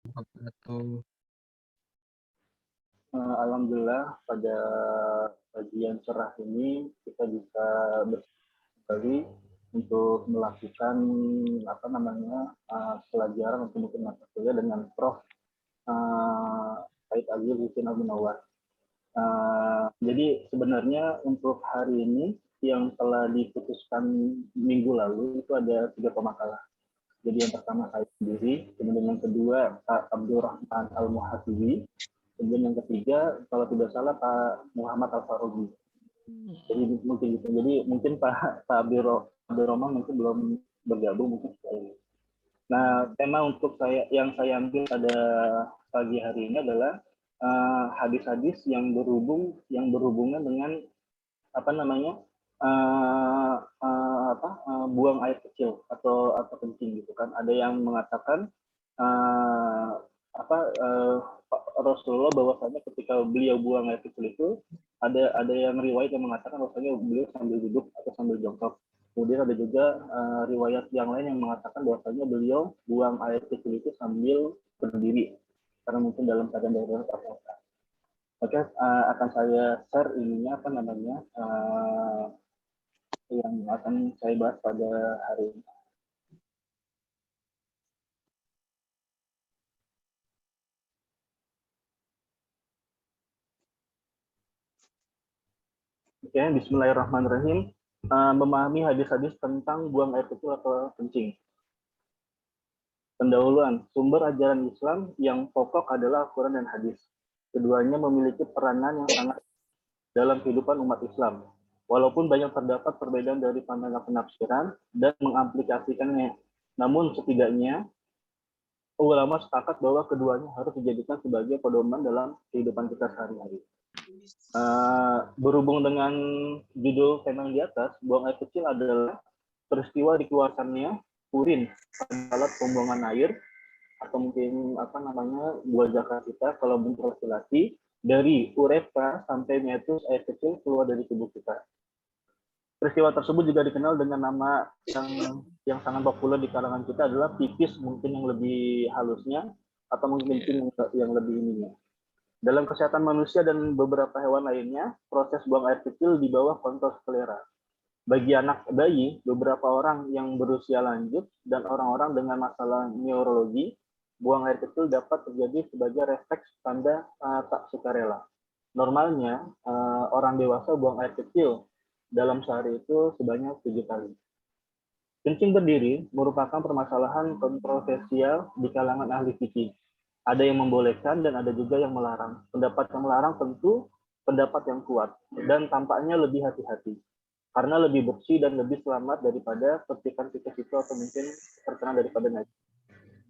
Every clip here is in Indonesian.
Wabarakatuh. Alhamdulillah pada pagi yang cerah ini kita bisa kembali untuk melakukan pelajaran untuk mungkin mata kuliah dengan Prof. Said Agil Husin Al Munawar. Jadi sebenarnya untuk hari ini yang telah diputuskan minggu lalu itu ada 3 pemakalah. Jadi yang pertama saya sendiri, kemudian yang kedua Pak Abdurrahman Al-Muhasibi, kemudian yang ketiga kalau tidak salah Pak Muhammad Al-Faruqi. Jadi mungkin gitu. Jadi mungkin Pak Abdurrahman mungkin belum bergabung mungkin sekali. Nah, tema untuk yang saya ambil pada pagi hari ini adalah hadis-hadis yang berhubungan dengan apa namanya buang air kecil atau kencing gitu kan. Ada yang mengatakan uh, Rasulullah bahwasanya ketika beliau buang air kecil itu ada yang riwayat yang mengatakan bahwasanya beliau sambil duduk atau sambil jongkok. Kemudian ada juga riwayat yang lain yang mengatakan bahwasanya beliau buang air kecil itu sambil berdiri karena mungkin dalam keadaan darurat atau apa. Oke, akan saya share ininya yang akan saya bahas pada hari ini. Oke, Bismillahirrahmanirrahim. Memahami hadis-hadis tentang buang air kecil atau kencing. Pendahuluan, sumber ajaran Islam yang pokok adalah Al-Quran dan hadis. Keduanya memiliki peranan yang sangat dalam kehidupan umat Islam. Walaupun banyak terdapat perbedaan dari pandangan penafsiran dan mengaplikasikannya, namun setidaknya ulama sepakat bahwa keduanya harus dijadikan sebagai pedoman dalam kehidupan kita sehari-hari. Berhubung dengan judul tema yang di atas, buang air kecil adalah peristiwa dikeluarkannya urin pada alat pembuangan air atau mungkin buah zakat kita kalau bentuk laki-laki dari uretra sampai metus air kecil keluar dari tubuh kita. Peristiwa tersebut juga dikenal dengan nama yang sangat populer di kalangan kita adalah pipis, mungkin yang lebih halusnya atau mungkin yang lebih ininya. Dalam kesehatan manusia dan beberapa hewan lainnya, proses buang air kecil di bawah kontrol selera. Bagi anak bayi, beberapa orang yang berusia lanjut, dan orang-orang dengan masalah neurologi, buang air kecil dapat terjadi sebagai refleks tanda tak sukarela. Normalnya, orang dewasa buang air kecil dalam sehari itu sebanyak 7 kali. Kencing berdiri merupakan permasalahan kontroversial di kalangan ahli fikih. Ada yang membolehkan dan ada juga yang melarang. Pendapat yang melarang tentu pendapat yang kuat dan tampaknya lebih hati-hati karena lebih bersih dan lebih selamat daripada percikan tikus itu atau mungkin terkena daripada najis.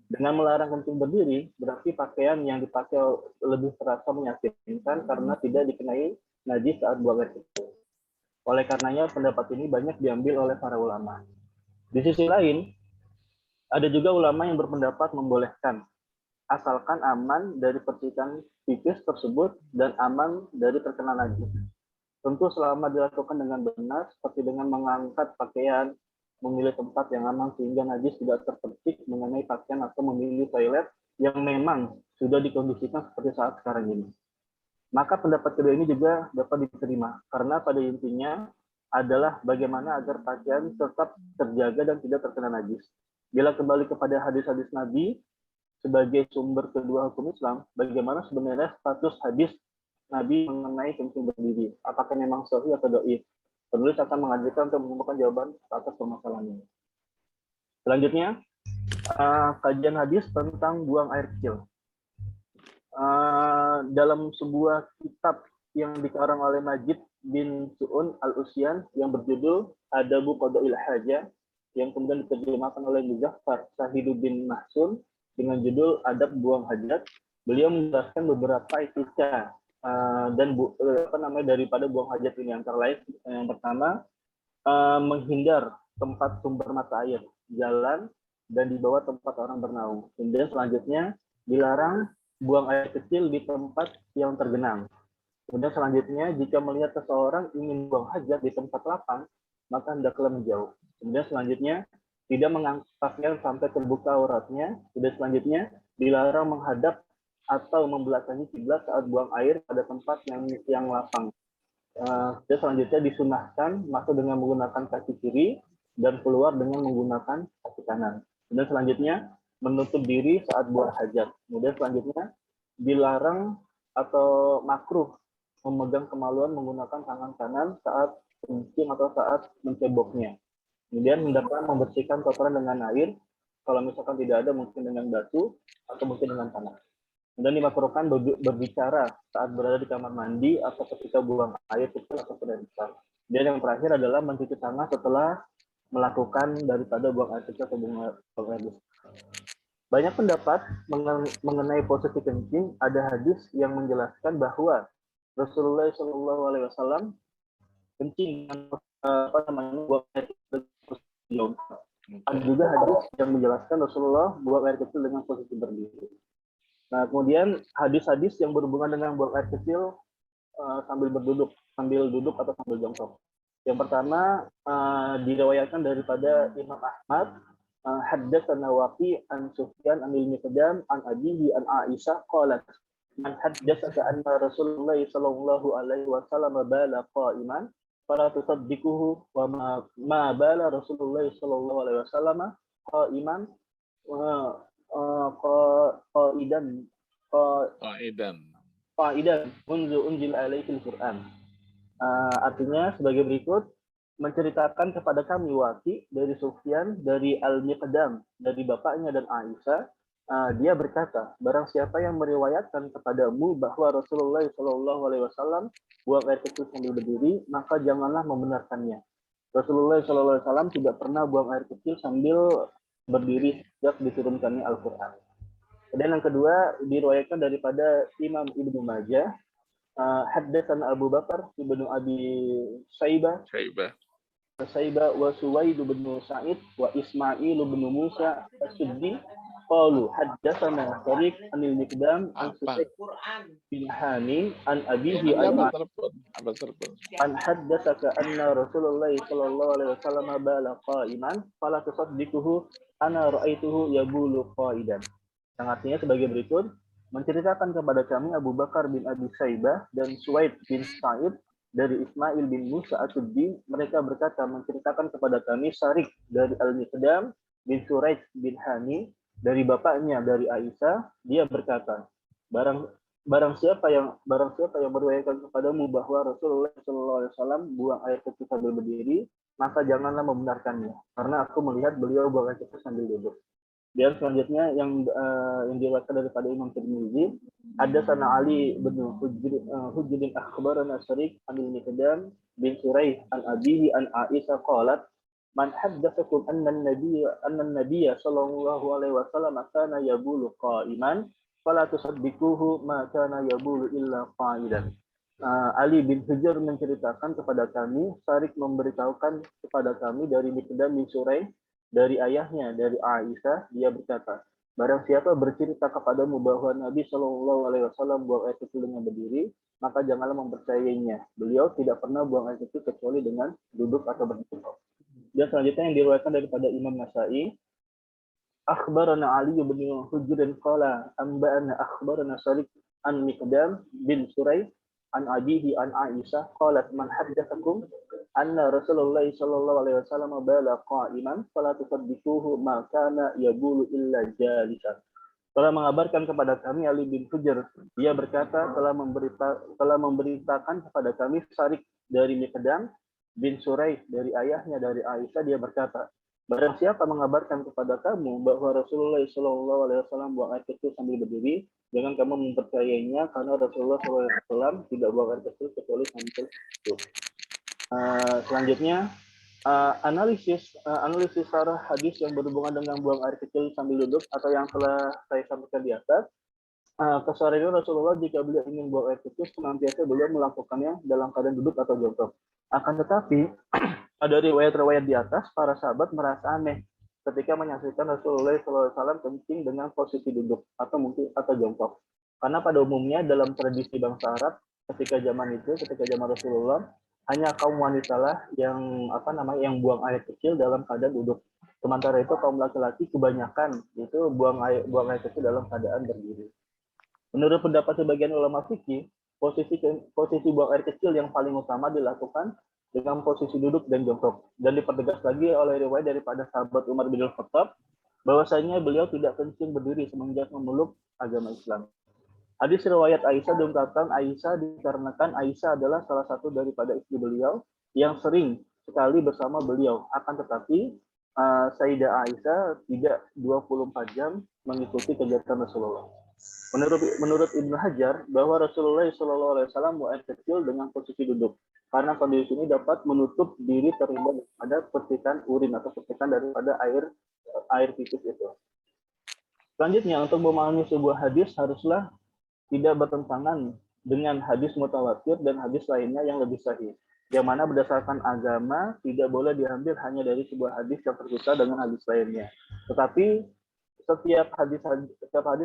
Dengan melarang kencing berdiri berarti pakaian yang dipakai lebih terasa menyakitkan karena tidak dikenai najis saat buang air kecil. Oleh karenanya pendapat ini banyak diambil oleh para ulama. Di sisi lain, ada juga ulama yang berpendapat membolehkan asalkan aman dari percikan tipis tersebut dan aman dari terkena najis. Tentu selama dilakukan dengan benar, seperti dengan mengangkat pakaian, memilih tempat yang aman sehingga najis tidak terpercik mengenai pakaian atau memilih toilet yang memang sudah dikondisikan seperti saat sekarang ini. Maka pendapat kedua ini juga dapat diterima, karena pada intinya adalah bagaimana agar pakaian tetap terjaga dan tidak terkena najis. Bila kembali kepada hadis-hadis Nabi, sebagai sumber kedua hukum Islam, bagaimana sebenarnya status hadis Nabi mengenai kencing berdiri? Apakah memang sahih atau dhaif? Penulis akan mengajukan untuk menemukan jawaban atas permasalahan ini. Selanjutnya, kajian hadis tentang buang air kecil. Dalam sebuah kitab yang dikarang oleh Majid bin Su'un Al-Usyan yang berjudul Adabu Qada'il Hajah, yang kemudian diterjemahkan oleh Muzaffar Sahiduddin Mahsun dengan judul Adab Buang Hajat, beliau menjelaskan beberapa etika daripada buang hajat ini. Antara lain yang pertama, menghindar tempat sumber mata air, jalan, dan di bawah tempat orang bernaung. Kemudian selanjutnya dilarang buang air kecil di tempat yang tergenang. Kemudian selanjutnya, jika melihat seseorang ingin buang hajat di tempat lapang, maka hendaklah menjauh. Kemudian selanjutnya, tidak mengangkat pakaian sampai terbuka auratnya. Kemudian selanjutnya, dilarang menghadap atau membelakangi kiblat saat buang air pada tempat yang lapang. Dan selanjutnya disunahkan masuk dengan menggunakan kaki kiri dan keluar dengan menggunakan kaki kanan. Dan selanjutnya menutup diri saat buang hajat. Kemudian selanjutnya dilarang atau makruh memegang kemaluan menggunakan tangan kanan saat kencing atau saat menceboknya. Kemudian hendaklah membersihkan kotoran dengan air. Kalau misalkan tidak ada, mungkin dengan batu atau mungkin dengan tanah. Dan dimakruhkan berbicara saat berada di kamar mandi atau ketika buang air kecil atau besar. Dan yang terakhir adalah mencuci tangan setelah melakukan daripada buang air kecil atau buang air besar. Banyak pendapat mengenai posisi kencing. Ada hadis yang menjelaskan bahwa Rasulullah SAW kencing buang air kecil. Ada juga hadis yang menjelaskan Rasulullah buang air kecil dengan posisi berdiri. Nah, kemudian hadis-hadis yang berhubungan dengan buang air kecil sambil duduk atau sambil jongkok. Yang pertama diriwayatkan daripada Imam Ahmad, haddatsana Waqi an Sufyan an al-Miqdam an abihi an Aisyah qalat man haddatsaka anna Rasulullah sallallahu alaihi wasallam bala qa'iman fala tusaddiquhu wa ma bala Rasulullah sallallahu alaihi wasallam qa'iman qaidan munzu unzil alaihi al-Qur'an. Artinya sebagai berikut, menceritakan kepada kami Waqi dari Sufyan dari Al-Miqdam dari bapaknya dan Aisyah, dia berkata, barang siapa yang meriwayatkan kepadamu bahwa Rasulullah Shallallahu Alaihi Wasallam buang air kecil sambil berdiri, maka janganlah membenarkannya. Rasulullah Shallallahu Alaihi Wasallam tidak pernah buang air kecil sambil berdiri sejak diturunkannya Al-Quran. Dan yang kedua diriwayatkan daripada Imam Ibnu Majah, haddatsana Abu Bakar ibnu Abi Saibah wa Suwaid bin Sa'id wa Ismail bin Musa as-Suddi qalu haddatsana Tariq anil Miqdam an Susaid bin Hani an abihi an haddatsaka anna Rasulullah sallallahu alaihi wasallam bala qa'iman fala tusaddiquhu ana ra'aituhu yabulu qa'idan. Yang artinya sebagai berikut, menceritakan kepada kami Abu Bakar bin Abi Saibah dan Suwaid bin Sa'id dari Ismail bin Musa as-Suddi, mereka berkata menceritakan kepada kami Syarik dari Al-Miqdam bin Suraid bin Hani dari bapaknya dari Aisyah, dia berkata, barang siapa yang meriwayatkan kepadamu bahwa Rasulullah SAW buang air kecil sambil berdiri, maka janganlah membenarkannya, karena aku melihat beliau buang air kecil sambil duduk. Dan selanjutnya yang diriwayatkan daripada Imam Tirmizi, haddatsana Ali bin Hujr akhbarana Syarik anil Miqdam bin Suraih an abihi an Aisyah qalat man haddatsakum anna an-nabiy sallallahu alaihi wasallam kana yabulu qa'iman fala tusaddiquhu ma kana yabulu illa qa'idan. Ali bin Hujr menceritakan kepada kami, Syarik memberitahukan kepada kami dari Miqdam bin Suraih dari ayahnya, dari Aisyah, dia berkata, barang siapa bercerita kepadamu bahwa Nabi Shallallahu Alaihi Wasallam buang air kecil dengan berdiri, maka janganlah mempercayainya. Beliau tidak pernah buang air kecil kecuali dengan duduk atau berdiri. Dan selanjutnya yang diriwayatkan daripada Imam Nasa'i, akhbarana Ali bin Hujr qala anba'ana akhbarana Syarik an Miqdam bin Suraih an abihi an Aisyah qalat man haddatsakum anna Rasulullah sallallahu alaihi wasallam bala qa'iman fala tusaddiquhu ma kana yabulu illa jalisan. Telah mengabarkan kepada kami Ali bin Hujr, dia berkata telah memberitakan kepada kami Syarik dari Miqdam bin Suraih dari ayahnya dari Aisyah, dia berkata, barang siapa mengabarkan kepada kamu bahwa Rasulullah sallallahu alaihi wasallam buang air kecil sambil berdiri, jangan kamu mempercayainya karena Rasulullah sallallahu alaihi wasallam tidak buang air kecil kecuali sambil duduk. Selanjutnya analisis sarah hadis yang berhubungan dengan buang air kecil sambil duduk atau yang telah saya sampaikan di atas. Keseharian Rasulullah jika beliau ingin buang air kecil senantiasa beliau melakukannya dalam keadaan duduk atau jongkok. Akan tetapi ada riwayat-riwayat di atas para sahabat merasa aneh ketika menyaksikan Rasulullah SAW kencing dengan posisi duduk atau mungkin atau jongkok. Karena pada umumnya dalam tradisi bangsa Arab ketika zaman Rasulullah hanya kaum wanita lah yang buang air kecil dalam keadaan duduk. Sementara itu kaum laki-laki kebanyakan itu buang air kecil dalam keadaan berdiri. Menurut pendapat sebagian ulama fikih, posisi buang air kecil yang paling utama dilakukan dengan posisi duduk dan jongkok, dan dipertegas lagi oleh riwayat daripada sahabat Umar bin Khattab bahwasanya beliau tidak kencing berdiri semenjak memeluk agama Islam. Hadis riwayat Aisyah diungkapkan Aisyah dikarenakan Aisyah adalah salah satu daripada istri beliau yang sering sekali bersama beliau. Akan tetapi Sayyidah Aisyah tidak 24 jam mengikuti kegiatan Rasulullah. Menurut Ibnu Hajar bahwa Rasulullah SAW buang air kecil dengan posisi duduk karena kondisi ini dapat menutup diri terhindar daripada percikan urin atau percikan daripada air pipis itu. Selanjutnya untuk memahami sebuah hadis haruslah tidak bertentangan dengan hadis mutawatir dan hadis lainnya yang lebih sahih. Yang mana berdasarkan agama tidak boleh diambil hanya dari sebuah hadis yang terpisah dengan hadis lainnya. Tetapi setiap hadis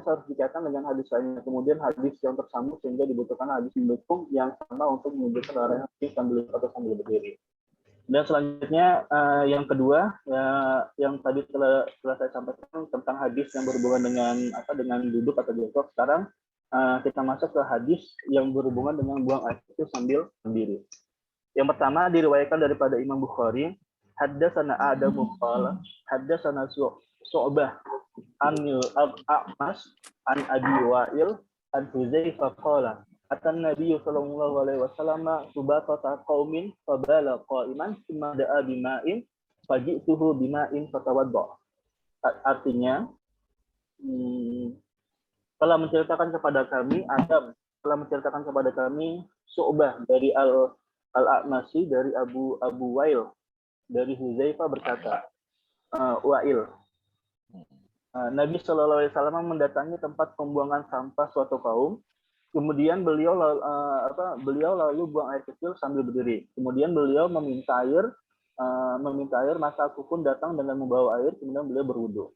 harus dikaitkan dengan hadis lainnya. Kemudian hadis yang tersambung sehingga dibutuhkan hadis mendukung yang sama untuk menunjukkan orang yang sambil atau sambil berdiri. Dan selanjutnya yang kedua yang tadi telah saya sampaikan tentang hadis yang berhubungan dengan duduk atau jongkok. Sekarang kita masuk ke hadis yang berhubungan dengan buang air kecil sambil berdiri. Yang pertama diriwayatkan daripada Imam Bukhari, haddatsana Adamu qala haddatsana Syu'bah Anil A'mas an Abi Wa'il an Hudzaifah qala atan Nabi sallallahu alaihi wasallam subatata qaumin fabala qa'iman thumma da'a bima'in faji'tuhu bima'in fatawadda. Artinya telah menceritakan kepada kami Syu'bah dari Al-A'masi dari Abu Wa'il dari Hudzaifah berkata Wa'il Nabi Shallallahu Alaihi Wasallam mendatangi tempat pembuangan sampah suatu kaum. Kemudian beliau lalu buang air kecil sambil berdiri. Kemudian beliau meminta air, maka aku pun datang dengan membawa air. Kemudian beliau berwudu.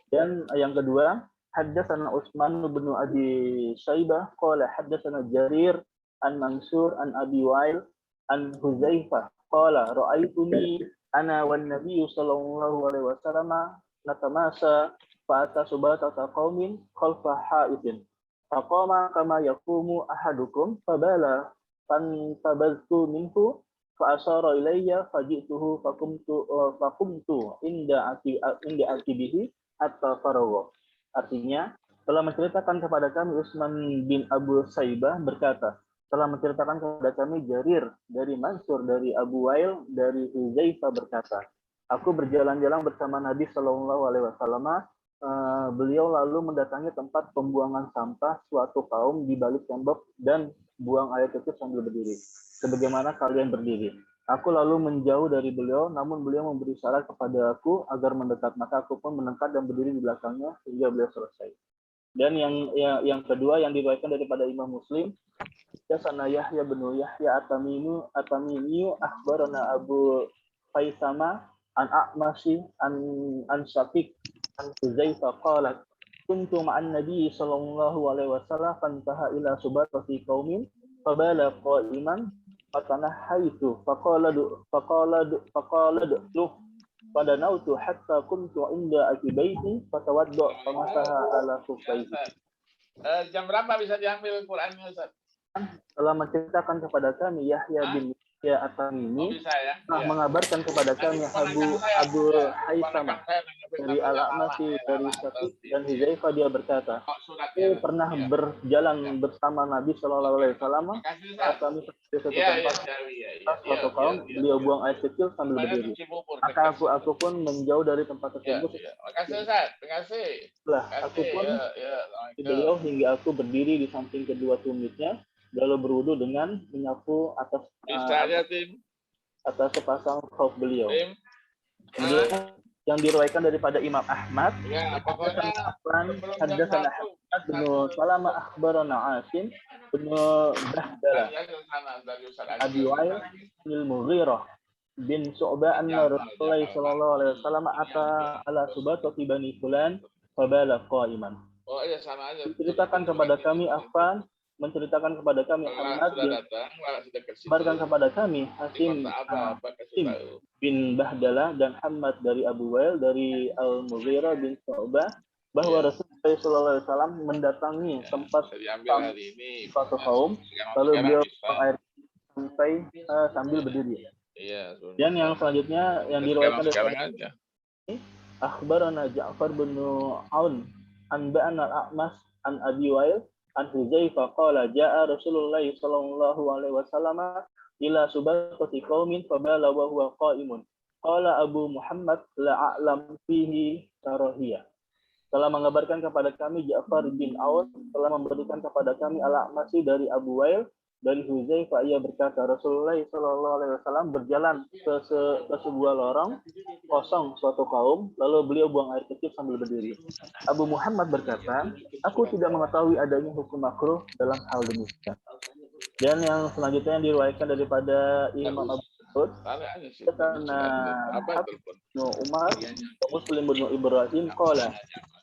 Dan yang kedua, haddatsana Utsman bin Abi Syaibah qala haddatsana Jarir an Mansur an Abi Wa'il an Hudzaifah qala ra'aituni ana wan Nabi sallallahu alaihi wasallam natamasa fa'ata subatata qaumin khalfa ha'itin faqama kama yaqumu ahadukum fabala fantabaztu minhu fa asyara ilayya faji'tuhu faqumtu inda akibihi hatta faragha. Artinya telah menceritakan kepada kami Utsman bin Abu Syaibah berkata, telah menceritakan kepada kami Jarir dari Mansur dari Abu Wa'il dari Hudzaifah berkata, aku berjalan-jalan bersama Nabi Shallallahu Alaihi Wasallam. Beliau lalu mendatangi tempat pembuangan sampah suatu kaum di balik tembok dan buang air kecil sambil berdiri. Sebagaimana kalian berdiri. Aku lalu menjauh dari beliau, namun beliau memberi syarat kepada aku agar mendekat. Maka aku pun mendekat dan berdiri di belakangnya hingga beliau selesai. Dan yang kedua yang diriwayatkan daripada Imam Muslim, Sana Yahya bin Yahya At-Tamimi akhbarana Abu Faisama an A'masi an Syafiq an Hudzaifah qalat kuntu ma'an Nabi sallallahu alaihi wasallam fantaha ila subatati qaumin fabala qa'iman fatanahaitu faqala fadanautu hatta kuntu inda akibaiti fatawadda famasaha ala kufaihi. Jam berapa bisa diambil Qur'annya Ustaz? Telah menceritakan kepada kami Yahya bin Yahya At-Tamimi telah mengabarkan kepada kami Abu Haisama dari Al-A'masi dari Syafiq dan Hudzaifah dia berkata, aku pernah berjalan bersama Nabi Shallallahu Alaihi Wasallam. Kami di satu tempat suatu kaum beliau buang air kecil sambil berdiri. Maka aku pun menjauh dari tempat tersebut. Makasih Ustaz, terima kasih. Aku pun beliau hingga aku berdiri di samping kedua tumitnya. Lalu berwudu dengan menyapu atas sepasang kauf beliau. Kemudian yang diriwayatkan daripada Imam Ahmad, haddatsana Ahmad bin Salama akhbarana Asim bin Bahdala Abi Wa'il bin Mughirah bin Syu'bah anna Rasulullah sallallahu alaihi wasallam ata ala subatati bani fulan fabala qa'iman. Oh iya sama aja. Ceritakan kepada kami Affan menceritakan kepada kami Hamad sudah datang, Wala sudah kasih kabarkan tahu. kepada kami Di Hasim kota apa kasih Hasim tahu. bin Bahdala dan Hamad dari Abu Wail dari Al-Mughirah bin Syu'bah bahwa Iya. Rasulullah SAW mendatangi Ya, tempat bisa diambil hari ini. suatu Ya, kaum, sekarang lalu beliau bisa. buang air sampai sambil berdiri. Iya. Dan yang selanjutnya yang diriwayatkan Sekarang dari aja. Akhbarana Ja'far bin Aun anba'ana al-A'mas an Abi Wail an Hudzaifah qala ja'a Rasulullah sallallahu alaihi wasallam ila subaqati qaumin fabala wa huwa qa'imun. Qala Abu Muhammad la a'lam fihi karahiyah. Telah mengabarkan kepada kami Ja'far bin Aun telah memberikan kepada kami al-A'masi dari Abu Wail dari Hudzaifah, ia berkata Rasulullah sallallahu alaihi wasallam berjalan ke sebuah lorong kosong suatu kaum, lalu beliau buang air kecil sambil berdiri. Abu Muhammad berkata, aku tidak mengetahui adanya hukum makruh dalam hal demikian. Dan yang selanjutnya yang diriwayatkan daripada Imam Abu Daud, karena Umar, Muslim bin Ibrahim, qala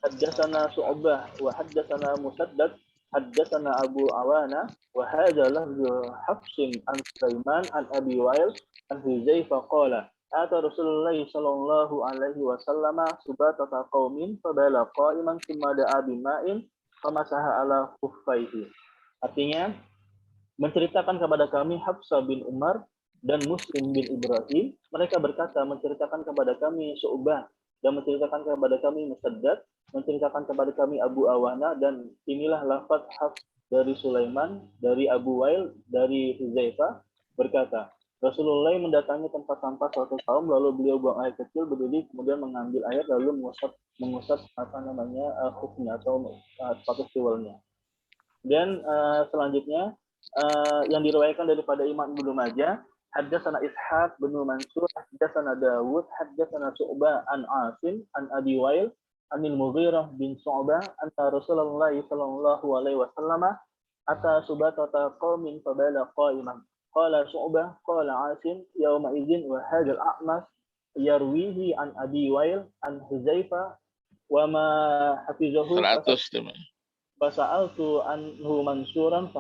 haddatsana Syu'bah wa haddatsana Musaddad haddatsana Abu Awana wa hadza lafzu Hafsin an Sulaiman an Abi Wail an Hudzaifah qala ata Rasulullah sallallahu alaihi wasallam subatata qaumin fabala qa'iman thumma da'a bima'in famasaha ala khuffaihi. Artinya menceritakan kepada kami Hafsah bin Umar dan Muslim bin Ibrahim, mereka berkata menceritakan kepada kami Syu'bah dan menceritakan kepada kami Musaddad, menceritakan kepada kami Abu Awana, dan inilah lafaz Hafs dari Sulaiman, dari Abu Wail, dari Hudzaifah berkata, Rasulullah mendatangi tempat sampah suatu kaum, lalu beliau buang air kecil, berdiri, kemudian mengambil air, lalu mengusap khufnya atau sepatu siwalnya. Dan selanjutnya yang diriwayatkan daripada Imam Ibnu Majah, haddatsana Ishaq bin Mansur, haddatsana Dawud, haddatsana Syu'bah an Asim an Abi Wail anil Mughirah bin Syu'bah anna Rasulullah sallallahu alaihi wasallam ata subatata qaumin fabala qa'iman. Qala Syu'bah qala Asim yauma idzin wa hadzal a'mas yarwihi an Abi Wail an Hudzaifah wa ma hafizahu 100 fasa'altu anhu Mansuran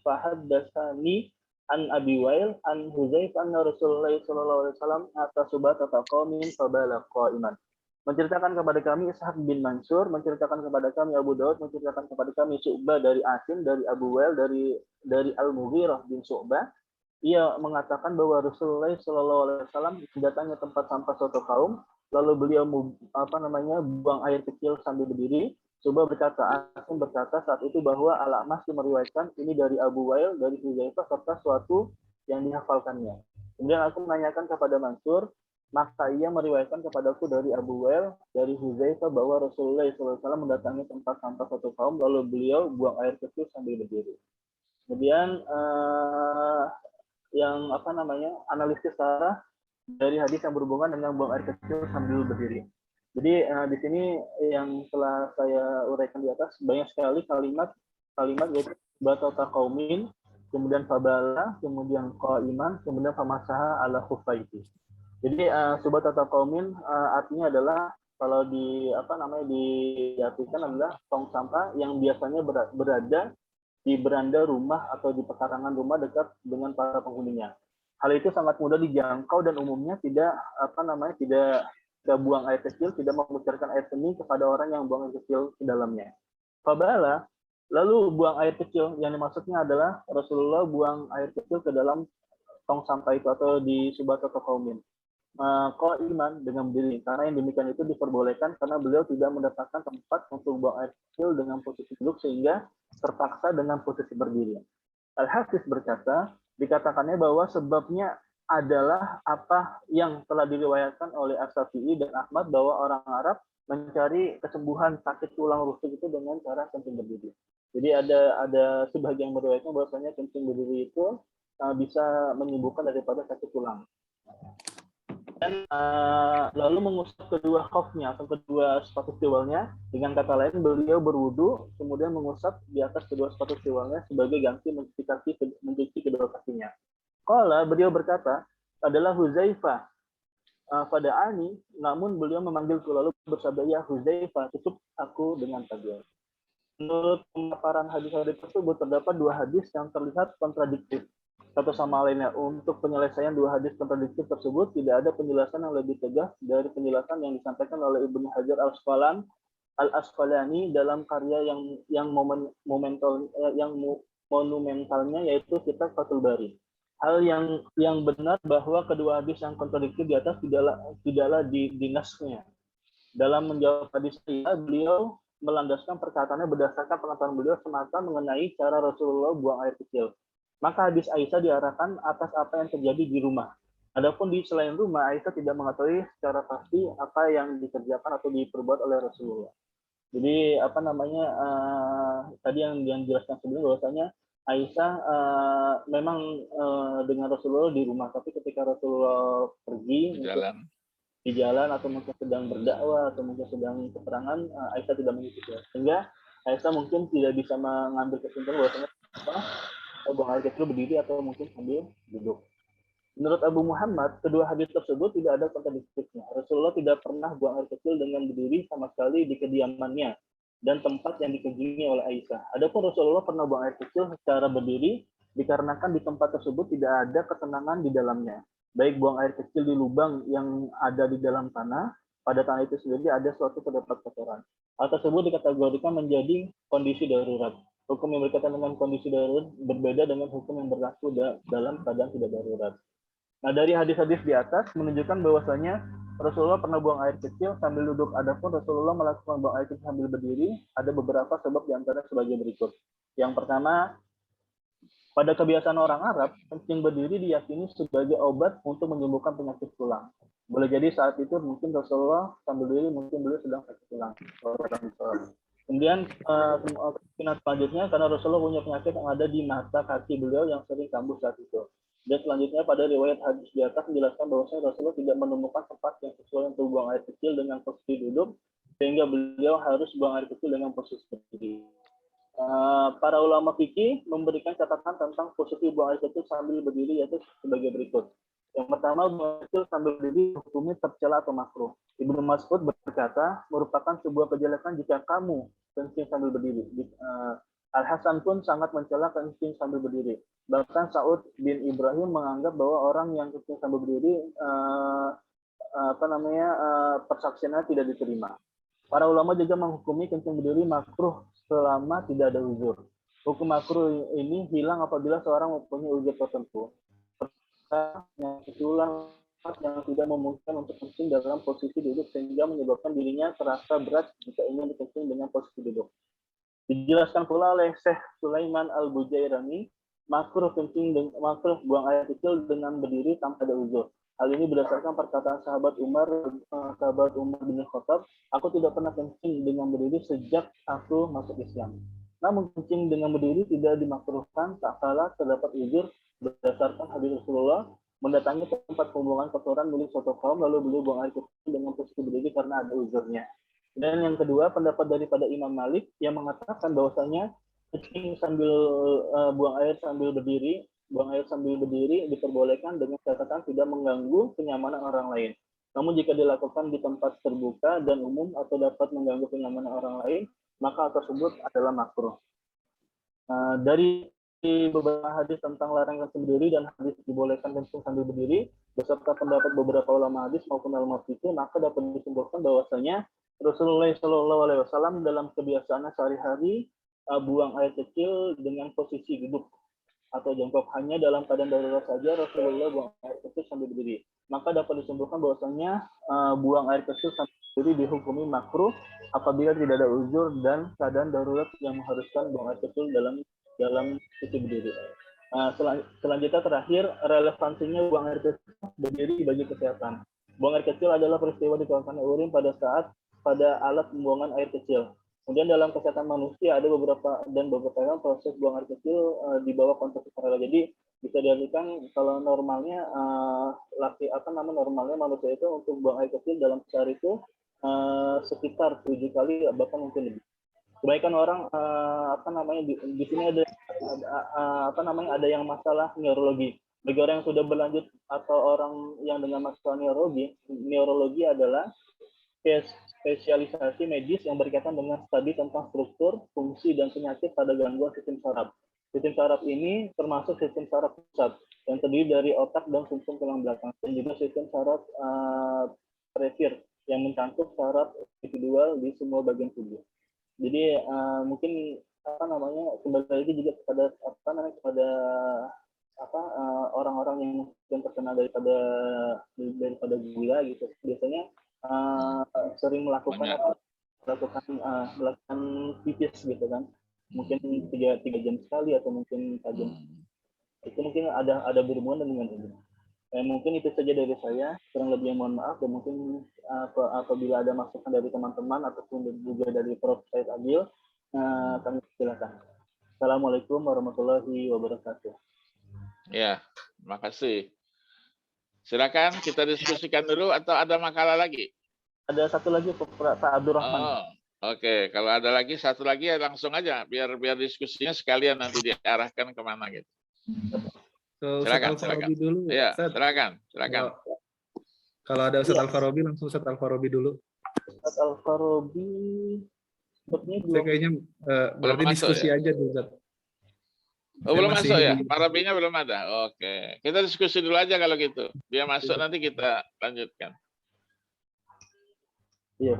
fahaddatsani an Abi Wail an Hudzaifah anna Rasulullah sallallahu alaihi wasallam ata subatata qaumin fabala qa'iman. Menceritakan kepada kami Ishaq bin Mansur, menceritakan kepada kami Abu Daud, menceritakan kepada kami Syu'bah dari Asim, dari Abu Wail, dari Al-Mughirah bin Syu'bah. Ia mengatakan bahwa Rasulullah sallallahu alaihi wasallam mendatangi tempat sampah suatu kaum, lalu beliau buang air kecil sambil berdiri. Syu'bah berkata, Asim berkata saat itu bahwa Al-A'mas meriwayatkan ini dari Abu Wail, dari Hudzaifah serta suatu yang dihafalkannya. Kemudian aku menanyakan kepada Mansur, maka ia meriwayatkan kepadaku dari Abu Wail, dari Hudzaifah bahwa Rasulullah SAW mendatangi tempat sampah suatu kaum, lalu beliau buang air kecil sambil berdiri. Kemudian yang analisis secara dari hadis yang berhubungan dengan buang air kecil sambil berdiri. Jadi di sini yang telah saya uraikan di atas banyak sekali kalimat yaitu batata qaumin, kemudian fabala, kemudian qaiman, kemudian famasaha ala khuffaiti. Jadi subatata qaumin artinya adalah kalau diartikan adalah tong sampah yang biasanya berada di beranda rumah atau di pekarangan rumah dekat dengan para penghuninya. Hal itu sangat mudah dijangkau dan umumnya tidak buang air kecil, tidak mengucurkan air seni kepada orang yang buang air kecil ke dalamnya. Fabala, lalu buang air kecil yang dimaksudnya adalah Rasulullah buang air kecil ke dalam tong sampah itu atau di subatata qaumin. Iman dengan berdiri, karena yang demikian itu diperbolehkan karena beliau tidak mendapatkan tempat untuk buang air kecil dengan posisi duduk sehingga terpaksa dengan posisi berdiri. Al-Hafiz berkata, dikatakannya bahwa sebabnya adalah apa yang telah diriwayatkan oleh As-Syafi'i dan Ahmad bahwa orang Arab mencari kesembuhan sakit tulang rusuk itu dengan cara kencing berdiri. Jadi ada sebagian meriwayatkan bahwasanya kencing berdiri itu bisa menyembuhkan daripada sakit tulang. Dan lalu mengusap kedua khofnya atau kedua sepatu siwalnya, dengan kata lain beliau berwudu kemudian mengusap di atas kedua sepatu siwalnya sebagai ganti mencuci kedua kakinya. Qala, beliau berkata adalah Hudzaifah pada ani, namun beliau memanggilku lalu bersabda, ya Hudzaifah, tutup aku dengan tabir. Menurut pemaparan hadis-hadis tersebut terdapat dua hadis yang terlihat kontradiktif satu sama lainnya. Untuk penyelesaian dua hadis kontradiktif tersebut tidak ada penjelasan yang lebih tegas dari penjelasan yang disampaikan oleh Ibnu Hajar Al-Asqalani dalam karya yang monumentalnya yaitu Kitab Fathul Bari. Hal yang benar bahwa kedua hadis yang kontradiktif di atas tidaklah dinasnya. Dalam menjawab hadis ini, beliau melandaskan perkataannya berdasarkan pengetahuan beliau semata mengenai cara Rasulullah buang air kecil. Maka hadis Aisyah diarahkan atas apa yang terjadi di rumah. Adapun di selain rumah, Aisyah tidak mengetahui secara pasti apa yang dikerjakan atau diperbuat oleh Rasulullah. Jadi apa namanya tadi yang dijelaskan sebelumnya bahwasanya Aisyah memang dengan Rasulullah di rumah, tapi ketika Rasulullah pergi di jalan atau mungkin sedang berdakwah atau mungkin sedang peperangan, Aisyah tidak mengikuti. Sehingga Aisyah mungkin tidak bisa mengambil kesimpulan bahwasanya buang air kecil berdiri atau mungkin sambil duduk. Menurut Abu Muhammad, kedua hadis tersebut tidak ada kontradiktifnya. Rasulullah tidak pernah buang air kecil dengan berdiri sama sekali di kediamannya dan tempat yang dikunjungi oleh Aisyah. Adapun Rasulullah pernah buang air kecil secara berdiri dikarenakan di tempat tersebut tidak ada ketenangan di dalamnya. Baik buang air kecil di lubang yang ada di dalam tanah, pada tanah itu sendiri ada suatu terdapat kotoran. Hal tersebut dikategorikan menjadi kondisi darurat. Hukum yang berkaitan dengan kondisi darurat berbeda dengan hukum yang berlaku dalam keadaan tidak darurat. Nah, dari hadis-hadis di atas menunjukkan bahwasanya Rasulullah pernah buang air kecil sambil duduk. Adapun Rasulullah melakukan buang air kecil sambil berdiri, ada beberapa sebab di antara sebagai berikut. Yang pertama, pada kebiasaan orang Arab, kencing berdiri diyakini sebagai obat untuk menyembuhkan penyakit tulang. Boleh jadi saat itu mungkin Rasulullah sambil berdiri mungkin beliau sedang sakit tulang. Kemudian kemungkinan selanjutnya karena Rasulullah punya penyakit yang ada di mata kaki beliau yang sering kambuh saat itu. Dan selanjutnya pada riwayat hadis di atas menjelaskan bahwasanya Rasulullah tidak menemukan tempat yang sesuai untuk buang air kecil dengan posisi duduk, sehingga beliau harus buang air kecil dengan posisi berdiri. Para ulama fikih memberikan catatan tentang posisi buang air kecil sambil berdiri yaitu sebagai berikut. Yang pertama, buang air kecil sambil berdiri hukumnya tercela atau makruh. Ibnu Mas'ud berkata, merupakan sebuah kejelekan jika kamu kencing sambil berdiri. Al-Hasan pun sangat mencela kencing sambil berdiri. Bahkan Sa'ud bin Ibrahim menganggap bahwa orang yang kencing sambil berdiri persaksiannya tidak diterima. Para ulama juga menghukumi kencing berdiri makruh selama tidak ada uzur. Hukum makruh ini hilang apabila seorang mempunyai uzur tertentu. Yang tulang yang tidak memungkinkan untuk kencing dalam posisi duduk sehingga menyebabkan dirinya terasa berat jika ingin dikencing dengan posisi duduk. Dijelaskan pula oleh Syekh Sulaiman Al-Bujairani, makruh buang air kecil dengan berdiri tanpa ada uzur. Hal ini berdasarkan perkataan sahabat Umar bin Khattab, aku tidak pernah kencing dengan berdiri sejak aku masuk Islam. Namun kencing dengan berdiri tidak dimakruhkan tak kala terdapat uzur berdasarkan hadis Rasulullah mendatangi tempat pembuangan kotoran milik suatu kaum lalu beliau buang air kecil dengan posisi berdiri karena ada uzurnya. Dan yang kedua, pendapat daripada Imam Malik yang mengatakan bahwasanya kencing sambil buang air sambil berdiri diperbolehkan dengan catatan tidak mengganggu kenyamanan orang lain. Namun jika dilakukan di tempat terbuka dan umum atau dapat mengganggu kenyamanan orang lain, maka hal tersebut adalah makruh. Dari beberapa hadis tentang larangan kencing berdiri dan hadis dibolehkan kencing sambil berdiri, beserta pendapat beberapa ulama hadis maupun ulama fikih, maka dapat disimpulkan bahwasanya Rasulullah SAW dalam kebiasaannya sehari-hari buang air kecil dengan posisi duduk atau jongkok. Hanya dalam keadaan darurat saja Rasulullah buang air kecil sambil berdiri. Maka dapat disimpulkan bahwasanya buang air kecil sambil berdiri dihukumi makruh apabila tidak ada uzur dan keadaan darurat yang mengharuskan buang air kecil dalam posisi berdiri. Selanjutnya terakhir, relevansinya buang air kecil berdiri bagi kesehatan. Buang air kecil adalah peristiwa dikeluarkan urin pada alat pembuangan air kecil. Kemudian dalam kesehatan manusia ada beberapa proses buang air kecil di bawah konteks paralel. Jadi bisa diartikan kalau normalnya normalnya manusia itu untuk buang air kecil dalam sehari itu sekitar 7 kali bahkan mungkin lebih. Kebanyakan orang di sini ada yang masalah neurologi. Bagi orang yang sudah berlanjut atau orang yang dengan masalah neurologi adalah spesialisasi medis yang berkaitan dengan studi tentang struktur, fungsi, dan penyakit pada gangguan sistem saraf. Sistem saraf ini termasuk sistem saraf pusat yang terdiri dari otak dan sumsum tulang belakang, dan juga sistem saraf perifер yang mencakup saraf individual di semua bagian tubuh. Jadi mungkin kembali lagi juga kepada orang-orang yang terkena daripada gula gitu, biasanya sering melakukan pipis gitu kan, mungkin 3 jam sekali atau mungkin 4 jam. Itu mungkin ada berhubungan dengan ini. Mungkin itu saja dari saya, kurang lebih mohon maaf, dan mungkin apabila ada masukan dari teman-teman ataupun juga dari Prof. Said Agil, kami silakan. Assalamualaikum warahmatullahi wabarakatuh. Ya, terima kasih. Silakan kita diskusikan dulu atau ada makalah lagi? Ada satu lagi Pak Abdurrahman. Oh, oke. Kalau ada lagi satu lagi ya langsung aja, biar diskusinya sekalian nanti diarahkan kemana gitu. Silakan. Dulu. Ya, silakan. Kalau ada Ustaz Al-Farabi, langsung Ustaz Al-Farabi dulu. Ustaz Al-Farabi saya kayaknya berarti diskusi ya? Aja dulu, Ustaz. Oh, belum masuk ya? Farabinya belum ada. Oke. Kita diskusi dulu aja kalau gitu. Dia masuk nanti kita lanjutkan. Iya,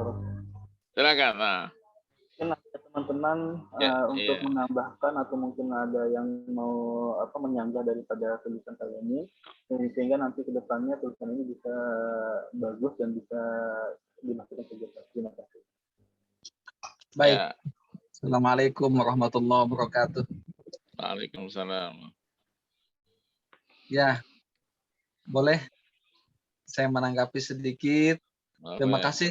silakan. Nah. Mungkin ada teman-teman untuk menambahkan atau mungkin ada yang mau menyanggah daripada tulisan saya ini, sehingga nanti ke depannya tulisan ini bisa bagus dan bisa dimasukkan ke jurnal. Terima kasih. Baik. Ya. Assalamualaikum warahmatullahi wabarakatuh. Waalaikumsalam. Ya, boleh saya menanggapi sedikit. Terima kasih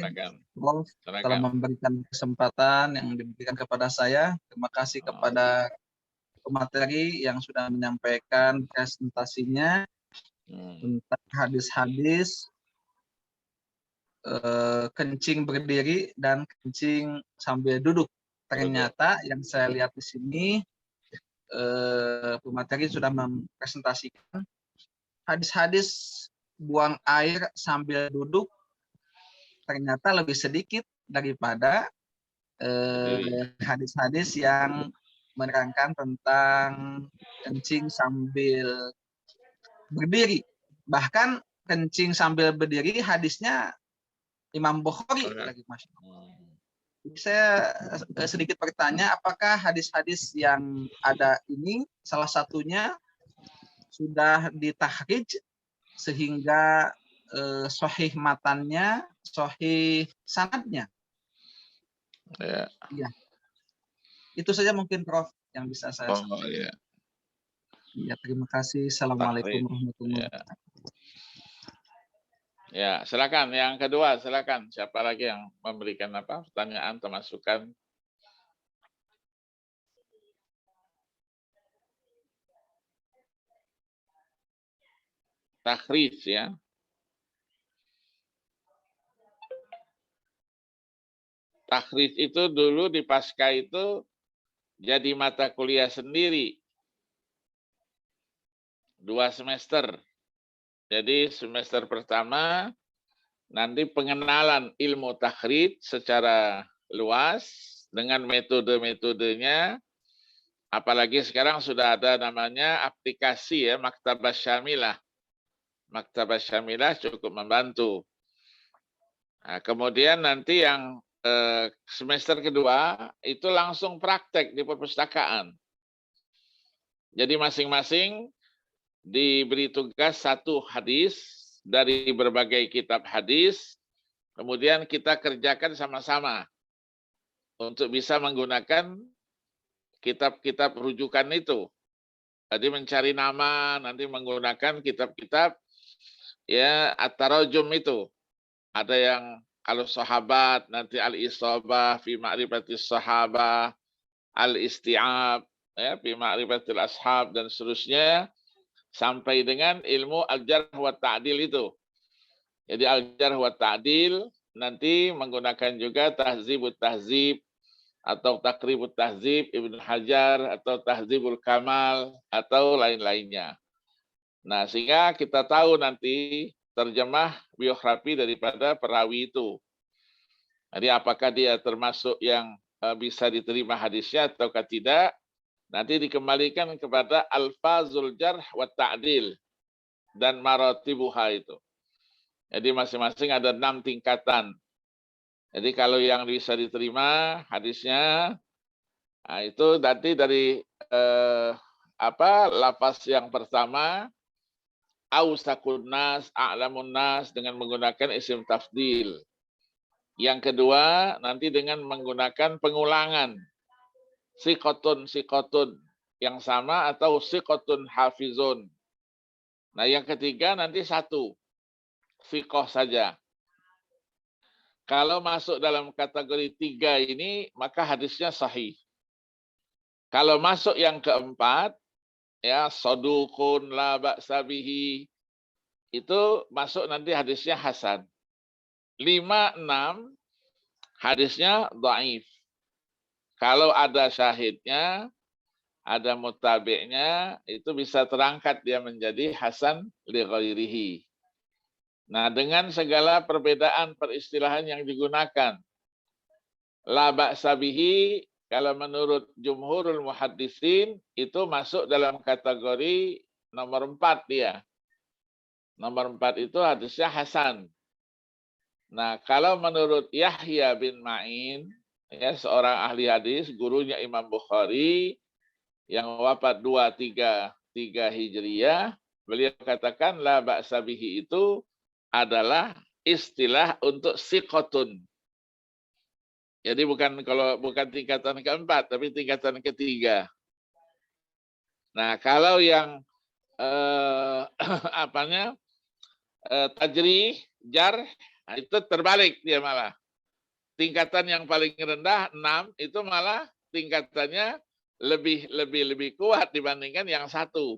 Prof telah memberikan kesempatan yang diberikan kepada saya. Terima kasih kepada pemateri yang sudah menyampaikan presentasinya tentang hadis-hadis kencing berdiri dan kencing sambil duduk. Ternyata yang saya lihat di sini pemateri sudah mempresentasikan hadis-hadis buang air sambil duduk ternyata lebih sedikit daripada hadis-hadis yang menerangkan tentang kencing sambil berdiri. Bahkan kencing sambil berdiri hadisnya Imam Bukhari lagi, Mas. Saya sedikit bertanya, apakah hadis-hadis yang ada ini salah satunya sudah ditahrij sehingga sahih matannya, sahih sanadnya? Ya. Ya. Itu saja mungkin Prof yang bisa saya sampaikan. Ya. Ya, terima kasih. Assalamualaikum warahmatullahi wabarakatuh. Ya, silakan. Yang kedua, silakan. Siapa lagi yang memberikan pertanyaan atau masukan? Takhrij ya. Takhrij itu dulu di Pasca itu jadi mata kuliah sendiri. 2 semester. Jadi semester pertama nanti pengenalan ilmu takhrij secara luas dengan metode-metodenya. Apalagi sekarang sudah ada namanya aplikasi ya, Maktabah Syamilah. Maktabah Syamilah cukup membantu. Nah, kemudian nanti yang semester kedua itu langsung praktek di perpustakaan. Jadi masing-masing diberi tugas 1 hadis dari berbagai kitab hadis, kemudian kita kerjakan sama-sama untuk bisa menggunakan kitab-kitab rujukan itu. Jadi mencari nama, nanti menggunakan kitab-kitab ya at-tarajum itu. Ada yang al-sahabat, nanti al-isabah fi ma'rifatis sahabah, al-isti'ab ya fi ma'rifatil ashab dan seterusnya sampai dengan ilmu al-jarh wa ta'dil itu. Jadi al-jarh wa ta'dil nanti menggunakan juga tahzibut tahzib atau takribut tahzib Ibnu Hajar atau tahzibul kamal atau lain-lainnya. Nah, sehingga kita tahu nanti terjemah biografi daripada perawi itu. Jadi apakah dia termasuk yang bisa diterima hadisnya ataukah tidak? Nanti dikembalikan kepada alfazul jarh wa ta'dil dan maratibuha itu. Jadi masing-masing ada 6 tingkatan. Jadi kalau yang bisa diterima hadisnya, nah itu nanti dari lafaz yang pertama, ausakun nas, a'lamun nas dengan menggunakan isim tafdil. Yang kedua nanti dengan menggunakan pengulangan. Sikotun yang sama atau sikotun hafizun. Nah yang ketiga nanti satu, fiqh saja. Kalau masuk dalam kategori 3 ini, maka hadisnya sahih. Kalau masuk yang keempat, ya sodukun la ba'sa bihi, itu masuk nanti hadisnya hasan. 5, 6, hadisnya dhaif. Kalau ada syahidnya, ada mutabi'nya, itu bisa terangkat dia menjadi hasan li ghairihi. Nah, dengan segala perbedaan peristilahan yang digunakan. La ba'sa bihi, kalau menurut jumhurul muhaddisin, itu masuk dalam kategori nomor 4 dia. Nomor 4 itu hadisnya hasan. Nah, kalau menurut Yahya bin Ma'in, ya, seorang ahli hadis, gurunya Imam Bukhari, yang wafat 233 Hijriyah, beliau katakan la ba'sa bihi itu adalah istilah untuk siqotun. Jadi bukan tingkatan keempat, tapi tingkatan ketiga. Nah, kalau yang tajrih, jar, itu terbalik dia malah. Tingkatan yang paling rendah 6 itu malah tingkatannya lebih kuat dibandingkan yang satu.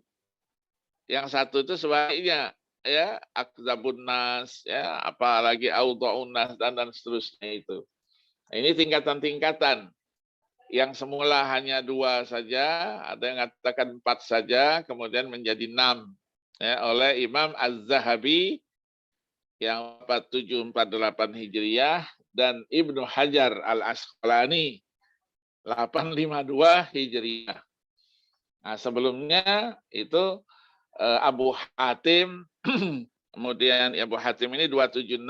Yang satu itu sebaliknya, ya, akzabun nas, ya, apalagi audha'un nas dan seterusnya itu. Nah, ini tingkatan-tingkatan yang semula hanya 2 saja, ada yang mengatakan 4 saja, kemudian menjadi 6, ya, oleh Imam Az-Zahabi yang 4748 Hijriyah dan Ibnu Hajar Al-Asqalani 852 Hijriyah. Nah, sebelumnya itu Abu Hatim, kemudian Abu Hatim ini 276,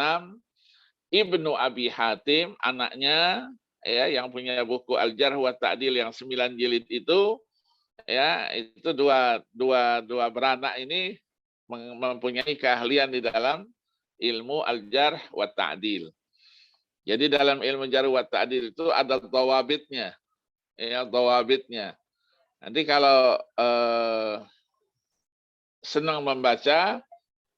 Ibnu Abi Hatim anaknya, ya, yang punya buku Al-Jarh wa Ta'dil yang 9 jilid itu, ya, itu dua beranak ini mempunyai keahlian di dalam ilmu Al-Jarh wa Ta'dil. Jadi dalam ilmu Jarh wa Ta'dil itu ada dhawabitnya. Ya, dhawabitnya. Nanti kalau senang membaca,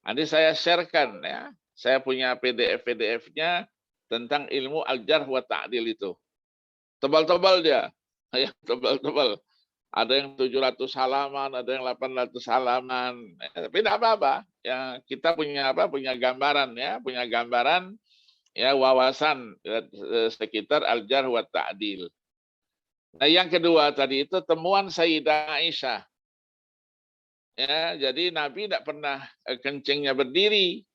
nanti saya sharekan, ya. Saya punya PDF-nya tentang ilmu Al-Jarh wa Ta'dil itu. Tebal-tebal dia. Ya, tebal-tebal. Ada yang 700 halaman, ada yang 800 halaman. Ya, tapi tidak apa-apa. Ya, kita punya gambaran, ya, punya gambaran, ya, wawasan sekitar Al-Jarh wa Ta'dil. Nah, yang kedua tadi itu temuan Sayyidah Aisyah. Ya, jadi Nabi tidak pernah kencingnya berdiri.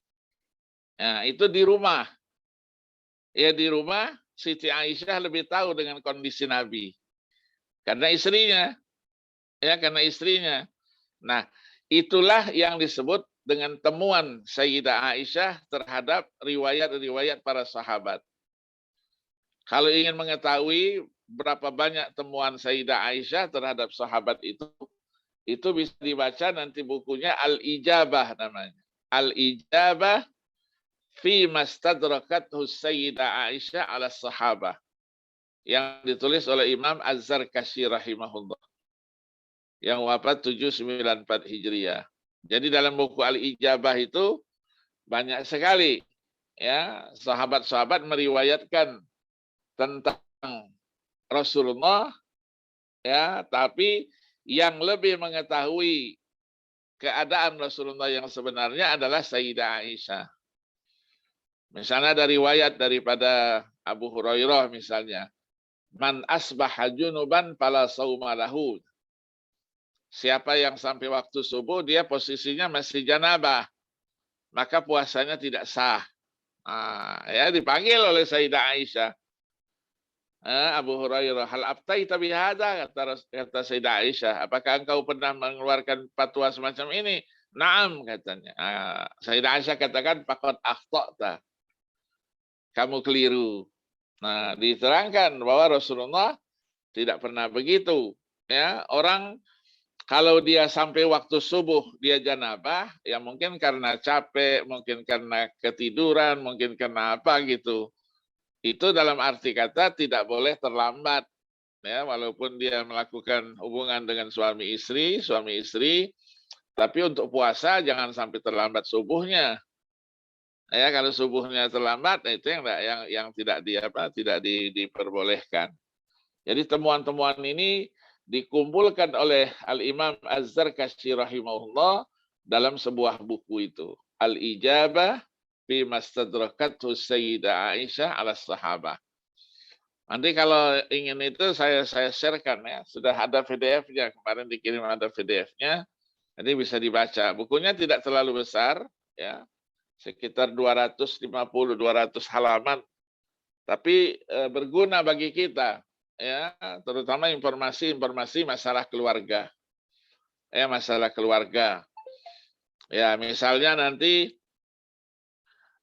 Nah, itu di rumah. Ya, di rumah Siti Aisyah lebih tahu dengan kondisi Nabi. Karena istrinya. Ya, karena istrinya. Nah, itulah yang disebut dengan temuan Sayyidah Aisyah terhadap riwayat-riwayat para sahabat. Kalau ingin mengetahui berapa banyak temuan Sayyidah Aisyah terhadap sahabat itu bisa dibaca nanti bukunya Al-Ijabah namanya. Al-Ijabah fi mastadrakathu Sayyidah Aisyah ala sahabah. Yang ditulis oleh Imam Az-Zarkashi rahimahullah. Yang wafat 794 Hijriyah. Jadi dalam buku Al-Ijabah itu banyak sekali, ya, sahabat-sahabat meriwayatkan tentang Rasulullah, ya, tapi yang lebih mengetahui keadaan Rasulullah yang sebenarnya adalah Sayyidah Aisyah. Misalnya dari riwayat daripada Abu Hurairah misalnya, man asbaha junuban fala sauma lahu. Siapa yang sampai waktu subuh dia posisinya masih janabah, maka puasanya tidak sah. Ya dipanggil oleh Sayyidah Aisyah. Abu Hurairah, hal abtaita bihada, kata Sayyidah Aisyah, apakah engkau pernah mengeluarkan fatwa semacam ini? Naam, katanya. Sayyidah Aisyah katakan, faqad akhta'ta. Kamu keliru. Nah, diterangkan bahwa Rasulullah tidak pernah begitu. Ya, orang kalau dia sampai waktu subuh dia janabah, ya mungkin karena capek, mungkin karena ketiduran, mungkin karena apa gitu. Itu dalam arti kata tidak boleh terlambat, ya, walaupun dia melakukan hubungan dengan suami istri, tapi untuk puasa jangan sampai terlambat subuhnya. Ya, kalau subuhnya terlambat, itu yang tidak diperbolehkan. Jadi temuan-temuan ini dikumpulkan oleh Al-Imam Az-Zarkashi rahimahullah dalam sebuah buku itu, Al-Ijabah fi mastadrakathu Sayyidah Aisyah ala sahabah. Nanti kalau ingin itu saya sharekan ya, sudah ada PDF-nya, kemarin dikirim ada PDF-nya, jadi bisa dibaca. Bukunya tidak terlalu besar ya, sekitar 250-200 halaman, tapi berguna bagi kita ya, terutama informasi masalah keluarga. Ya, masalah keluarga. Ya, misalnya nanti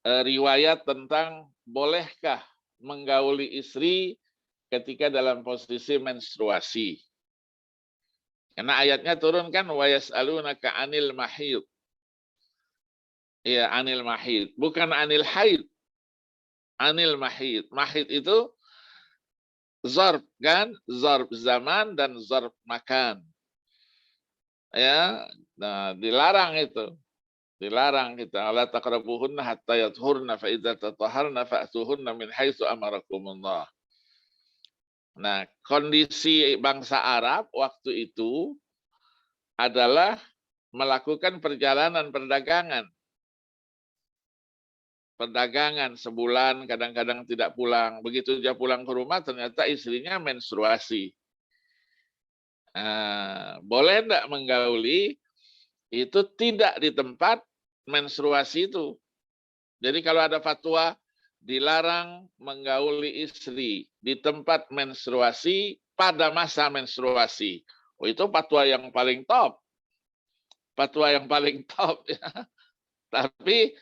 riwayat tentang bolehkah menggauli istri ketika dalam posisi menstruasi. Karena ayatnya turun kan, wa yas'alunaka 'anil mahid. Ya, anil mahid, bukan anil haid. Anil mahid. Mahid itu zarf kan, zarf zaman dan zarf makan. Ya, nah dilarang itu. Dilarang kita, la taqrabuhunna hatta yathurna fa idza tatahharna fa'tuhunna min haitsu amarakumullah. Nah, kondisi bangsa Arab waktu itu adalah melakukan perjalanan perdagangan. Perdagangan sebulan, kadang-kadang tidak pulang. Begitu dia pulang ke rumah, ternyata istrinya menstruasi. Boleh enggak menggauli? Itu tidak di tempat menstruasi itu. Jadi kalau ada fatwa dilarang menggauli istri di tempat menstruasi pada masa menstruasi. Oh, itu fatwa yang paling top. Fatwa yang paling top ya. Tapi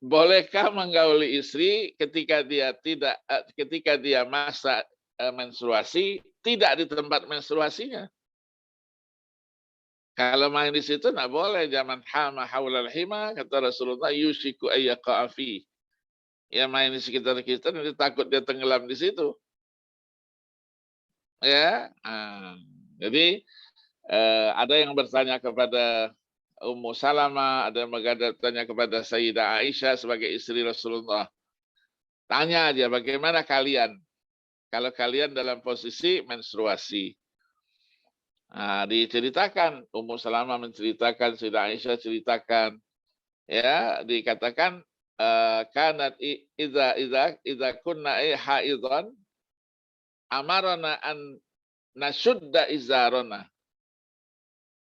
bolehkah menggauli istri ketika dia masa menstruasi tidak di tempat menstruasinya? Kalau main di situ nggak boleh. Zaman hama haulal hima, kata Rasulullah, yushiku ayyaqa'afi. Ya main di sekitar kita, nanti takut dia tenggelam di situ. Ya, jadi ada yang bertanya kepada Ummu Salamah, ada yang bertanya kepada Sayyidah Aisyah sebagai istri Rasulullah. Tanya aja, bagaimana kalian kalau kalian dalam posisi menstruasi? Diceritakan, Ummu Salamah menceritakan, Sayyidah Aisyah ceritakan, ya, dikatakan kanat idza kunna haidhan amarna an nasyudda izarana.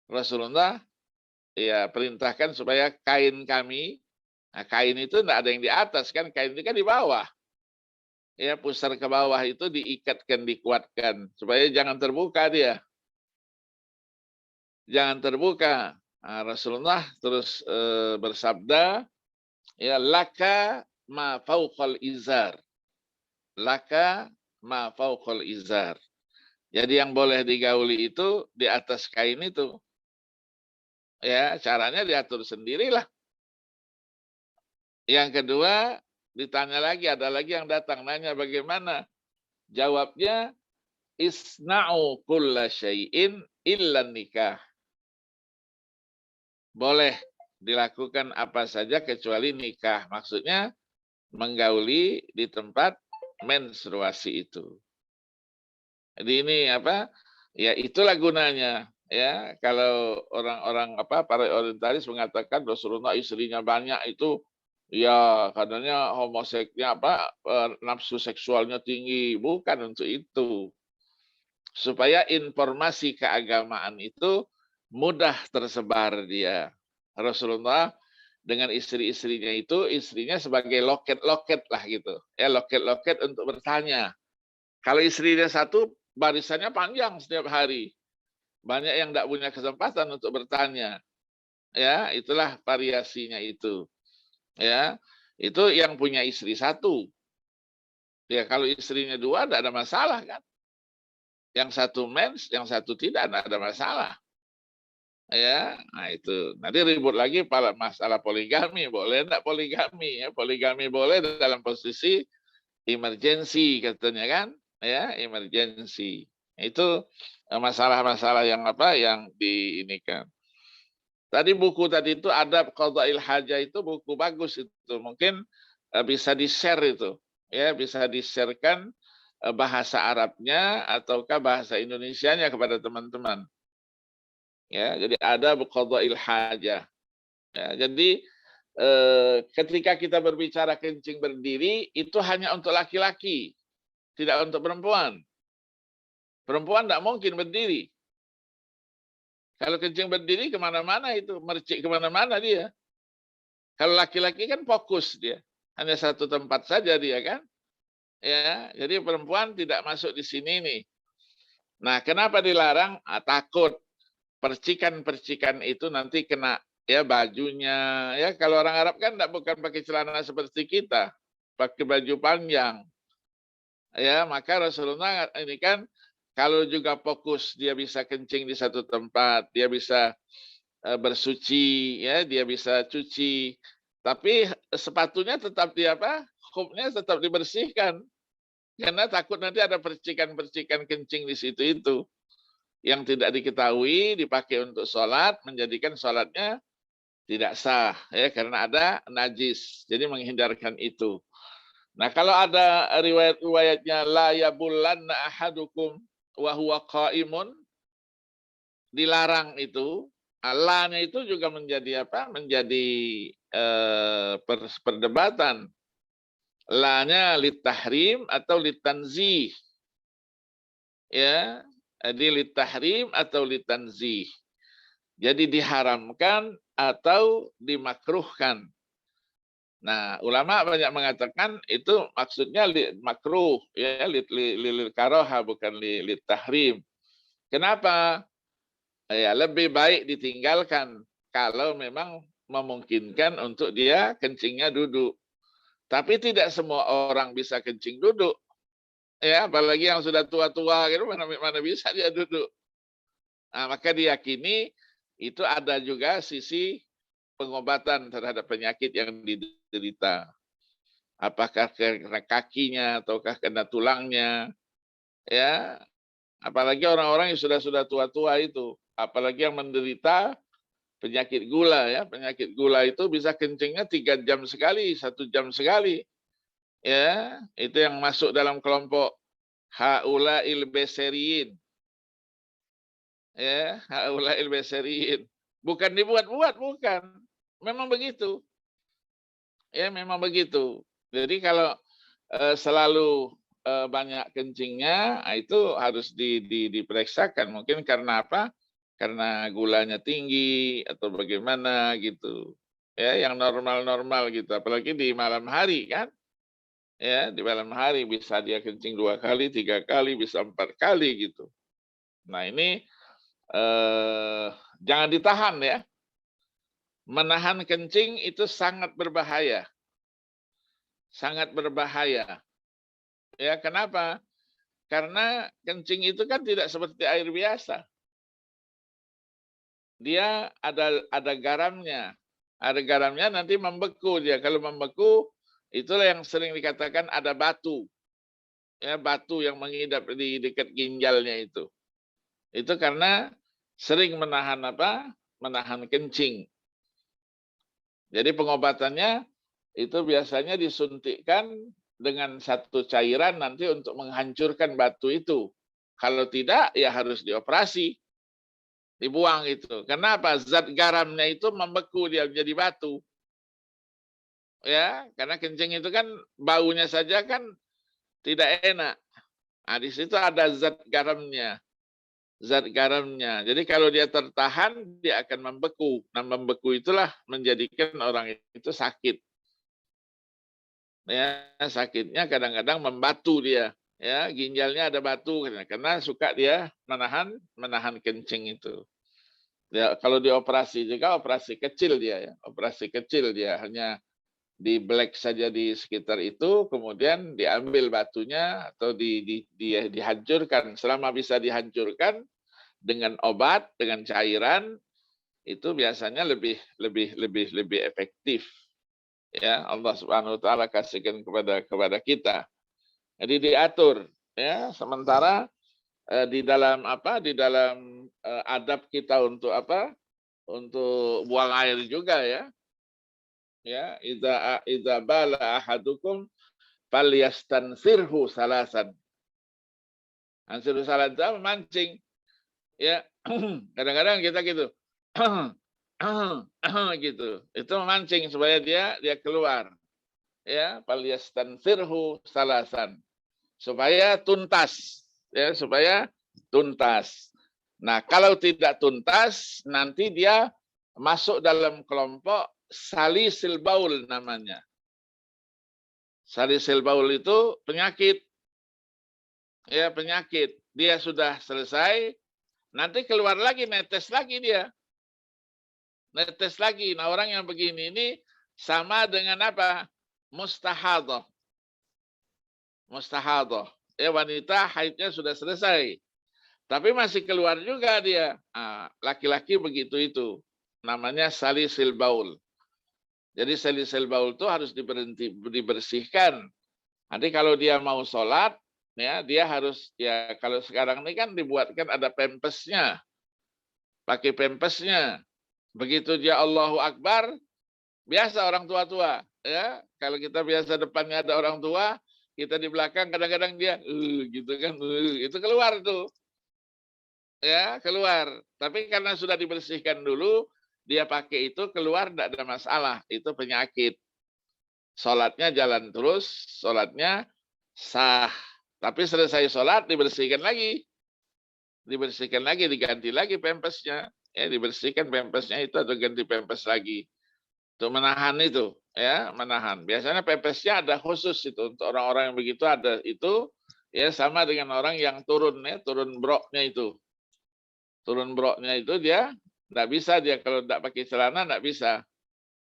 Rasulullah ya perintahkan supaya kain kami, kain itu tidak ada yang di atas kan, kain itu kan di bawah. Ya, pusar ke bawah itu diikatkan, dikuatkan supaya jangan terbuka dia. Jangan terbuka. Rasulullah terus bersabda, ya, laka ma fauqal izar. Laka ma fauqal izar. Jadi yang boleh digauli itu di atas kain itu. Ya, caranya diatur sendirilah. Yang kedua, ditanya lagi, ada lagi yang datang nanya bagaimana? Jawabnya, isna'u kulla syai'in illa nikah. Boleh dilakukan apa saja kecuali nikah. Maksudnya menggauli di tempat menstruasi itu. Jadi ini apa? Ya itulah gunanya. Ya, kalau orang-orang para orientalis mengatakan Rasulullah istrinya banyak itu, ya katanya homoseknya nafsu seksualnya tinggi. Bukan untuk itu. Supaya informasi keagamaan itu mudah tersebar dia. Rasulullah dengan istri-istrinya itu, istrinya sebagai loket-loket lah gitu. Ya, loket-loket untuk bertanya. Kalau istrinya satu, barisannya panjang setiap hari. Banyak yang tidak punya kesempatan untuk bertanya. Ya, itulah variasinya itu. Ya, itu yang punya istri satu. Ya, kalau istrinya dua, tidak ada masalah kan. Yang satu mens, yang satu tidak ada masalah. Ya, nah itu. Nanti ribut lagi pada masalah poligami, boleh enggak poligami ya? Poligami boleh dalam posisi emergency katanya kan? Ya, emergency. Itu masalah-masalah yang apa yang diinikan. Tadi buku tadi itu Adab Qada'il Hajah itu buku bagus itu. Mungkin bisa di-share itu. Ya, bisa di-sharekan bahasa Arabnya ataukah bahasa Indonesianya kepada teman-teman. Ya, jadi ada qada'il hajah. Ya, jadi ketika kita berbicara kencing berdiri itu hanya untuk laki-laki, tidak untuk perempuan. Perempuan tidak mungkin berdiri. Kalau kencing berdiri kemana-mana itu, mercik kemana-mana dia. Kalau laki-laki kan fokus dia, hanya satu tempat saja dia kan. Ya, jadi perempuan tidak masuk di sini nih. Nah, kenapa dilarang? Takut percikan-percikan itu nanti kena ya bajunya. Ya kalau orang Arab kan bukan pakai celana seperti kita, pakai baju panjang. Ya, maka Rasulullah ini kan kalau juga fokus dia bisa kencing di satu tempat, dia bisa bersuci, ya dia bisa cuci. Tapi sepatunya tetap dia apa? Khufnya tetap dibersihkan. Karena takut nanti ada percikan-percikan kencing di situ itu yang tidak diketahui dipakai untuk sholat, menjadikan sholatnya tidak sah, ya karena ada najis. Jadi menghindarkan itu. Nah kalau ada riwayat-riwayatnya la yabullanna ahadukum wa huwa qaimun, dilarang itu, Allahnya itu juga menjadi apa? Menjadi perdebatan. La-nya litahrim atau litanzih. Ya, jadi litahrim atau litanzih. Jadi diharamkan atau dimakruhkan. Nah, ulama banyak mengatakan itu maksudnya makruh, ya, lil karoha bukan litahrim. Kenapa? Ya, lebih baik ditinggalkan kalau memang memungkinkan untuk dia kencingnya duduk. Tapi tidak semua orang bisa kencing duduk. Ya, apalagi yang sudah tua-tua gitu mana bisa dia duduk. Nah, maka diyakini itu ada juga sisi pengobatan terhadap penyakit yang diderita. Apakah karena kakinya ataukah karena tulangnya. Ya, apalagi orang-orang yang sudah tua-tua itu, apalagi yang menderita penyakit gula ya, penyakit gula itu bisa kencingnya 3 jam sekali, 1 jam sekali. Ya, itu yang masuk dalam kelompok haulail beseriin. Ya, haulail beseriin. Bukan dibuat-buat, bukan. Memang begitu. Ya, memang begitu. Jadi kalau selalu banyak kencingnya, itu harus diperiksakan. Mungkin karena apa? Karena gulanya tinggi atau bagaimana gitu. Ya, yang normal-normal gitu. Apalagi di malam hari kan. Ya, di malam hari bisa dia kencing 2 kali, 3 kali, bisa 4 kali gitu. Nah, ini jangan ditahan ya. Menahan kencing itu sangat berbahaya. Sangat berbahaya. Ya, kenapa? Karena kencing itu kan tidak seperti air biasa. Dia ada garamnya. Ada garamnya nanti membeku dia. Kalau membeku, itulah yang sering dikatakan ada batu. Ya, batu yang mengidap di dekat ginjalnya itu. Itu karena sering menahan apa? Menahan kencing. Jadi pengobatannya itu biasanya disuntikkan dengan satu cairan nanti untuk menghancurkan batu itu. Kalau tidak, ya harus dioperasi. Dibuang itu. Kenapa? Zat garamnya itu membeku dia menjadi batu. Ya, karena kencing itu kan baunya saja kan tidak enak. Nah, di situ ada zat garamnya. zat garamnya. Jadi kalau dia tertahan, dia akan membeku. Nah, membeku itulah menjadikan orang itu sakit. Ya, sakitnya kadang-kadang membatu dia. Ya, ginjalnya ada batu karena suka dia menahan kencing itu. Ya, kalau dioperasi juga operasi kecil dia ya, operasi kecil dia hanya di black saja di sekitar itu, kemudian diambil batunya atau dihancurkan. Selama bisa dihancurkan dengan obat, dengan cairan, itu biasanya lebih efektif. Ya, Allah Subhanahu wa taala kasihkan kepada kita. Jadi diatur ya, sementara di dalam adab kita untuk untuk buang air juga ya. Ya, idza bala ahadukum falyastansirhu salasan. Ansirhu salasan memancing. Ya, kadang-kadang kita gitu. Gitu. Itu memancing supaya dia keluar. Ya, falyastansirhu salasan. Supaya tuntas. Ya, supaya tuntas. Nah, kalau tidak tuntas, nanti dia masuk dalam kelompok salisil baul namanya. Salisil baul itu penyakit. Ya, penyakit. Dia sudah selesai, nanti keluar lagi, netes lagi dia. Netes lagi. Nah, orang yang begini ini sama dengan apa? Mustahadah. Mustahadah. Ya, wanita haidnya sudah selesai. Tapi masih keluar juga dia. Laki-laki begitu itu. Namanya salisil baul. Jadi salisil baul itu harus dibersihkan. Nanti kalau dia mau sholat, ya dia harus, ya kalau sekarang ini kan dibuatkan ada pempesnya. Pakai pempesnya. Begitu dia Allahu Akbar, biasa orang tua-tua. Ya, kalau kita biasa depannya ada orang tua, kita di belakang kadang-kadang dia gitu kan, itu keluar tuh. Ya, keluar. Tapi karena sudah dibersihkan dulu, dia pakai itu keluar tidak ada masalah. Itu penyakit. Sholatnya jalan terus, sholatnya sah. Tapi selesai sholat dibersihkan lagi. Dibersihkan lagi, diganti lagi pempesnya. Ya, dibersihkan pempesnya itu atau ganti pempes lagi. Untuk menahan itu, ya, menahan. Biasanya pempesnya ada khusus itu untuk orang-orang yang begitu ada itu, ya sama dengan orang yang turun ya, turun broknya itu. Turun broknya itu dia enggak bisa dia kalau enggak pakai celana enggak bisa.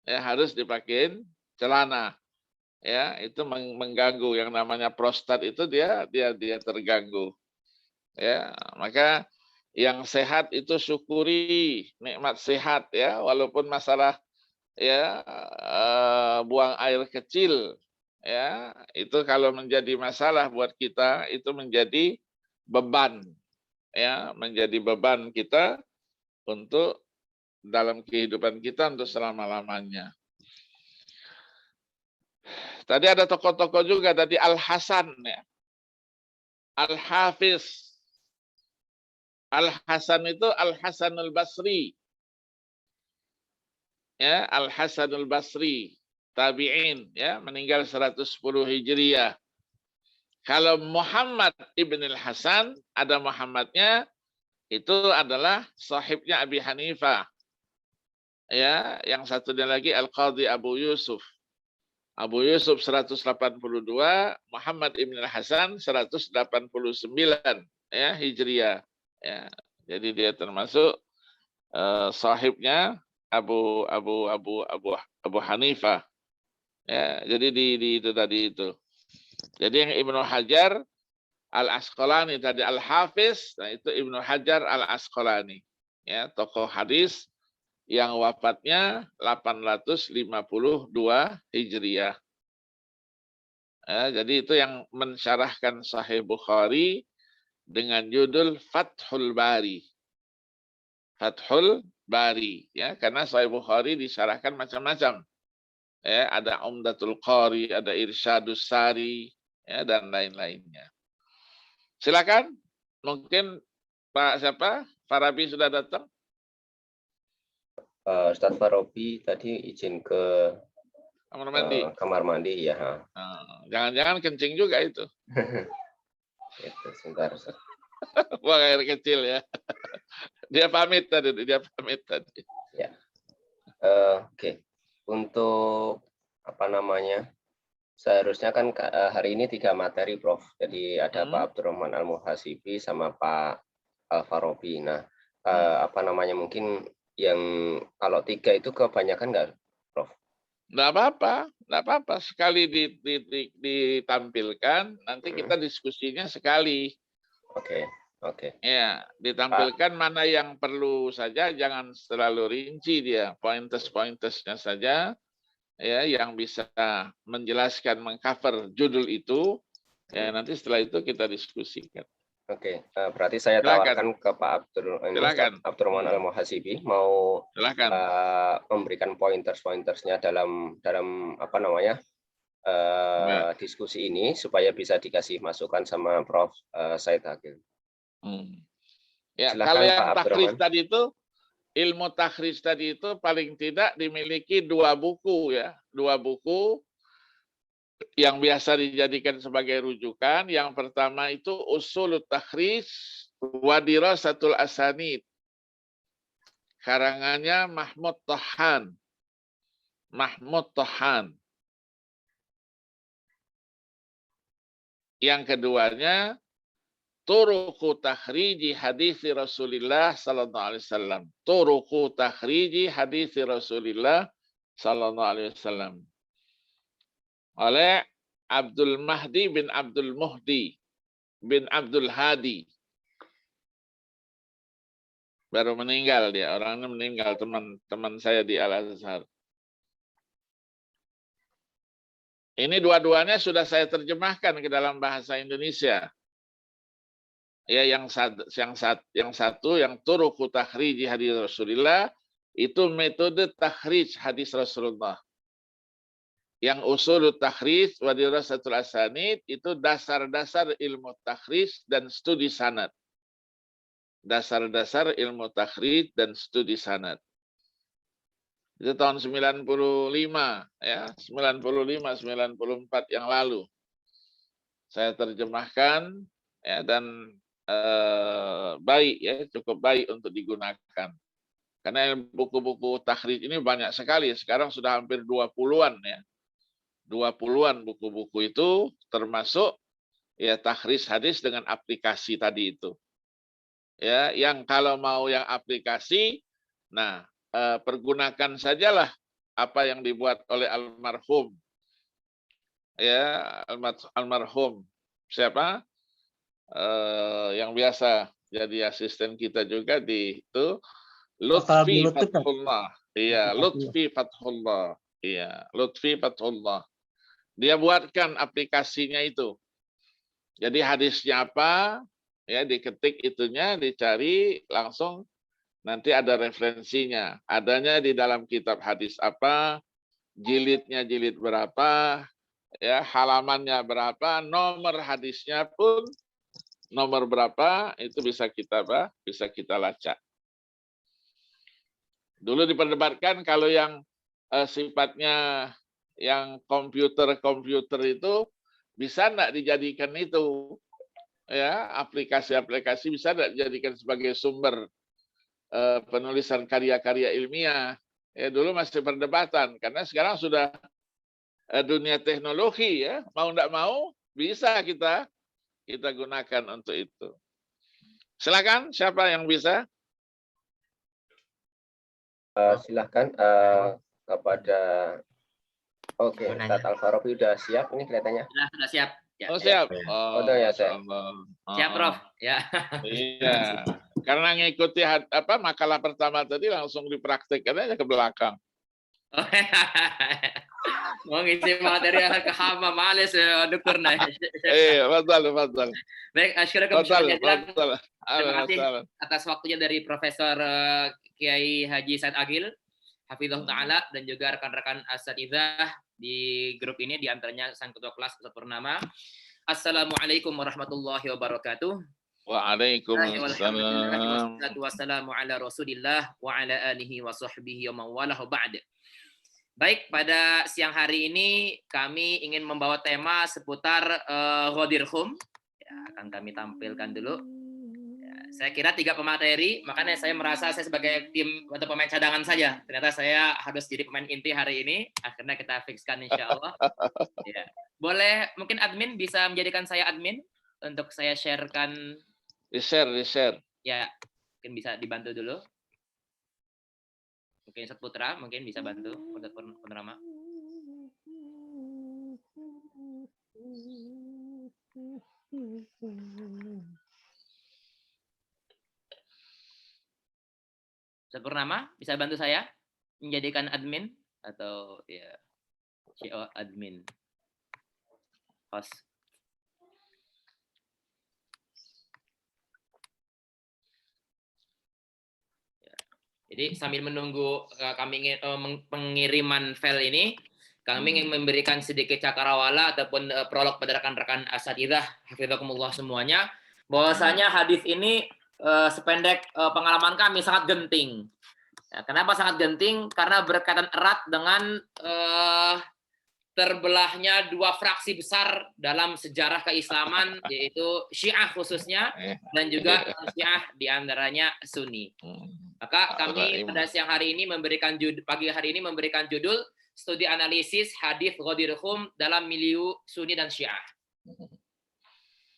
Ya harus dipakein celana. Ya, itu mengganggu yang namanya prostat itu dia terganggu. Ya, maka yang sehat itu syukuri nikmat sehat ya, walaupun masalah ya buang air kecil ya itu kalau menjadi masalah buat kita itu menjadi beban ya, menjadi beban kita untuk dalam kehidupan kita untuk selama-lamanya. Tadi ada tokoh-tokoh juga tadi Al-Hasan ya, Al-Hafiz. Al-Hasan itu Al-Hasanul Basri. Ya, Al-Hasanul Basri, tabi'in ya, meninggal 110 Hijriah. Kalau Muhammad ibn al-Hasan, ada Muhammadnya, itu adalah sahibnya Abi Hanifah. Ya, yang satunya lagi Al-Qadhi Abu Yusuf. Abu Yusuf 182, Muhammad ibn al-Hasan 189 ya Hijriah. Ya, jadi dia termasuk sahibnya Abu Hanifah. Ya, jadi itu tadi itu. Jadi yang Ibnu Hajar Al-Asqalani tadi Al-Hafiz, nah itu Ibnu Hajar Al-Asqalani. Ya, tokoh hadis yang wafatnya 852 Hijriah. Ya, jadi itu yang mensyarahkan Sahih Bukhari dengan judul Fathul Bari. Fathul Bari ya, karena Sahih Bukhari disyarahkan macam-macam. Ya, ada Umdatul Qari, ada Irsyadus Sari ya, dan lain-lainnya. Silakan, mungkin Pak siapa? Farabi sudah datang? Ustadz Farabi tadi izin ke Kamar mandi. Kamar mandi ya. Jangan-jangan kencing juga itu. Itu sebentar Ustadz. Buang air kecil ya. Dia pamit tadi. Ya. Oke. Untuk apa namanya? Seharusnya kan hari ini 3 materi, Prof. Jadi ada Pak Abdurrahman Al-Muhasibi sama Pak Al-Farabi. Nah, apa namanya, mungkin yang kalau 3 itu kebanyakan nggak, Prof? Nggak apa-apa. Sekali ditampilkan, nanti kita diskusinya sekali. Oke. Ya, ditampilkan mana yang perlu saja, jangan terlalu rinci dia. Pointers-pointersnya saja, ya, yang bisa menjelaskan, mengcover judul itu. Ya, nanti setelah itu kita diskusikan. Oke, berarti saya Silakan. tawarkan ke Pak Abdurrahman Al-Muhasibi mau Silakan. memberikan pointers-pointersnya dalam apa namanya diskusi ini supaya bisa dikasih masukan sama Prof. Said Agil. Ya, Silakan, kalau yang Pak takhrij Abdurrahman. tadi itu, ilmu takhrij tadi itu paling tidak dimiliki 2 buku ya, 2 buku yang biasa dijadikan sebagai rujukan. Yang pertama itu Usulut Takhrij wa Dirasatul Asanid. Karangannya Mahmud Tohan. Yang keduanya Turuqu takhriji hadis Rasulullah sallallahu alaihi wasallam. Turuqu takhriji hadis Rasulullah sallallahu alaihi wasallam. Oleh Abdul Mahdi bin Abdul Muhdi bin Abdul Hadi. Baru meninggal dia, orangnya meninggal, teman saya di Al-Azhar. Ini dua-duanya sudah saya terjemahkan ke dalam bahasa Indonesia. Ya, yang satu yang turuqu takhriji hadis Rasulullah itu metode takhrij hadis Rasulullah. Yang usulut takhrij wa dirasatul asanid itu dasar-dasar ilmu takhrij dan studi sanad. Dasar-dasar ilmu takhrij dan studi sanad. Itu tahun 95 ya, 94 yang lalu. Saya terjemahkan ya, dan baik ya, cukup baik untuk digunakan. Karena buku-buku takhrij ini banyak sekali. Sekarang sudah hampir 20-an ya. 20-an buku-buku itu termasuk ya takhrij hadis dengan aplikasi tadi itu. Ya, yang kalau mau yang aplikasi, nah pergunakan sajalah apa yang dibuat oleh almarhum. Ya, almarhum siapa? Yang biasa jadi asisten kita juga di itu Lutfi Fathullah. Iya, Lutfi Fathullah. Iya, Lutfi Fathullah. Dia buatkan aplikasinya itu. Jadi hadisnya apa? Ya, diketik itunya, dicari langsung nanti ada referensinya. Adanya di dalam kitab hadis apa? Jilidnya jilid berapa? Ya, halamannya berapa? Nomor hadisnya pun nomor berapa itu bisa kita lacak. Dulu diperdebatkan kalau yang sifatnya yang komputer itu bisa enggak dijadikan itu ya, aplikasi-aplikasi bisa enggak dijadikan sebagai sumber penulisan karya-karya ilmiah. Ya, dulu masih perdebatan karena sekarang sudah dunia teknologi ya, mau enggak mau bisa kita gunakan untuk itu. Silakan, siapa yang bisa? Silakan kepada Ustadz Al-Farabi udah siap ini kelihatannya. Sudah siap. Ya, oh siap. Oh, udah ya saya. Siap, Prof. Ya. Iya. Karena ngikuti makalah pertama tadi langsung dipraktekkan aja ke belakang. Mau ngisi materi ke hama males Dr. Nah. Betul. Baik, asyarakat Terima kasih atas waktunya dari Profesor Kiai Haji Said Agil, Hafizahullah Ta'ala, dan juga rekan-rekan asatidzah di grup ini, di antaranya sang ketua kelas Ustaz Purnama. Assalamualaikum warahmatullahi wabarakatuh. Waalaikumsalam. Wassalamu ala Rasulillah wa ala alihi wa sahbihi wa mawalahu ba'd. Baik, pada siang hari ini kami ingin membawa tema seputar Ghadir Khum. Ya, akan kami tampilkan dulu. saya kira 3 pemateri, makanya saya merasa saya sebagai tim atau pemain cadangan saja. Ternyata saya harus jadi pemain inti hari ini. Akhirnya kita fixkan insya Allah. Ya. Boleh mungkin admin bisa menjadikan saya admin untuk saya sharekan. Di-share. Ya, mungkin bisa dibantu dulu. Mungkin Ustadz Putra mungkin bisa bantu Ustadz Purnama. Ustadz Purnama bisa bantu saya menjadikan admin atau ya CEO admin host. Jadi sambil menunggu kami pengiriman file ini, kami ingin memberikan sedikit cakrawala ataupun prolog pada rekan-rekan asatidzah hafizakumullah semuanya, bahwasanya hadis ini sependek pengalaman kami sangat genting. Ya, kenapa sangat genting? Karena berkaitan erat dengan terbelahnya 2 fraksi besar dalam sejarah keislaman, yaitu Syiah khususnya dan juga Syiah diantaranya Sunni. Maka kami pada siang hari ini pagi hari ini memberikan judul studi analisis hadis Ghadir Khum dalam milieu Sunni dan Syiah.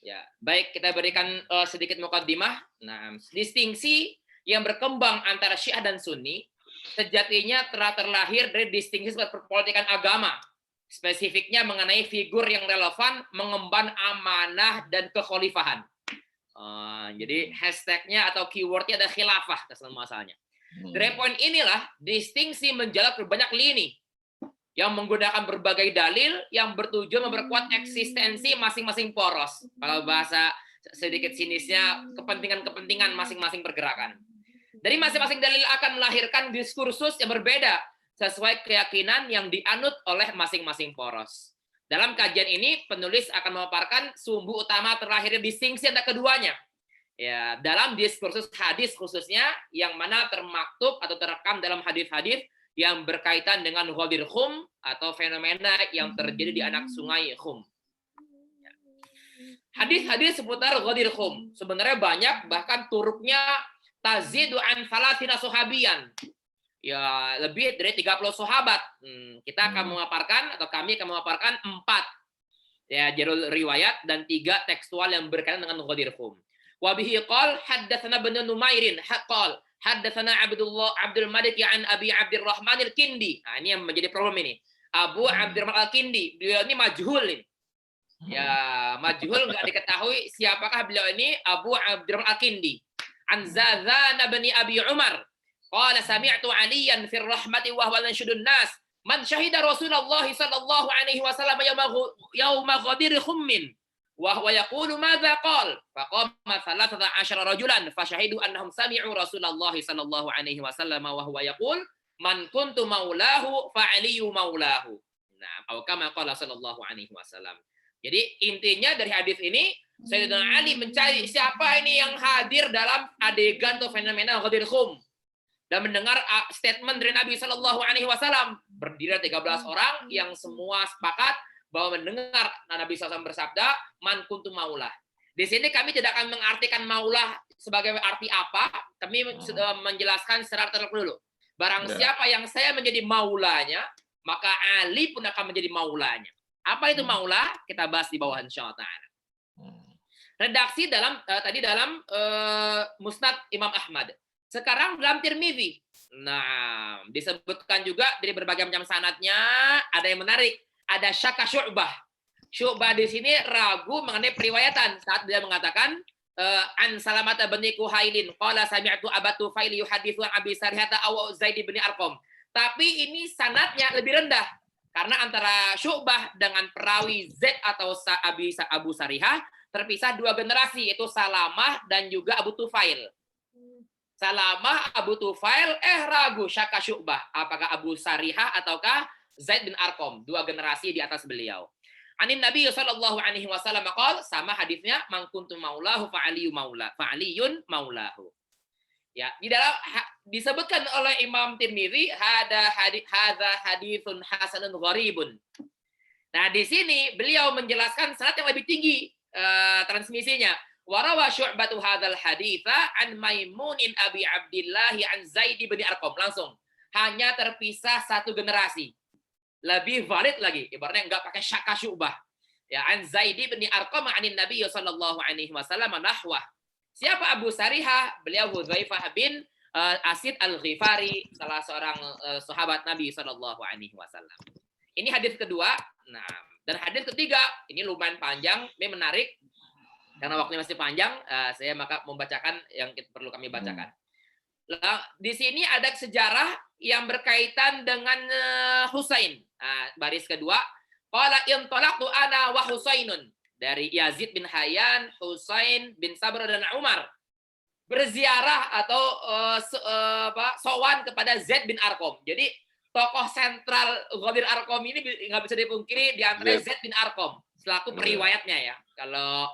Ya, baik kita berikan sedikit mukaddimah. Nah, distingsi yang berkembang antara Syiah dan Sunni sejatinya telah terlahir dari distingsi perpolitikan agama. Spesifiknya mengenai figur yang relevan mengemban amanah dan kekhalifahan. Jadi hashtagnya atau keywordnya ada khilafah masalahnya. Dari poin inilah distingsi menjalar ke banyak lini yang menggunakan berbagai dalil yang bertujuan memperkuat eksistensi masing-masing poros. Kalau bahasa sedikit sinisnya, kepentingan-kepentingan masing-masing pergerakan. Dari masing-masing dalil akan melahirkan diskursus yang berbeda sesuai keyakinan yang dianut oleh masing-masing poros. Dalam kajian ini, penulis akan memaparkan sumbu utama terlahirnya distingsi antara keduanya. Ya, dalam diskursus hadis khususnya, yang mana termaktub atau terekam dalam hadis-hadis yang berkaitan dengan Ghadir Khum atau fenomena yang terjadi di anak sungai Khum. Hadis-hadis seputar Ghadir Khum sebenarnya banyak, bahkan turuknya tazidu an thalathina sahabiyan. Ya, lebih dari 30 sahabat. Kita akan memaparkan atau kami akan memaparkan 4 ya jalur riwayat dan 3 tekstual yang berkaitan dengan Ghadir Khum. Wa bihi qala haddatsana Ibnu Numairin qala haddatsana Abdul Malik an Abi Abdurrahman al-Kindi. Nah, ini yang menjadi problem ini. Abu Abdurrahman al-Kindi, beliau ini majhul ini. Ya, majhul enggak diketahui siapakah beliau ini, Abu Abdurrahman al-Kindi. An Zazan bin Abi Umar qala sami'tu Aliyan fi rahmati wa huwa yanshudun nas man syahida Rasulullah sallallahu alaihi wasallam yauma Ghadir Khummin wa huwa yaqulu madza qala faqama 13 rajulan fashahidu annahum sami'u Rasulullah sallallahu alaihi wasallam wa huwa yaqul man kuntu maulahu fa aliyu maulahu. Nah, atau kama qala sallallahu alaihi wasallam. Jadi intinya dari hadis ini Sayyidina Ali mencari siapa ini yang hadir dalam adegan atau fenomena Ghadir Khum dan mendengar statement dari Nabi Shallallahu Alaihi Wasallam. Berdiri 13 orang yang semua sepakat bahwa mendengar Nabi SAW bersabda, man kuntu maulah. Di sini kami tidak akan mengartikan maulah sebagai arti apa. Kami menjelaskan secara terlebih dulu. Barang siapa yang saya menjadi maulanya, maka Ali pun akan menjadi maulanya. Apa itu maulah? Kita bahas di bawah insyaallah ta'ala. Redaksi dalam tadi dalam Musnad Imam Ahmad. Sekarang dalam Tirmidzi. Nah, disebutkan juga dari berbagai macam sanadnya, ada yang menarik, ada syakka Syu'bah. Syu'bah di sini ragu mengenai periwayatan saat dia mengatakan an Salamata bin Kuhailin qala sami'tu Aba Tufail yuhaditsu an Abi Sarihata aw Zaid bin Arqam. Tapi ini sanadnya lebih rendah karena antara Syu'bah dengan perawi Zaid atau Abu Sarihah terpisah 2 generasi, yaitu Salamah dan juga Abu Tufail. Salamah, Abu Tufail, ragu syakka Syu'bah. Apakah Abu Sarihah ataukah Zaid bin Arqam? 2 generasi di atas beliau. Anin Nabi sallallahu alaihi wasallam qala, sama hadisnya, man kuntu maulahu fa'aliyun maulahu. Ya, di dalam disebutkan oleh Imam Tirmidzi hadza haditsun hasanun gharibun. Nah, di sini beliau menjelaskan sanad yang lebih tinggi transmisinya. Wa rawa Syu'batu hadzal haditsa an Maimunin Abi Abdillah an Zaid bin Arqam. Langsung. Hanya terpisah satu generasi. Lebih valid lagi. Ibaratnya enggak pakai syaka Syu'bah. Ya, an Zaid bin Arqam anin Nabi sallallahu alaihi wasallam nahwa. Siapa Abu Sarihah? Beliau Hudzaifah bin Asid Al-Ghifari, salah seorang sahabat Nabi sallallahu alaihi wasallam. Ini hadis kedua. Nah, dan hadis ketiga ini lumayan panjang, ini menarik. Karena waktunya masih panjang, saya maka membacakan yang perlu kami bacakan. Di sini ada sejarah yang berkaitan dengan Husain. Baris kedua, qala intalaqtu ana wa Husainun, dari Yazid bin Hayyan, Husain bin Sabr dan Umar berziarah atau sowan kepada Zaid bin Arqam. Jadi tokoh sentral Ghadir Arqam ini nggak bisa dipungkiri di antara Zaid bin Arqam selaku periwayatnya ya. Kalau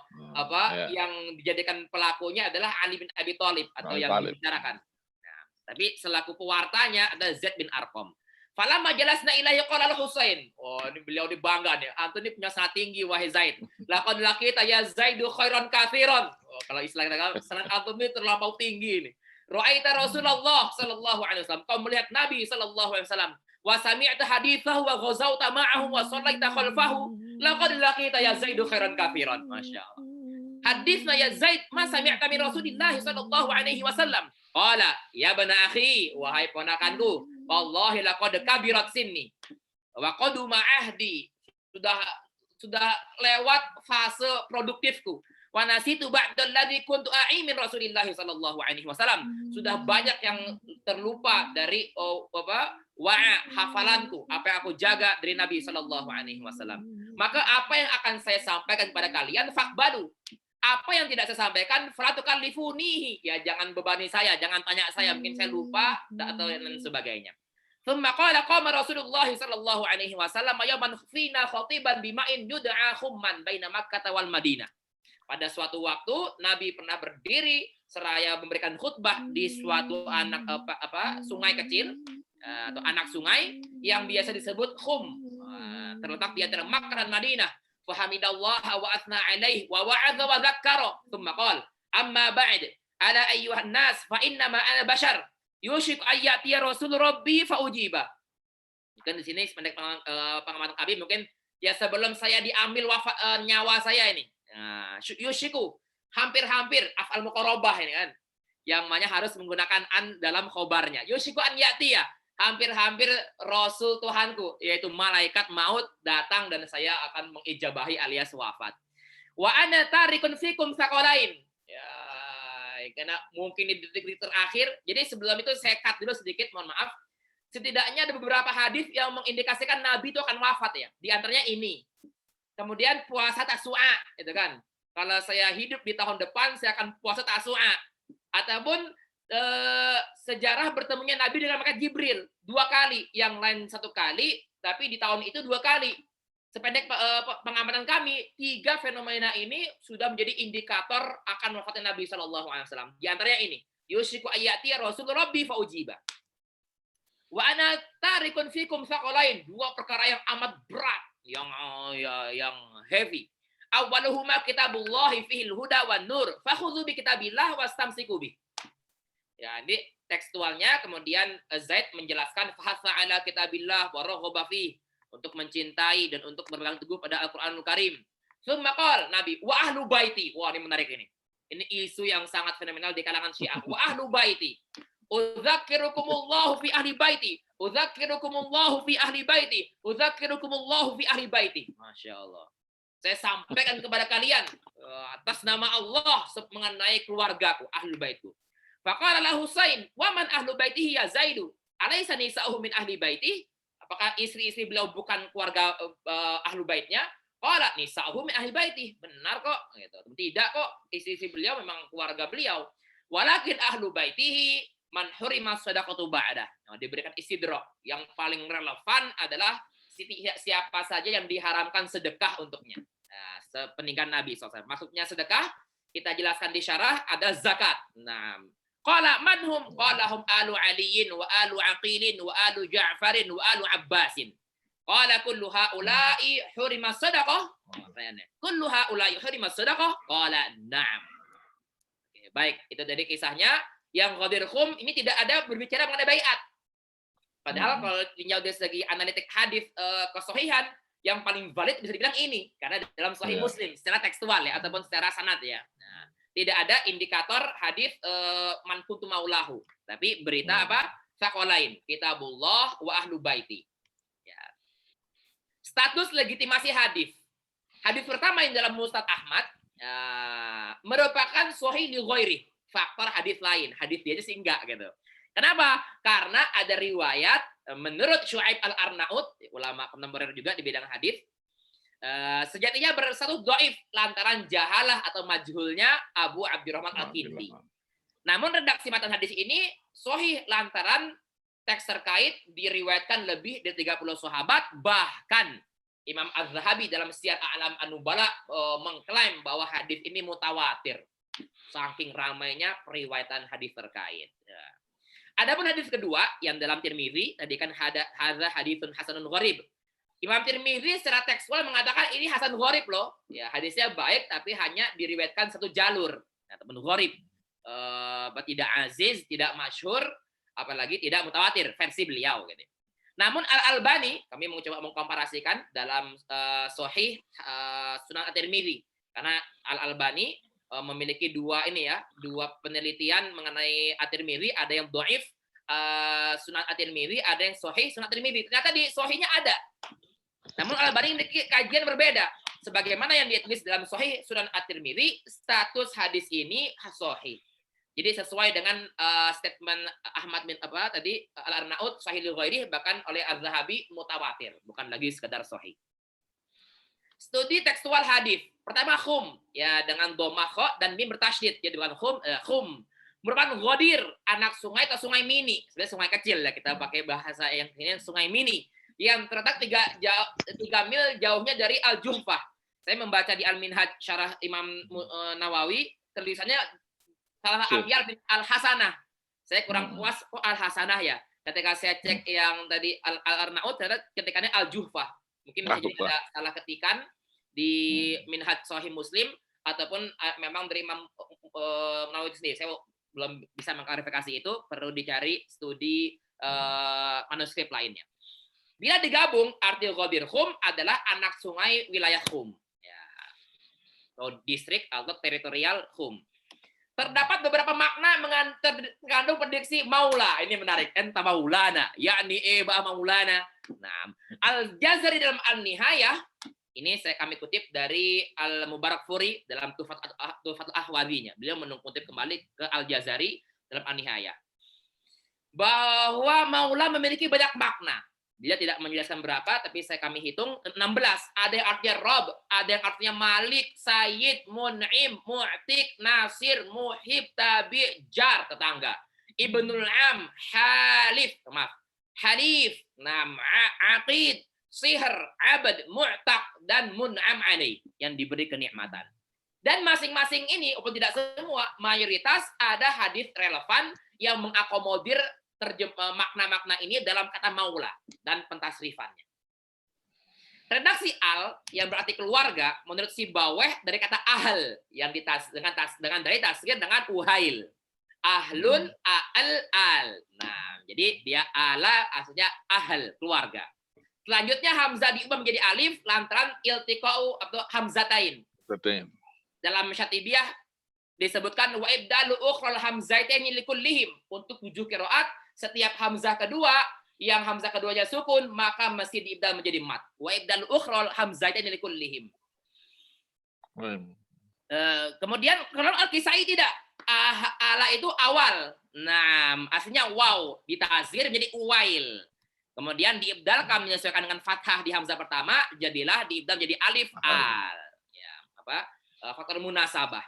yang dijadikan pelakunya adalah Ali bin Abi Thalib atau yang dibicarakan. Nah, tapi selaku pewartanya ada Zaid bin Arqam. Falamma jalasna ilaihi qala al-Husain. Oh, ini beliau dibangga nih. Antum ini punya sangat tinggi wahai Zaid. Laqad laqita ya Zaidu khairan katsiran. Oh, kalau istilah kita sanad antum ini terlampau tinggi nih. Ra'aita Rasulullah sallallahu alaihi wasallam. Kau melihat Nabi sallallahu alaihi wasallam. Wa sami'ta haditsahu wa ghazawta ma'ahu wa shallaita khalfahu. Laqad laqita ya Zaidu khairan katsiran. Masyaallah. Haditsna ya Zaid ma sami'ta min Rasulillah sallallahu alaihi wasallam. Qala ya bana akhi, wahai ponakanku, wallahi laqad kabirat sinni wa qaduma ahdi, sudah lewat fase produktifku. Wa nasitu ba'dal ladzi kuntu a'i min Rasulillah sallallahu alaihi wasallam. Sudah banyak yang terlupa dari hafalanku, apa yang aku jaga dari Nabi sallallahu alaihi wasallam. Maka apa yang akan saya sampaikan kepada kalian faqbalu. Apa yang tidak saya sampaikan, falatukallifunihi, ya jangan bebani saya, jangan tanya saya, mungkin saya lupa atau dan sebagainya. Tsumma qala qama Rasulullah sallallahu alaihi wasallam yawman fina khatiban bima'in yud'a khumman baina Makkah wal Madinah. Pada suatu waktu Nabi pernah berdiri seraya memberikan khutbah di suatu sungai kecil atau anak sungai yang biasa disebut Khum, terletak di antara Makkah dan Madinah. Fahamidallah wa athna alaih wa wa'adha wa dzakkara thumma qala amma ba'd ala ayyuhan nas fa inna ma ana bashar yushik ayati rasul rabbi fa ujiba. Kan di sini sependek pengamatan kami mungkin ya sebelum saya diambil nyawa saya ini. Yushiku hampir-hampir af'al muqarrabah ini kan. Yang mana harus menggunakan an dalam khobarnya. Yushiku an ya'tiya, hampir-hampir Rasul Tuhanku, yaitu malaikat maut datang dan saya akan mengijabahi alias wafat. Wa ana tarikun fikum saqalain. Ya, karena mungkin di detik-detik terakhir. Jadi sebelum itu saya cut dulu sedikit, mohon maaf. Setidaknya ada beberapa hadis yang mengindikasikan Nabi itu akan wafat ya. Di antaranya ini. Kemudian puasa Tasu'a, itu kan. Kalau saya hidup di tahun depan, saya akan puasa Tasu'a. Ataupun sejarah bertemunya Nabi dengan malaikat Jibril 2 kali, yang lain 1 kali, tapi di tahun itu 2 kali. Sependek pengamatan kami, 3 fenomena ini sudah menjadi indikator akan wafatnya Nabi Shallallahu Alaihi Wasallam. Di antaranya ini, yushiku ayati Rasul Rabbi faujiba. Wa ana tarikun fikum saqalain, 2 perkara yang amat berat, yang heavy. Awwaluhuma kitabullahi fihil huda wan nur, fakhudhu bi kitabillah wastamsiku bih. Ya, ini tekstualnya kemudian Zaid menjelaskan fahasa ala kitabillah wa raghaba fi, untuk mencintai dan untuk berpegang teguh pada Al-Qur'anul Karim. Tsumma qala Nabi wa ahlu baiti. Wah, ini menarik ini. Ini isu yang sangat fenomenal di kalangan Syiah. Wa ahlu baiti. Udzakirukumullahu fi ahli baiti. Udzakirukumullahu fi ahli baiti. Udzakirukumullahu fi ahli baiti. Masya Allah. Saya sampaikan kepada kalian atas nama Allah mengenai keluargaku, ahli baitku. Faqala la Husain, wa man ahlu baitihi ya Zaidu? Alaysa nisa'uhu min ahli baiti? Apakah istri-istri beliau bukan keluarga ahlu baitnya? Qala nisa'uhu min ahli baiti. Benar kok, gitu. Tidak kok, istri-istri beliau memang keluarga beliau. Walakin ahlu baitihi man hurima shadaqatu ba'dah. Nah, diberikan istidrak. Yang paling relevan adalah siapa saja yang diharamkan sedekah untuknya. Nah, sepeninggal Nabi SAW. Maksudnya sedekah, kita jelaskan di syarah, ada zakat. Nah, qala manhum? Qala hum alu aliyin wa alu aqilin wa alu ja'farin wa alu abbasin. Qala kullu haula'i hurima sadaqah. Kullu haula'i hurima sadaqah? Qala na'am. Baik, itu dari kisahnya. Yang Ghadir Khum ini tidak ada berbicara mengenai baiat. Padahal kalau tinjau dari segi analitik hadis kesohihan, yang paling valid bisa dibilang ini, karena dalam Sahih Muslim secara tekstual ya, ataupun secara sanad ya. Nah, tidak ada indikator hadis man kuntu maulahu, tapi berita apa? Faqalain, kitabullah wa ahlu baiti. Ya. Status legitimasi hadis. Hadis pertama yang dalam Musnad Ahmad merupakan sahih li ghairi, faktor hadis lain. Hadis dia aja sih enggak gitu. Kenapa? Karena ada riwayat menurut Syuaib al-Arnaud, ulama kontemporer juga di bidang hadis, sejatinya berstatus dhaif lantaran jahalah atau majhulnya Abu Abdurrahman al-Kindi. Namun redaksi matan hadis ini sahih lantaran teks terkait diriwayatkan lebih dari 30 sahabat, bahkan Imam Az-Zahabi dalam Siyar A'lam An-Nubala mengklaim bahwa hadis ini mutawatir. Saking ramainya periwayatan hadis terkait. Ya. Adapun hadis kedua yang dalam Tirmizi, tadi kan hadza haditsun hasanun gharib. Imam Tirmizi secara tekstual mengatakan ini hasan gharib loh. Ya, hadisnya baik tapi hanya diriwayatkan satu jalur. Ataupun gharib. Tidak aziz, tidak masyhur, apalagi tidak mutawatir versi beliau gitu. Namun Al-Albani, kami mencoba mengkomparasikan dalam Sahih Sunan At-Tirmizi, karena Al-Albani memiliki dua penelitian mengenai At-Tirmizi, ada yang dhaif Sunan At-Tirmizi, ada yang sahih Sunan At-Tirmizi. Ternyata di sahihnya ada. Namun Al-Albani memiliki kajian berbeda. Sebagaimana yang ditulis dalam Sahih Sunan At-Tirmizi, status hadis ini sahih. Jadi sesuai dengan statement Ahmad bin Al-Arnaud, sahih li ghairi, bahkan oleh Az-Zahabi mutawatir, bukan lagi sekedar sahih. Studi tekstual hadis. Pertama khum, ya dengan dhamma kha dan mim bertasydid, jadi bukan khum. Merupakan ghadir, anak sungai atau sungai mini. Sebenarnya sungai kecil ya, kita pakai bahasa yang ini sungai mini yang terletak 3 mil jauhnya dari Al-Juhfah. Saya membaca di Al-Minhaj Syarah Imam Nawawi, tulisannya salah Amyar bin Al-Hasanah. Saya kurang puas kok Al-Hasanah ya. Ketika saya cek yang tadi Al-Arnaud, ternyata ketikannya Al-Juhfah. Mungkin bisa jadi ada salah ketikan di Minhaj Sahih Muslim ataupun memang dari Imam Nawawi sendiri. Saya belum bisa mengklarifikasi itu, perlu dicari studi manuskrip lainnya. Bila digabung, arti Ghadir Khum adalah anak sungai wilayah Khum. Ya. Atau distrik atau teritorial Khum. Terdapat beberapa makna mengandung prediksi maula. Ini menarik. Enta maulana, yakni eba maulana. Nah, Al-Jazari dalam Al-Nihayah, ini kami kutip dari Al-Mubarakfuri dalam Tuhfatul Ahwazinya. Beliau mengutip kembali ke Al-Jazari dalam Al-Nihayah. Bahwa maula memiliki banyak makna. Dia tidak menjelaskan berapa, tapi kami hitung 16. Ada yang artinya Rob, ada yang artinya Malik, Sayyid, Mun'im, Mu'tik, Nasir, Muhib, Tabi, Jar, tetangga. Ibnul Am, Halif, Aqid, Sihr, Abad, Mu'taq, dan Mun'am alaih, yang diberi kenikmatan. Dan masing-masing ini, walaupun tidak semua, mayoritas ada hadis relevan yang mengakomodir makna-makna ini dalam kata maula dan pentasrifannya. Redaksi al yang berarti keluarga menurut Sibawayh dari kata ahl yang dengan dari tasghir dengan uhail. Ahlun al. Nah, jadi dia ala aslinya ahl, keluarga. Selanjutnya hamzah diubah menjadi alif lantaran iltiqa'u atau hamzatain. Betul. Dalam Syatibiyah disebutkan wa ibdalu ukhral hamzaitaini likullihim, untuk 7 qiraat setiap hamzah kedua yang hamzah keduanya sukun maka mesti diibdal menjadi mat. Wa ibdal ukhral hamzatain likullihim. Kemudian kalau Al-Kisai tidak, ala itu awal. Nah, aslinya waw, ditazhir menjadi uwail. Kemudian diibdal kami menyesuaikan dengan fathah di hamzah pertama, jadilah diibdal menjadi alif al. Ya, faktor munasabah.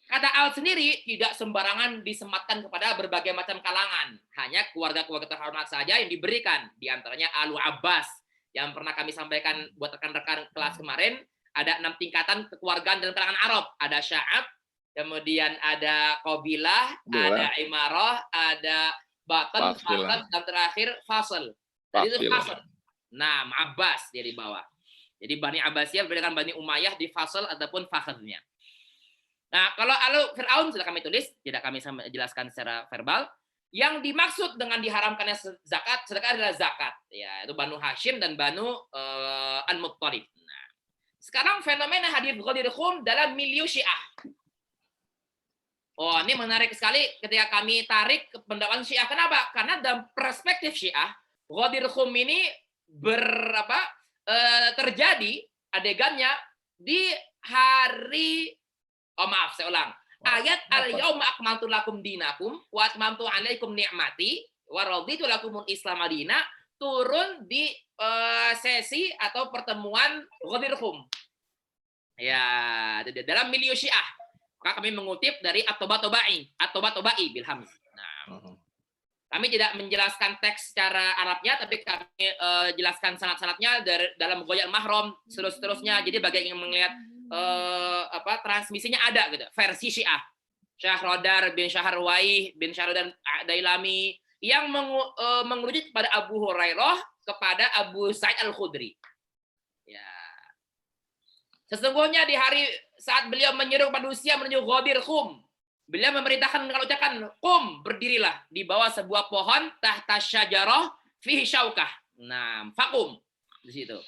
Kata al sendiri tidak sembarangan disematkan kepada berbagai macam kalangan. Hanya keluarga-keluarga terhormat saja yang diberikan. Di antaranya Alu Abbas. Yang pernah kami sampaikan buat rekan-rekan kelas kemarin. Ada 6 tingkatan kekeluargaan dalam kalangan Arab. Ada Sya'ab, kemudian ada Qabilah, ada Imarah, ada Batan, Fatan, dan terakhir Fasl. Jadi itu Fasl. Nah, Abbas dia di bawah. Jadi Bani Abbasiyah berbeda dengan Bani Umayyah di Fasl ataupun Fakhrnya. Nah, kalau alu Fir'aun sudah kami tulis, tidak kami jelaskan secara verbal. Yang dimaksud dengan diharamkannya zakat, sedekah adalah zakat. Ya, itu Banu Hashim dan Banu An-Muttalib. Nah, sekarang fenomena hadir Ghadir Khum dalam milieu Syiah. Oh, ini menarik sekali ketika kami tarik ke pendakwaan Syiah. Kenapa? Karena dalam perspektif Syiah, Ghadir Khum ini terjadi adegannya di hari, oh maaf, saya ulang. Ayat al-yauma akmaltu lakum dinakum wa atmamtu 'alaikum ni'mati wa raditu lakumul Islam madina turun di sesi atau pertemuan Ghadir Khum. Ya, dalam milieu Syiah. Maka kami mengutip dari At-Toba-Tobai bilhamz. Nah, kami tidak menjelaskan teks secara Arabnya, tapi kami jelaskan sanad-sanadnya dalam Ghoyal Mahram, seterusnya. Jadi bagi yang ingin melihat transmisinya ada gitu, versi Syiah. Syahrodar bin Syaharwaih bin Syahrodan Dailami yang mengerucut kepada Abu Hurairah kepada Abu Sa'id Al-Khudri. Ya. Sesungguhnya di hari saat beliau menyeru manusia menuju Ghadir Khum, beliau memerintahkan dengan ucapan, "Qum, berdirilah di bawah sebuah pohon tahta syajarah fihi syaukah." Nah, faqum di situ.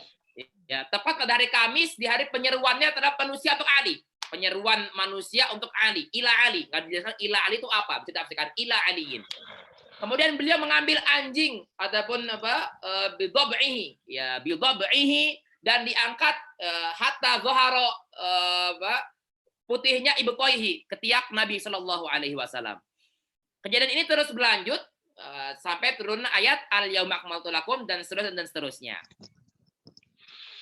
Ya, tepat pada hari Kamis di hari penyeruannya terhadap manusia untuk Ali. Penyeruan manusia untuk Ali, ila Ali. Enggak dijelaskan ila Ali itu apa? Bisa ditafsirkan ila aliyin. Kemudian beliau mengambil anjing ataupun bidhab'ihi, ya bidhab'ihi, dan diangkat hatta zahara putihnya ibqaihi, ketiak Nabi Shallallahu alaihi wasallam. Kejadian ini terus berlanjut sampai turun ayat al-yauma akmaltu lakum dan seterusnya.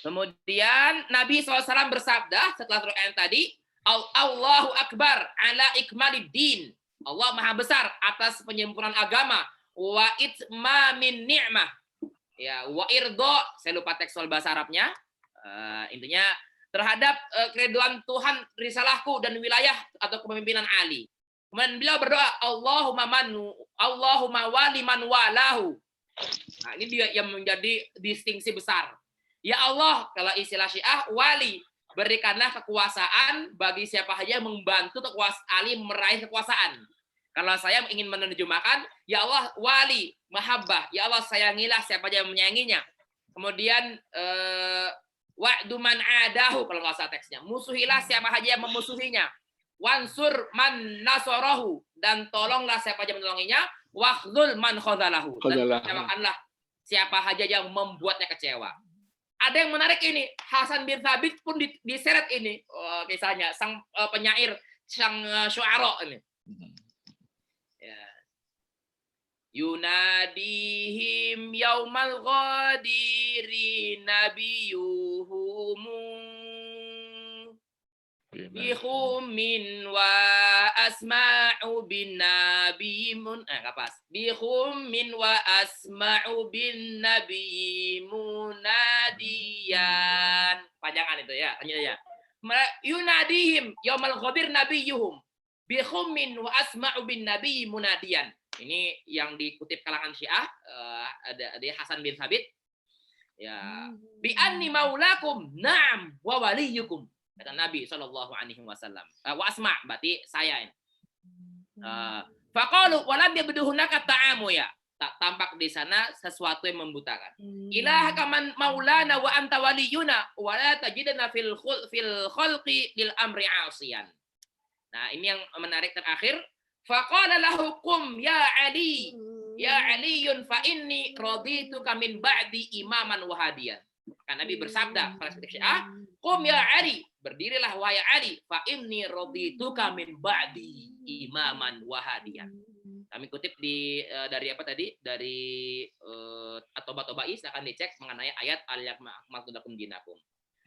Kemudian Nabi SAW bersabda setelah turun ayat tadi, Allahu Akbar ala ikmalid din. Allah Maha Besar atas penyempurnaan agama, wa itmamin ni'mah. Ya, wa irdo, saya lupa teks soal bahasa Arabnya. Intinya terhadap keriduan Tuhan risalahku dan wilayah atau kepemimpinan Ali. Kemudian beliau berdoa, Allahumma wali man walahu. Nah, ini dia yang menjadi distingsi besar. Ya Allah, kalau istilah Syiah, wali, berikanlah kekuasaan bagi siapa saja yang membantu Ali meraih kekuasaan. Kalau saya ingin menerjemahkan, ya Allah wali, mahabbah, ya Allah sayangilah siapa saja yang menyayanginya. Kemudian wa'du man adahu, kalau nggak salah teksnya, musuhilah siapa saja yang memusuhinya. Wansur man nasarahu, dan tolonglah siapa saja yang menolonginya. Wakhdhul man khadhalahu, dan kecewakanlah siapa saja yang membuatnya kecewa. Ada yang menarik ini, Hasan bin Thabit pun diseret ini kisahnya, sang penyair, sang syu'ara ini. Ya. Yunadihim yaumal ghadiri nabiyuhumu bihummin wa asma'u bin nabiyimun bihummin wa asma'u bin nabiyimunadiyan. Panjangan itu ya, tanya ya. Yunadihim yaumal ghadir nabiyuhum bihummin wa asma'u bin nabiyimunadiyan. Ini yang dikutip kalangan Syiah, ada Hasan bin Thabit. Ya, bi anni maulakum na'am wa waliyukum. Kata Nabi Shallallahu alaihi wasallam. Wa asma, berarti saya ini. Faqalu walam yabduhunaka ta'amu ya. Tak tampak di sana sesuatu yang membutakan. Ilaha kaman maulana wa anta waliyuna wa la tajidana fil khalqi lil amri asiyan. Nah, ini yang menarik terakhir. Faqala lahu qum ya Ali. Ya Aliyun fa inni radituka min ba'di imaman wa hadiyan. Maka Nabi bersabda pada Syiah, "Qum ya Ali, berdirilah wahai Ali, fa inni radituka min ba'di imaman wa hadiyan." Kami kutip dari apa tadi? Dari At-Toba-Tobai, silakan dicek mengenai ayat al-yauma akmaltu lakum dinakum.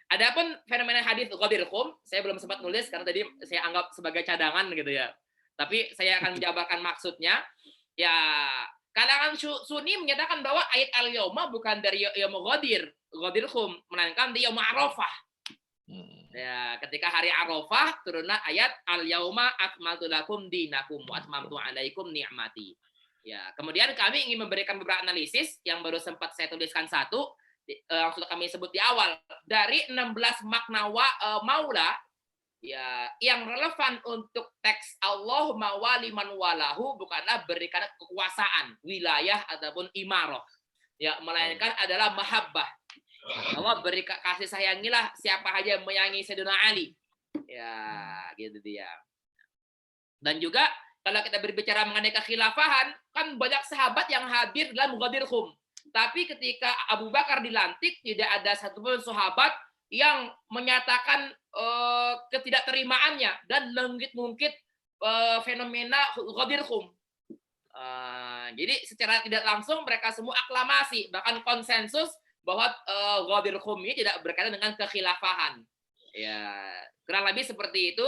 Adapun fenomena hadis Ghadir Khum, saya belum sempat nulis karena tadi saya anggap sebagai cadangan gitu ya. Tapi saya akan menjabarkan maksudnya. Ya, kalangan Sunni menyatakan bahwa ayat al-yauma bukan dari yaum Ghadir Khum, melainkan di yaum Arafah. Ya, ketika hari Arafah turunlah ayat al-yauma akmaltu lakum dinakum wa atmamtu 'alaikum ni'mati. Ya, kemudian kami ingin memberikan beberapa analisis yang baru sempat saya tuliskan yang sudah kami sebut di awal dari 16 makna maula Ya, yang relevan untuk teks Allahumma wali man walahu bukanlah berikan kekuasaan, wilayah ataupun imarah. Ya, melainkan adalah mahabbah. Allah beri kasih sayangilah siapa aja yang menyayangi Sayyidina Ali. Ya, gitu dia. Dan juga kalau kita berbicara mengenai kekhilafahan, kan banyak sahabat yang hadir dalam Ghadir Khum. Tapi ketika Abu Bakar dilantik, tidak ada satupun sahabat yang menyatakan ketidakterimaannya dan mengungkit fenomena Ghadir Khum. Jadi secara tidak langsung mereka semua aklamasi, bahkan konsensus bahwa Ghadir Khum ini tidak berkaitan dengan kekhilafahan. Ya, kurang lebih seperti itu,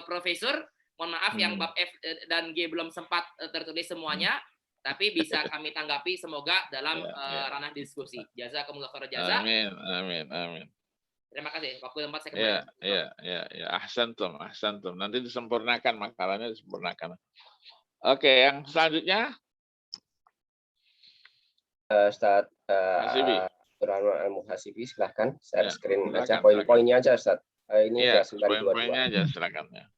Profesor. Mohon maaf yang bab F dan G belum sempat tertulis semuanya, tapi bisa kami tanggapi semoga dalam ranah diskusi. Jazakumullah khairan jazaa. Amin, amin, amin. Terima kasih. Waktu tempat saya kembali. Ya. Ahsantum. Nanti disempurnakan, makalahnya disempurnakan. Oke, yang selanjutnya. Ustaz Abdurrahman Al-Muhasibi, silahkan share screen aja poin-poinnya aja, Ustaz. Ini poin-poinnya aja, silakan ya.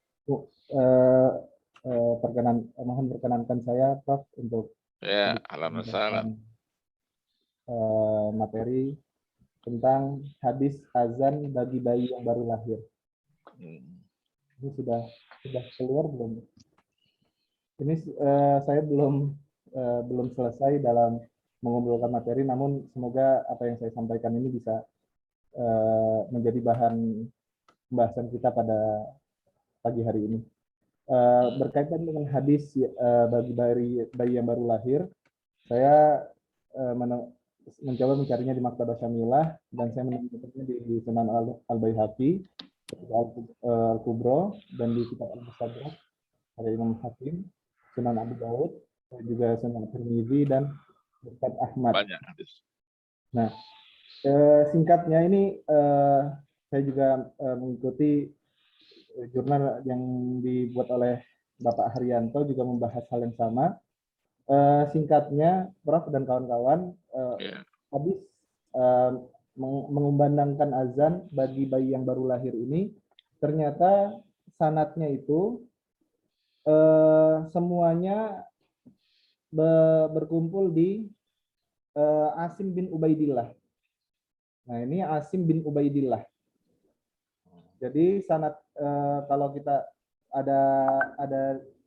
Mohon perkenankan saya, Prof, untuk alhamdulillah. Materi tentang hadis azan bagi bayi yang baru lahir. Ini sudah keluar belum? Ini saya belum selesai dalam mengumpulkan materi, namun semoga apa yang saya sampaikan ini bisa menjadi bahan pembahasan kita pada pagi hari ini. Berkaitan dengan hadis bagi bayi yang baru lahir, saya mencoba mencarinya di Maktabah Syamilah dan saya menemukannya di Sunan Al-Baihaqi, Al-Kubro, dan di kitab Al-Mustadrak ada Imam Hakim, Sunan Abu Daud, juga Sunan Tirmidzi dan Ustaz Ahmad. Banyak hadis. Nah, singkatnya ini saya juga mengikuti jurnal yang dibuat oleh Bapak Haryanto juga membahas hal yang sama. Singkatnya, Prof dan kawan-kawan, hadis mengumandangkan azan bagi bayi yang baru lahir ini, ternyata sanadnya itu semuanya berkumpul di Asim bin Ubaidillah. Nah, ini Asim bin Ubaidillah. Jadi sanad kalau kita ada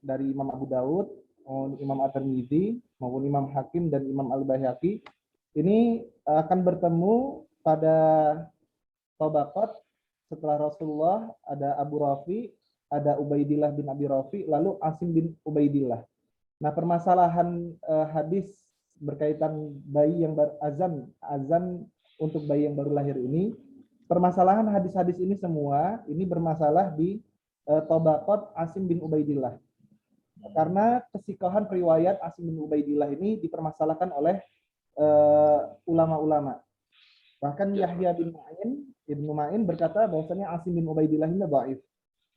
dari Imam Abu Daud, Imam At-Tirmidzi, maupun Imam Hakim dan Imam Al-Baihaqi, ini akan bertemu pada Tabaqat setelah Rasulullah, ada Abu Rafi, ada Ubaidillah bin Abi Rafi, lalu Asim bin Ubaidillah. Nah, permasalahan hadis berkaitan bayi yang azan untuk bayi yang baru lahir ini, permasalahan hadis-hadis ini semua ini bermasalah di Tabaqat Asim bin Ubaidillah. Karena kesikohan riwayat Asim bin Ubaidillah ini dipermasalahkan oleh ulama-ulama. Bahkan Yahya bin Ibnu Ma'in berkata bahwasanya Asim bin Ubaidillah ini dhaif.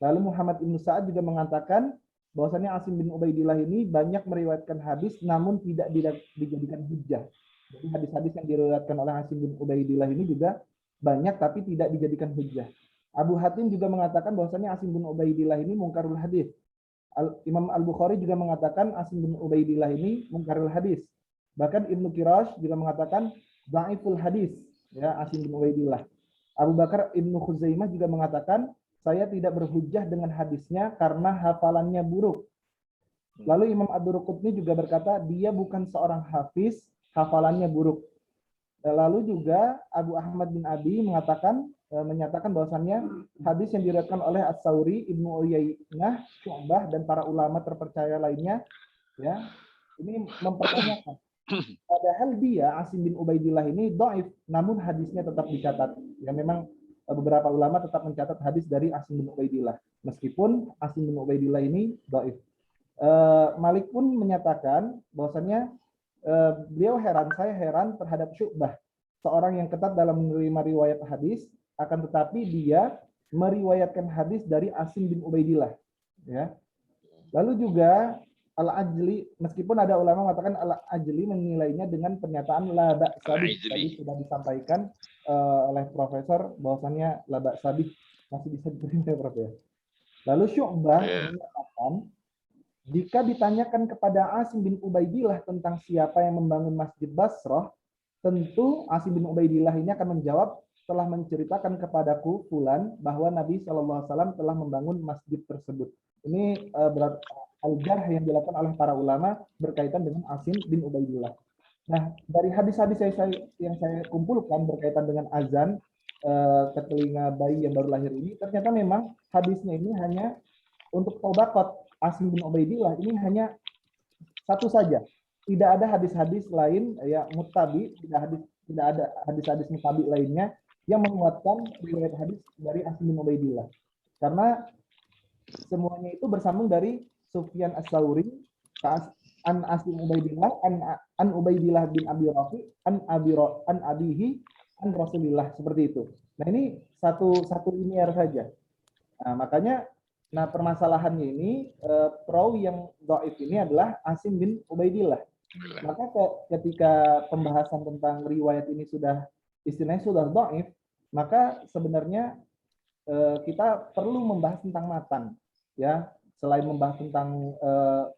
Lalu Muhammad Ibnu Sa'ad juga mengatakan bahwasanya Asim bin Ubaidillah ini banyak meriwayatkan hadis namun tidak dijadikan hujjah. Jadi hadis-hadis yang diriwayatkan oleh Asim bin Ubaidillah ini juga banyak tapi tidak dijadikan hujjah. Abu Hatim juga mengatakan bahwasanya Asim bin Ubaidillah ini mungkarul hadis. Imam Al-Bukhari juga mengatakan Asim bin Ubaidillah ini mungkarul hadis. Bahkan Ibnu Qirash juga mengatakan dhaiful hadis, ya, Asim bin Ubaidillah. Abu Bakar Ibnu Khuzaimah juga mengatakan saya tidak berhujjah dengan hadisnya karena hafalannya buruk. Lalu Imam Ad-Durqutni juga berkata dia bukan seorang hafiz, hafalannya buruk. Lalu juga Abu Ahmad bin Abi menyatakan bahwasannya hadis yang diriwayatkan oleh As-Sauri, Ibnu Uyainah, Syu'bah dan para ulama terpercaya lainnya, ya, ini mempertanyakan. Padahal dia Asim bin Ubaidillah ini dhaif, namun hadisnya tetap dicatat. Ya, memang beberapa ulama tetap mencatat hadis dari Asim bin Ubaidillah, meskipun Asim bin Ubaidillah ini dhaif. Malik pun menyatakan bahwasannya saya heran terhadap Syu'bah, seorang yang ketat dalam menerima riwayat hadis, akan tetapi dia meriwayatkan hadis dari Asim bin Ubaidillah. Ya. Lalu juga Al-Ajli, meskipun ada ulama mengatakan Al-Ajli menilainya dengan pernyataan la ba'sa bih. Tadi sudah disampaikan oleh Profesor bahwasannya la ba'sa bih masih bisa diterima, Prof, ya. Lalu Syu'bah Ya. menyatakan, jika ditanyakan kepada Asim bin Ubaidillah tentang siapa yang membangun Masjid Basrah, tentu Asim bin Ubaidillah ini akan menjawab, telah menceritakan kepadaku fulan bahwa Nabi SAW telah membangun masjid tersebut. Ini berarti al-jarh yang dilakukan oleh para ulama berkaitan dengan Asim bin Ubaidillah. Nah, dari hadis-hadis yang saya kumpulkan berkaitan dengan azan ke telinga bayi yang baru lahir ini, ternyata memang hadisnya ini hanya untuk tobakot Asim bin Ubaidillah ini hanya satu saja. Tidak ada hadis-hadis lain ya muttabi, tidak ada hadis-hadis muttabi lainnya yang menguatkan riwayat hadis dari Asim bin Ubaidillah. Karena semuanya itu bersambung dari Sufyan Ats-Tsauri, an Asim Ubaidillah, an Ubaidillah bin Abi Rafi, an abihi, an Rasulillah, seperti itu. Nah, ini satu linear saja. Nah, makanya permasalahannya ini perawi yang dhaif ini adalah Asim bin Ubaidillah. Maka ketika pembahasan tentang riwayat ini istilahnya sudah dhaif, maka sebenarnya kita perlu membahas tentang matan, ya. Selain membahas tentang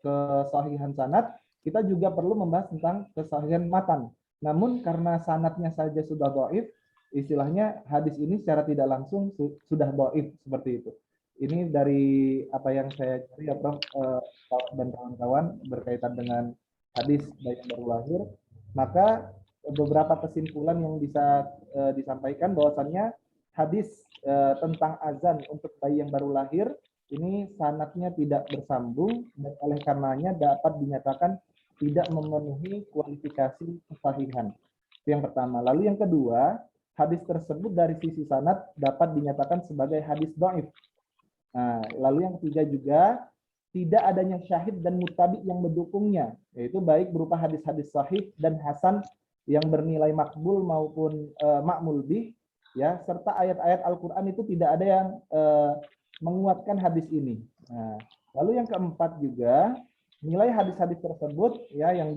kesahihan sanad, kita juga perlu membahas tentang kesahihan matan. Namun karena sanadnya saja sudah dhaif, istilahnya hadis ini secara tidak langsung sudah dhaif, seperti itu. Ini dari apa yang saya cari ya, Prof, dan kawan-kawan berkaitan dengan hadis bayi yang baru lahir. Maka beberapa kesimpulan yang bisa disampaikan bahwasannya hadis tentang azan untuk bayi yang baru lahir ini sanadnya tidak bersambung dan oleh karenanya dapat dinyatakan tidak memenuhi kualifikasi kesahihan. Itu yang pertama. Lalu yang kedua, hadis tersebut dari sisi sanad dapat dinyatakan sebagai hadis dhaif. Nah, lalu yang ketiga juga tidak adanya syahid dan mutabi yang mendukungnya, yaitu baik berupa hadis-hadis sahih dan hasan yang bernilai makbul maupun makmul bih, ya, serta ayat-ayat Al-Qur'an itu tidak ada yang menguatkan hadis ini. Nah, lalu yang keempat juga nilai hadis-hadis tersebut ya yang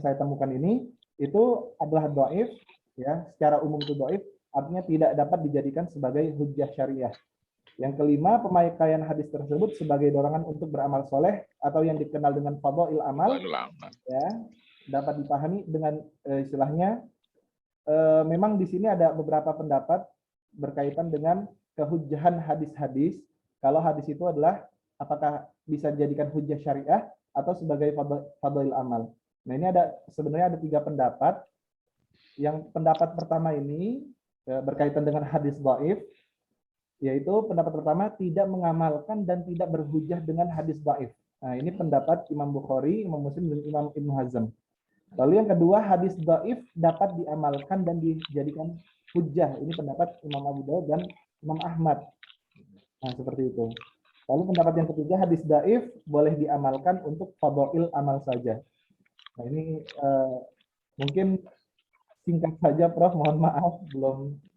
saya temukan ini itu adalah dhaif, ya, secara umum itu dhaif, artinya tidak dapat dijadikan sebagai hujjah syariah. Yang kelima, pemakaian hadis tersebut sebagai dorongan untuk beramal soleh atau yang dikenal dengan fadhail amal, ya, dapat dipahami dengan istilahnya memang di sini ada beberapa pendapat berkaitan dengan kehujjahan hadis-hadis. Kalau hadis itu adalah apakah bisa dijadikan hujjah syariah atau sebagai fadhail amal. Nah, ini sebenarnya ada 3 pendapat. Yang pendapat pertama ini berkaitan dengan hadis dhaif, yaitu pendapat pertama tidak mengamalkan dan tidak berhujjah dengan hadis dhaif. Nah, ini pendapat Imam Bukhari, Imam Muslim, dan Imam Ibnu Hazm. Lalu yang kedua, hadis dhaif dapat diamalkan dan dijadikan hujjah. Ini pendapat Imam Abu Dawud dan Imam Ahmad. Nah, seperti itu. Lalu pendapat yang ketiga, hadis dhaif boleh diamalkan untuk fadhail amal saja. Nah, ini mungkin singkat saja, Prof. Mohon maaf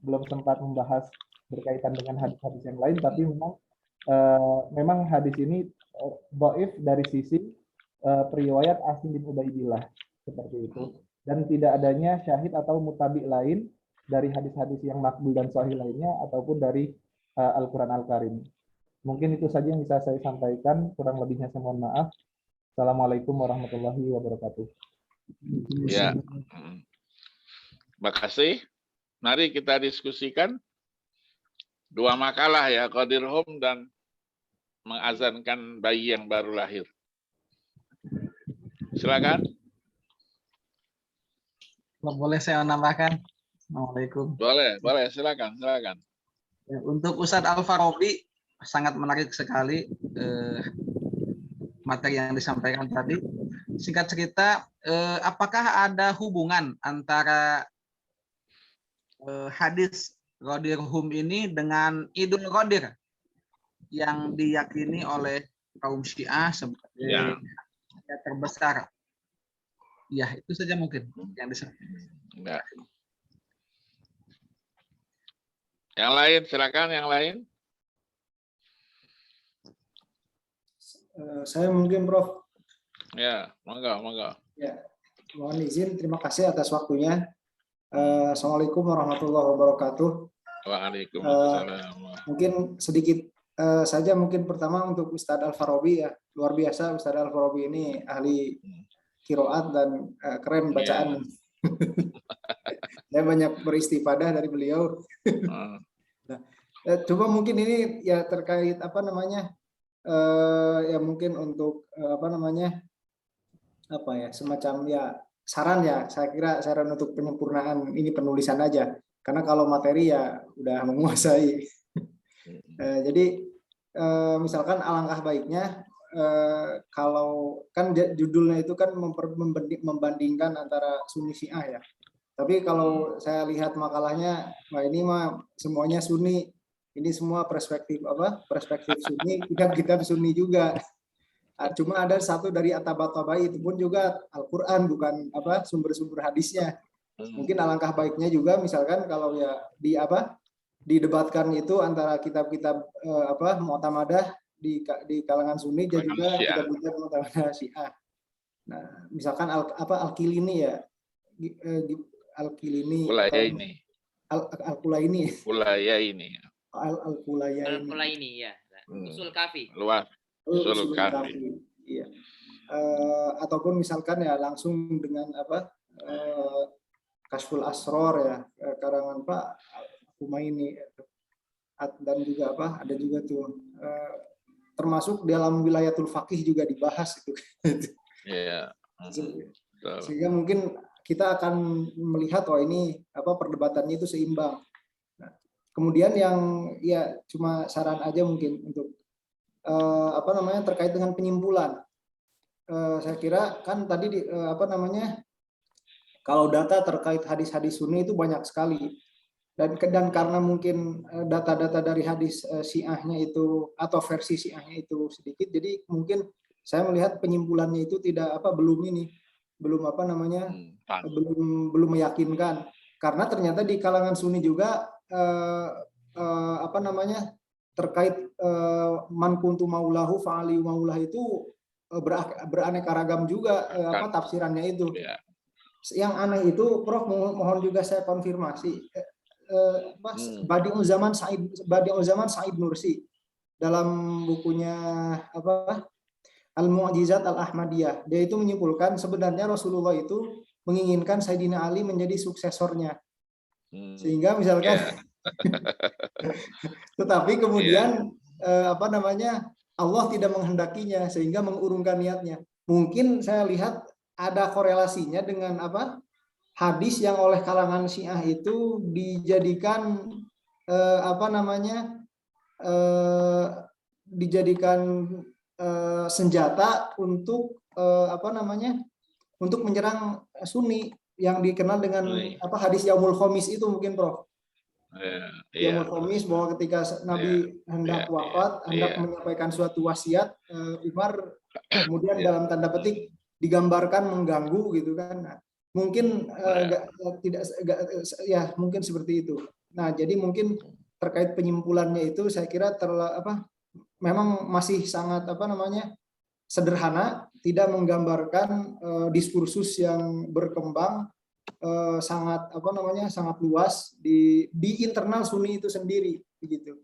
belum sempat membahas berkaitan dengan hadis-hadis yang lain, tapi memang hadis ini dhaif dari sisi periwayat Asim bin Ubaidillah, seperti itu, dan tidak adanya syahid atau mutabi lain dari hadis-hadis yang makbul dan sahih lainnya ataupun dari Al-Quran Al-Karim. Mungkin itu saja yang bisa saya sampaikan, kurang lebihnya saya mohon maaf. Assalamualaikum warahmatullahi wabarakatuh. Ya, makasih. Mari kita diskusikan 2 makalah ya, Qadirhum dan mengazankan bayi yang baru lahir. Silakan. Boleh saya menambahkan? Assalamualaikum. Boleh, silakan. Ya, untuk Ustadz Al-Farabi sangat menarik sekali materi yang disampaikan tadi. Singkat cerita, apakah ada hubungan antara hadis Qadirhum ini dengan Idul Qadir yang diyakini oleh kaum Syiah sebagai terbesar? Ya, itu saja mungkin yang disampaikan. Ya. Yang lain, silakan yang lain. Saya mungkin, Prof. Ya, monggo. Ya, mohon izin, terima kasih atas waktunya. Assalamualaikum warahmatullahi wabarakatuh. Waalaikumsalam. Mungkin sedikit saja mungkin pertama untuk Ustadz Al-Farabi ya. Luar biasa Ustadz Al-Farabi ini ahli qiraat dan keren bacaan. Saya banyak beristifadah dari beliau. Coba mungkin ini ya terkait apa namanya ya mungkin untuk semacam ya saran ya, saya kira saran untuk penyempurnaan ini penulisan aja, karena kalau materi ya udah menguasai. Jadi misalkan alangkah baiknya kalau kan judulnya itu kan membandingkan antara Sunni Syiah ya. Tapi kalau saya lihat makalahnya, wah ini mah semuanya Sunni. Ini semua perspektif Sunni, kitab Sunni juga. Cuma ada satu dari At-Tabatabai, itu pun juga Al-Qur'an, bukan sumber-sumber hadisnya. Mungkin alangkah baiknya juga misalkan kalau ya didebatkan itu antara kitab-kitab mu'tamadah di kalangan Sunni dan juga kitab-kitab mu'tamadah Syiah. Nah, misalkan Al-Kilini ya. Al-Kilini Al-Kulaini Al-Kulaini ya. Usul Kafi. Luar. Usul Kafi. Iya. Ataupun misalkan ya langsung dengan Kashful Asror ya, karangan Pak Humaini, dan juga ada juga tuh termasuk dalam wilayatul faqih juga dibahas itu. Iya. Sehingga mungkin kita akan melihat ini perdebatannya itu seimbang. Nah, kemudian yang ya cuma saran aja mungkin untuk terkait dengan penyimpulan. Saya kira kan tadi kalau data terkait hadis-hadis Sunni itu banyak sekali, dan karena mungkin data-data dari hadis Syiahnya itu atau versi Syiahnya itu sedikit, jadi mungkin saya melihat penyimpulannya itu belum meyakinkan, karena ternyata di kalangan Sunni juga terkait man kuntu maulahu fa'ali maulah itu beraneka ragam juga tafsirannya itu. Yang aneh itu, Prof, mohon juga saya konfirmasi. Badi'ul Zaman Said Nursi dalam bukunya Al-Mu'jizat Al-Ahmadiyah, dia itu menyimpulkan sebenarnya Rasulullah itu menginginkan Sayyidina Ali menjadi suksesornya. Sehingga misalkan tetapi kemudian Allah tidak menghendakinya sehingga mengurungkan niatnya. Mungkin saya lihat ada korelasinya dengan hadis yang oleh kalangan Syiah itu dijadikan senjata untuk untuk menyerang Sunni yang dikenal dengan hadis Yaumul Khamis itu mungkin, Prof. Yaumul Khamis, bahwa ketika Nabi hendak wafat, hendak menyampaikan suatu wasiat, Umar kemudian dalam tanda petik digambarkan mengganggu gitu kan. Nah, mungkin mungkin seperti itu. Nah, jadi mungkin terkait penyimpulannya itu saya kira memang masih sangat sederhana, tidak menggambarkan diskursus yang berkembang sangat sangat luas di internal Sunni itu sendiri begitu.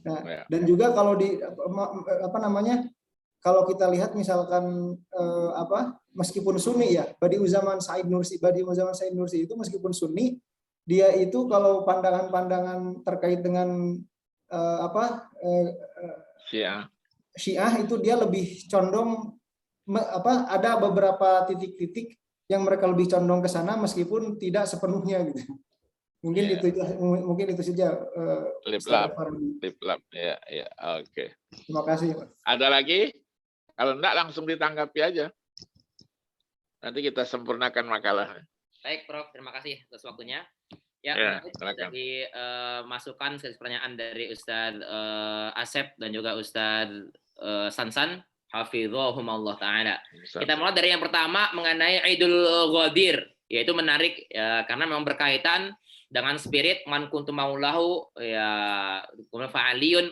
Nah, dan juga kalau kalau kita lihat misalkan meskipun Sunni ya, Badi'ul Zaman Said Nursi itu meskipun Sunni, dia itu kalau pandangan-pandangan terkait dengan Syiah itu dia lebih condong ada beberapa titik-titik yang mereka lebih condong ke sana meskipun tidak sepenuhnya gitu. Mungkin itu saja. Lip-lap. Ya, oke. Terima kasih, Pak. Ada lagi? Kalau enggak langsung ditanggapi aja. Nanti kita sempurnakan makalah. Baik, Prof. Terima kasih atas waktunya. Ya, jadi masukan pertanyaan dari Ustadz Asep dan juga Ustadz Sansan, hafizahumullah ta'ala. Kita mulai dari yang pertama mengenai Idul Ghadir, yaitu menarik karena memang berkaitan dengan spirit man kuntu maulahu ya fa'aliyun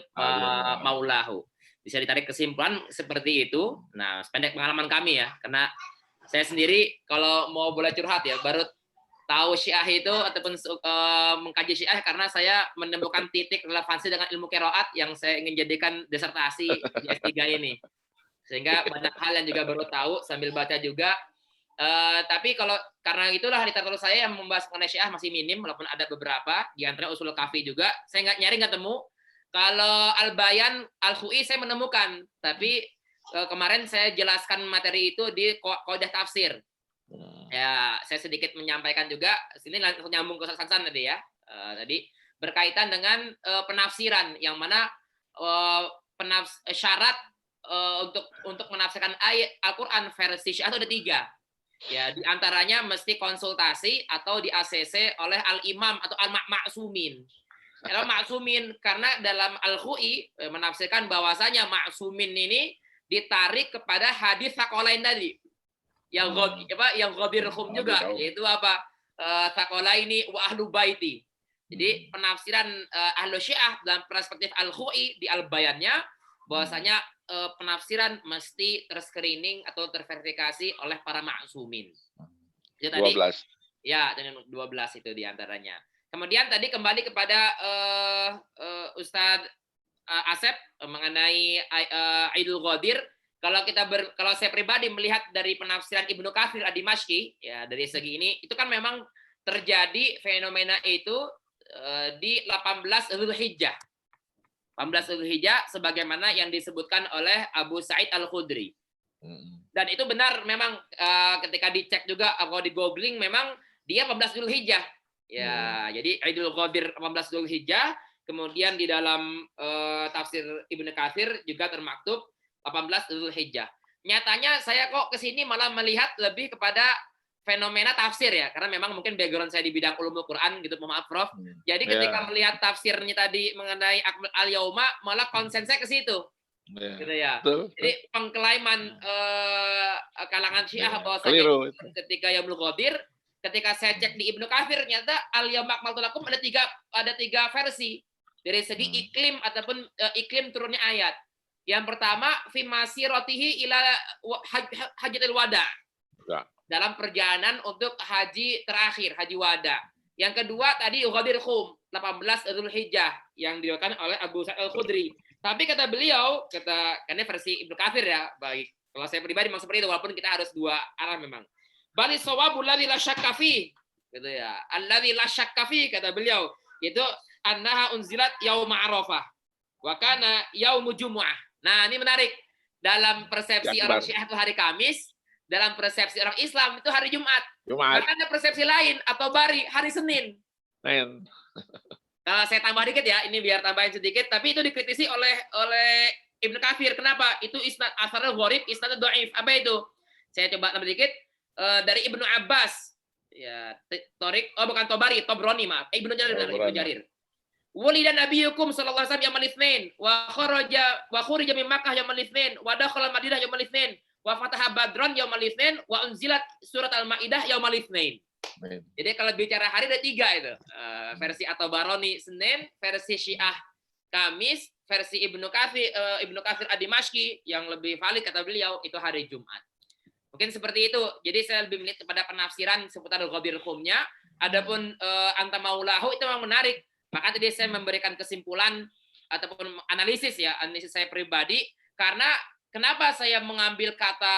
maulahu. Bisa ditarik kesimpulan seperti itu. Nah, sependek pengalaman kami ya, karena saya sendiri kalau mau boleh curhat ya, baru tahu Syiah itu ataupun mengkaji Syiah karena saya menemukan titik relevansi dengan ilmu qiraat yang saya ingin jadikan disertasi di S3 ini. Sehingga banyak hal yang juga baru tahu sambil baca juga. Tapi kalau karena itulah literatur saya yang membahas mengenai Syiah masih minim, walaupun ada beberapa, di antara Ushul Kafi juga. Saya nggak temu. Kalau Al-Bayan, Al-Khu'i saya menemukan, tapi kemarin saya jelaskan materi itu di Qaidah Tafsir. Ya, saya sedikit menyampaikan juga. Sini langsung nyambung ke Sansan tadi ya. Tadi berkaitan dengan penafsiran, yang mana syarat untuk menafsirkan ayat Al-Quran versi Syiah itu ada 3. Ya, di antaranya mesti konsultasi atau di ACC oleh al-imam atau al-ma'sumin. Kalau ma'sumin, karena dalam Al-Khu'i menafsirkan bahwasanya ma'sumin ini ditarik kepada hadis Tsaqalain tadi. Yang ghadirhum juga, yaitu apa? Tsaqalaini wa ahlu baiti. Jadi penafsiran ahlu Syiah dalam perspektif Al-Khu'i di Al-Bayannya bahwasanya penafsiran mesti terscreening atau terverifikasi oleh para ma'sumin. Itu tadi 12. ya, dengan 12 itu diantaranya. Kemudian tadi kembali kepada Ustadz Asep mengenai Aidul Ghadir. Kalau saya pribadi melihat dari penafsiran Ibnu Katsir Ad-Dimashqi, ya dari segi ini, itu kan memang terjadi fenomena itu di 18 Dzulhijjah. 18 Dzulhijjah sebagaimana yang disebutkan oleh Abu Sa'id Al-Khudri. Dan itu benar memang ketika dicek juga kalau di googling memang dia 18 Dzulhijjah. Ya, jadi Aidul Ghadir 18 Dzulhijjah, kemudian di dalam tafsir Ibnu Katsir juga termaktub 18 Dzulhijjah. Nyatanya saya kok kesini malah melihat lebih kepada fenomena tafsir ya, karena memang mungkin background saya di bidang ulumul Quran gitu, maaf Prof. Jadi ketika melihat tafsirnya tadi mengenai Akmal al-Yauma, malah konsen saya ke situ. Gitu ya. Jadi pengklaiman kalangan Syiah bahwasanya ketika Yaumul Ghadir, ketika saya cek di Ibnu Katsir, ternyata al-Yauma akmaltu lakum ada tiga versi dari segi iklim ataupun iklim turunnya ayat. Yang pertama fi masiratihi ila hajatul wada. Dalam perjalanan untuk haji terakhir, haji wada. Yang kedua tadi Ghadirhum 18 Dzulhijjah yang diriwayatkan oleh Abu Sa'id Al-Khudri. Tapi kata beliau, karena versi Ibnu Katsir ya, baik. Kalau saya pribadi memang seperti itu, walaupun kita harus dua arah memang. Bali shawabul ladzi la syakka fi, gitu ya. Alladzi la syakka fi, kata beliau, itu annaha unzilat yauma Arafah wa kana yaumu Jumu'ah. Nah, ini menarik. Dalam persepsi orang Syiah itu hari Kamis, dalam persepsi orang Islam itu hari Jumat. Bahkan ada persepsi lain atau bari hari Senin. Kalau saya tambah dikit ya, ini biar tambahin sedikit, tapi itu dikritisi oleh Ibnu Katsir. Kenapa? Itu isnad asarul gharib, isnad dhaif. Apa itu? Saya coba tambah dikit. Dari Ibnu Abbas. Ya, bukan Tobari, Tobroni, maaf. Ibnu Jarir. Walidan nabiyukum sallallahu alaihi wasallam yaumul itsnin wa kharaja min Makkah yaumul itsnin wa dakhala Madinah yaumul itsnin wa fataha Badran yaumul itsnin wa unzilat surat Al-Maidah yaumul itsnin. Jadi kalau bicara hari ada 3 itu. Versi At-Tabarani Senin, versi Syiah Kamis, versi Ibnu Katsir Ad-Dimashqi yang lebih valid kata beliau itu hari Jumat. Mungkin seperti itu. Jadi saya lebih melihat kepada penafsiran seputar Ghadirhumnya. Adapun anta maulahu itu memang menarik. Maka tadi saya memberikan kesimpulan ataupun analisis saya pribadi, karena kenapa saya mengambil kata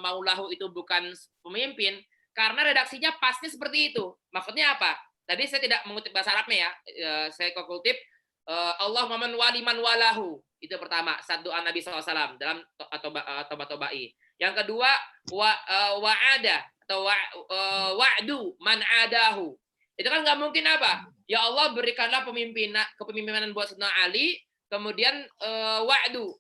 maulahu itu bukan pemimpin, karena redaksinya pasti seperti itu. Maksudnya apa? Tadi saya tidak mengutip bahasa Arabnya ya, saya kutip Allahumma man wali man walahu. Itu pertama, saat doa Nabi SAW dalam Toba-Tobai. Yang kedua, wa'ada atau wa'du man adahu. Itu kan nggak mungkin apa? Ya Allah berikanlah kepemimpinan buat Sayyidina Ali, kemudian wa'du,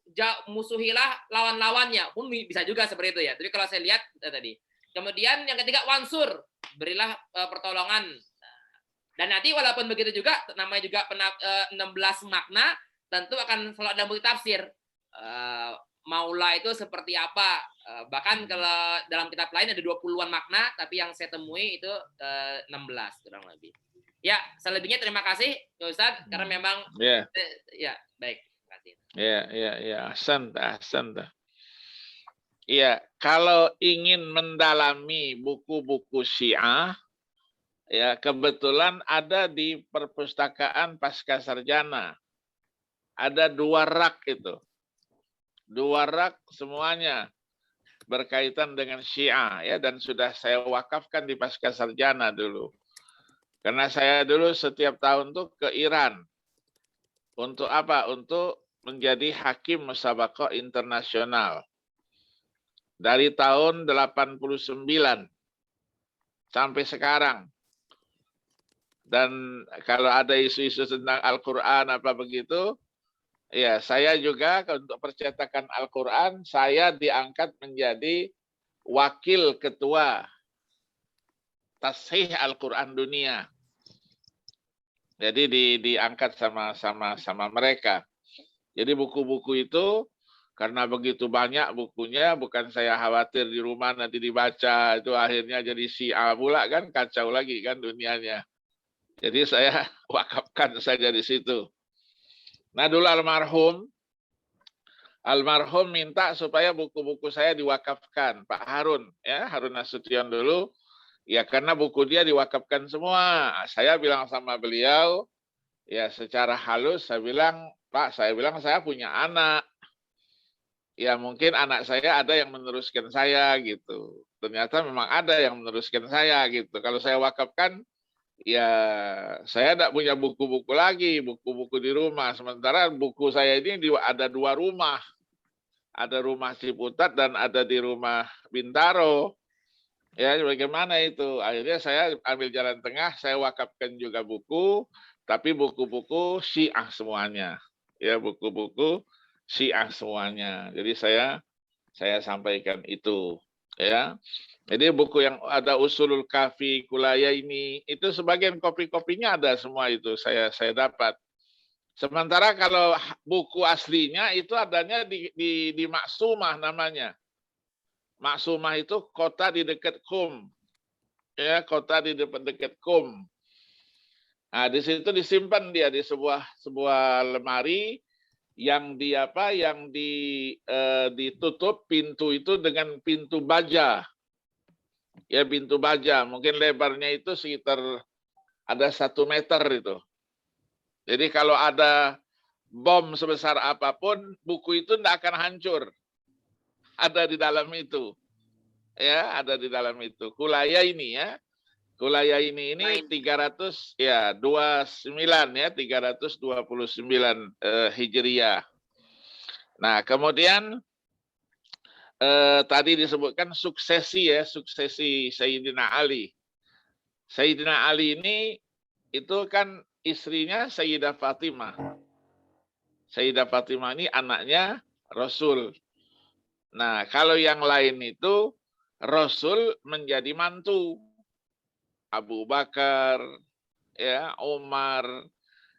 musuhilah lawan-lawannya. Pun bisa juga seperti itu ya. Tapi kalau saya lihat tadi. Kemudian yang ketiga wansur, berilah pertolongan. Dan nanti walaupun begitu juga, namanya juga 16 makna, tentu akan selalu ada multi tafsir. Maula itu seperti apa? Bahkan kalau dalam kitab lain ada 20-an makna, tapi yang saya temui itu 16 kurang lebih. Ya, selebihnya terima kasih Ustaz, karena memang ya baik. Terima kasih. Ya, ahsan. Iya, kalau ingin mendalami buku-buku Syiah, ya kebetulan ada di perpustakaan pasca sarjana. Ada 2 rak itu. 2 rak semuanya berkaitan dengan Syiah ya, dan sudah saya wakafkan di pasca sarjana dulu. Karena saya dulu setiap tahun tuh ke Iran. Untuk apa? Untuk menjadi hakim musabaqah internasional. Dari tahun 89 sampai sekarang. Dan kalau ada isu-isu tentang Al-Quran apa begitu, ya saya juga untuk percetakan Al-Quran, saya diangkat menjadi wakil ketua Tashih Al-Quran dunia. Jadi diangkat sama mereka. Jadi buku-buku itu karena begitu banyak bukunya, bukan saya khawatir di rumah nanti dibaca itu akhirnya jadi Syiah pula kan, kacau lagi kan dunianya. Jadi saya wakafkan saja di situ. Nah dulu almarhum minta supaya buku-buku saya diwakafkan, Pak Harun ya, Harun Nasution dulu. Ya karena buku dia diwakafkan semua. Saya bilang sama beliau, ya secara halus saya bilang, Pak, saya punya anak. Ya mungkin anak saya ada yang meneruskan saya gitu. Ternyata memang ada yang meneruskan saya gitu. Kalau saya wakafkan, ya saya tidak punya buku-buku lagi, buku-buku di rumah. Sementara buku saya ini ada 2 rumah. Ada rumah Ciputat dan ada di rumah Bintaro. Ya, bagaimana itu? Akhirnya saya ambil jalan tengah, saya wakafkan juga buku, tapi buku-buku Syiah semuanya. Ya, buku-buku Syiah semuanya. Jadi saya sampaikan itu, ya. Jadi buku yang ada Usulul Kafi, Kulaya ini, itu sebagian kopi-kopinya ada semua itu saya dapat. Sementara kalau buku aslinya itu adanya di Maksumah namanya. Maksumah itu kota di dekat Qum. Ya, kota di dekat Qum. Nah, di situ disimpan dia di sebuah lemari yang ditutup pintu itu dengan pintu baja. Ya, pintu baja. Mungkin lebarnya itu sekitar ada 1 meter itu. Jadi kalau ada bom sebesar apapun, buku itu tidak akan hancur. Ada di dalam itu. Ya, ada di dalam itu. Kulaya ini ya. Kulaya ini 300 ya 29 ya 329 Hijriah. Nah, kemudian tadi disebutkan suksesi ya, suksesi Sayyidina Ali. Sayyidina Ali ini itu kan istrinya Sayyidah Fatimah. Sayyidah Fatimah ini anaknya Rasul. Nah, kalau yang lain itu Rasul menjadi mantu. Abu Bakar, ya, Umar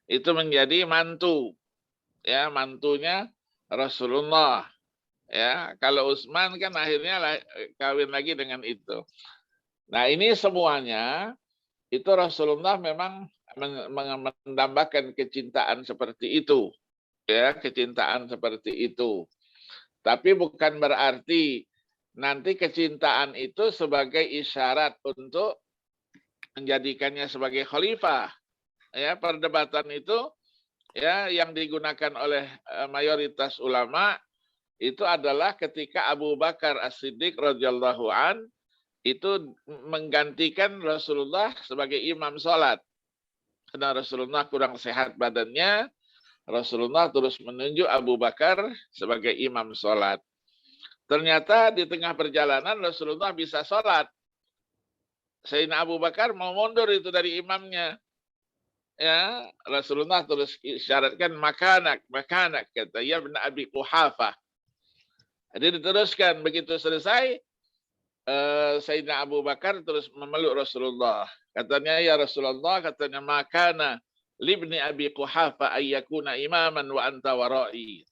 itu menjadi mantu. Ya, mantunya Rasulullah. Ya, kalau Utsman kan akhirnya kawin lagi dengan itu. Nah, ini semuanya itu Rasulullah memang mendambakan kecintaan seperti itu. Ya, kecintaan seperti itu. Tapi bukan berarti nanti kecintaan itu sebagai isyarat untuk menjadikannya sebagai khalifah. Ya, perdebatan itu ya yang digunakan oleh mayoritas ulama itu adalah ketika Abu Bakar As-Siddiq radhiyallahu an itu menggantikan Rasulullah sebagai imam sholat. Karena Rasulullah kurang sehat badannya, Rasulullah terus menunjuk Abu Bakar sebagai imam sholat. Ternyata di tengah perjalanan Rasulullah bisa sholat. Sayyidina Abu Bakar mau mundur itu dari imamnya. Ya, Rasulullah terus isyaratkan makanak, kata ya bin Abi Quhafah. Jadi diteruskan begitu selesai Sayyidina Abu Bakar terus memeluk Rasulullah. Katanya ya Rasulullah, katanya makana libni Abi Quhafah ayyakuna imaman wa anta wara'i.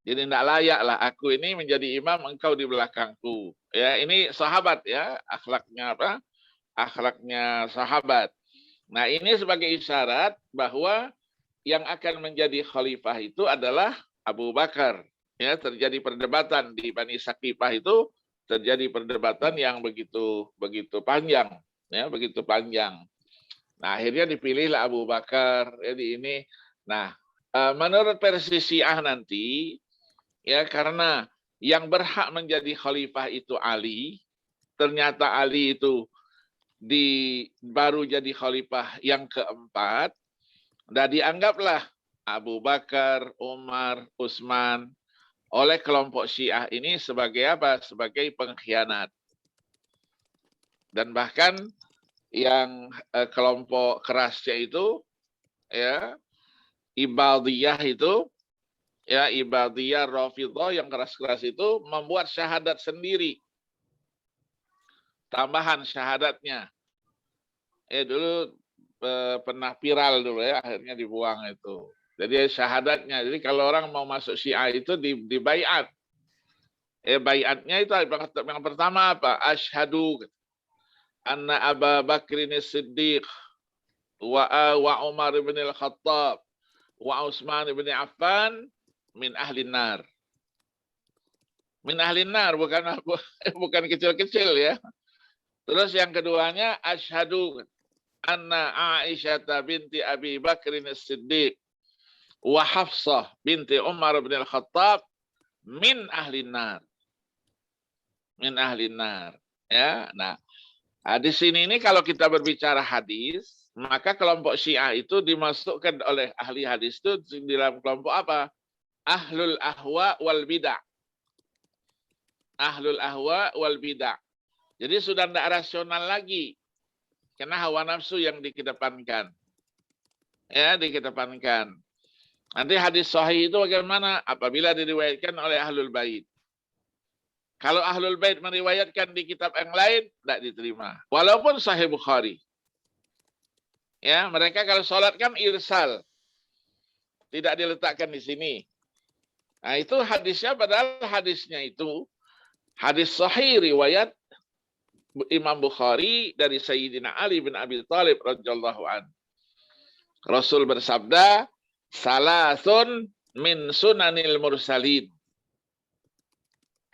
Jadi tidak layaklah aku ini menjadi imam, engkau di belakangku. Ya, ini sahabat ya, akhlaknya apa? Akhlaknya sahabat. Nah, ini sebagai isyarat bahwa yang akan menjadi khalifah itu adalah Abu Bakar. Ya, terjadi perdebatan di Bani Saqifah itu, terjadi perdebatan yang begitu panjang. ya begitu panjang. Nah, akhirnya dipilihlah Abu Bakar. Jadi ini, nah, menurut versi Syiah nanti, ya karena yang berhak menjadi khalifah itu Ali, ternyata Ali itu baru jadi khalifah yang keempat, dan dianggaplah Abu Bakar, Umar, Utsman oleh kelompok Syiah ini sebagai apa? Sebagai pengkhianat. Dan bahkan yang kelompok kerasnya itu, ya, Ibadiyah itu, ya, Ibadiyah Rafidhah yang keras-keras itu membuat syahadat sendiri. Tambahan syahadatnya. Dulu pernah viral dulu ya, akhirnya dibuang itu. Jadi syahadatnya. Jadi kalau orang mau masuk Syiah itu dibaiat. Baiatnya itu yang pertama apa? Asyhadu anna Abu Bakrin Siddiq wa Umar bin Al-Khattab wa Utsman bin Affan min ahli nar. Min ahli nar, bukan kecil-kecil ya. Terus yang keduanya asyhadu anna Aisyah binti Abi Bakrin Siddiq wa Hafsah binti Umar bin Al-Khattab min ahli nar. Min ahli nar. Ya, nah, di sini ini kalau kita berbicara hadis, maka kelompok Syiah itu dimasukkan oleh ahli hadis itu di dalam kelompok apa? Ahlul ahwa wal bidah. Ahlul ahwa wal bidah. Jadi sudah tidak rasional lagi. Karena hawa nafsu yang dikedepankan. Ya, dikedepankan. Nanti hadis sahih itu bagaimana? Apabila diriwayatkan oleh ahlul bait. Kalau ahlul bait meriwayatkan di kitab yang lain, tidak diterima. Walaupun sahih Bukhari. Ya, mereka kalau sholat kan irsal. Tidak diletakkan di sini. Nah, itu hadisnya, padahal hadisnya itu hadis sahih riwayat Imam Bukhari dari Sayyidina Ali bin Abi Thalib radhiyallahu anhu. Rasul bersabda, salasun min sunanil mursalin.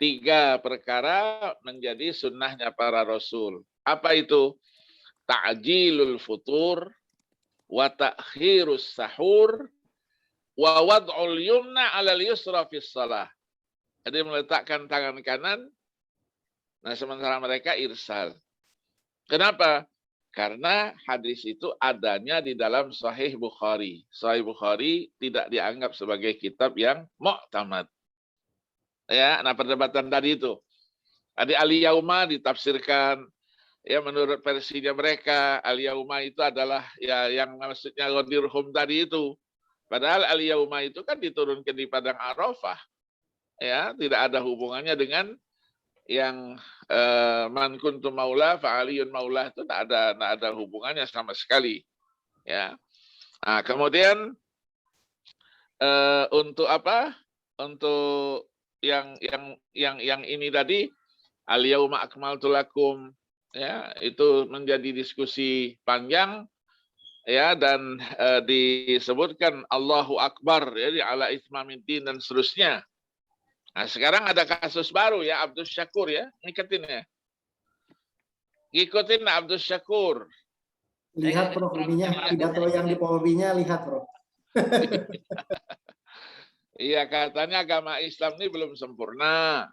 3 perkara menjadi sunnahnya para rasul. Apa itu? Ta'jilul futur, wa ta'khirus sahur, wa wad'ul yumna 'alal yusra fis shalah. Jadi meletakkan tangan kanan, nah sementara mereka irsal. Kenapa? Karena hadis itu adanya di dalam Sahih Bukhari. Sahih Bukhari tidak dianggap sebagai kitab yang mu'tamad. Ya, nah perdebatan tadi itu. Tadi al-yauma ditafsirkan ya menurut versinya mereka, al-yauma itu adalah ya yang maksudnya ghadirhum tadi itu. Padahal al-yauma itu kan diturunkan di padang Arafah. Ya, tidak ada hubungannya dengan yang man kuntu maula fa aliyun maula, itu tidak ada hubungannya sama sekali. Ya. Nah, kemudian untuk apa? Untuk yang ini tadi al-yauma akmaltu lakum, ya, itu menjadi diskusi panjang ya, dan disebutkan Allahu Akbar ya di ala ismamiddin dan seterusnya. Nah, sekarang ada kasus baru ya, Abdul Syakur ya, ngikutin ya. Ngikutin Abdul Syakur. Lihat Prof, ininya pidato yang di Polri-nya, lihat Prof. Iya, katanya agama Islam ini belum sempurna.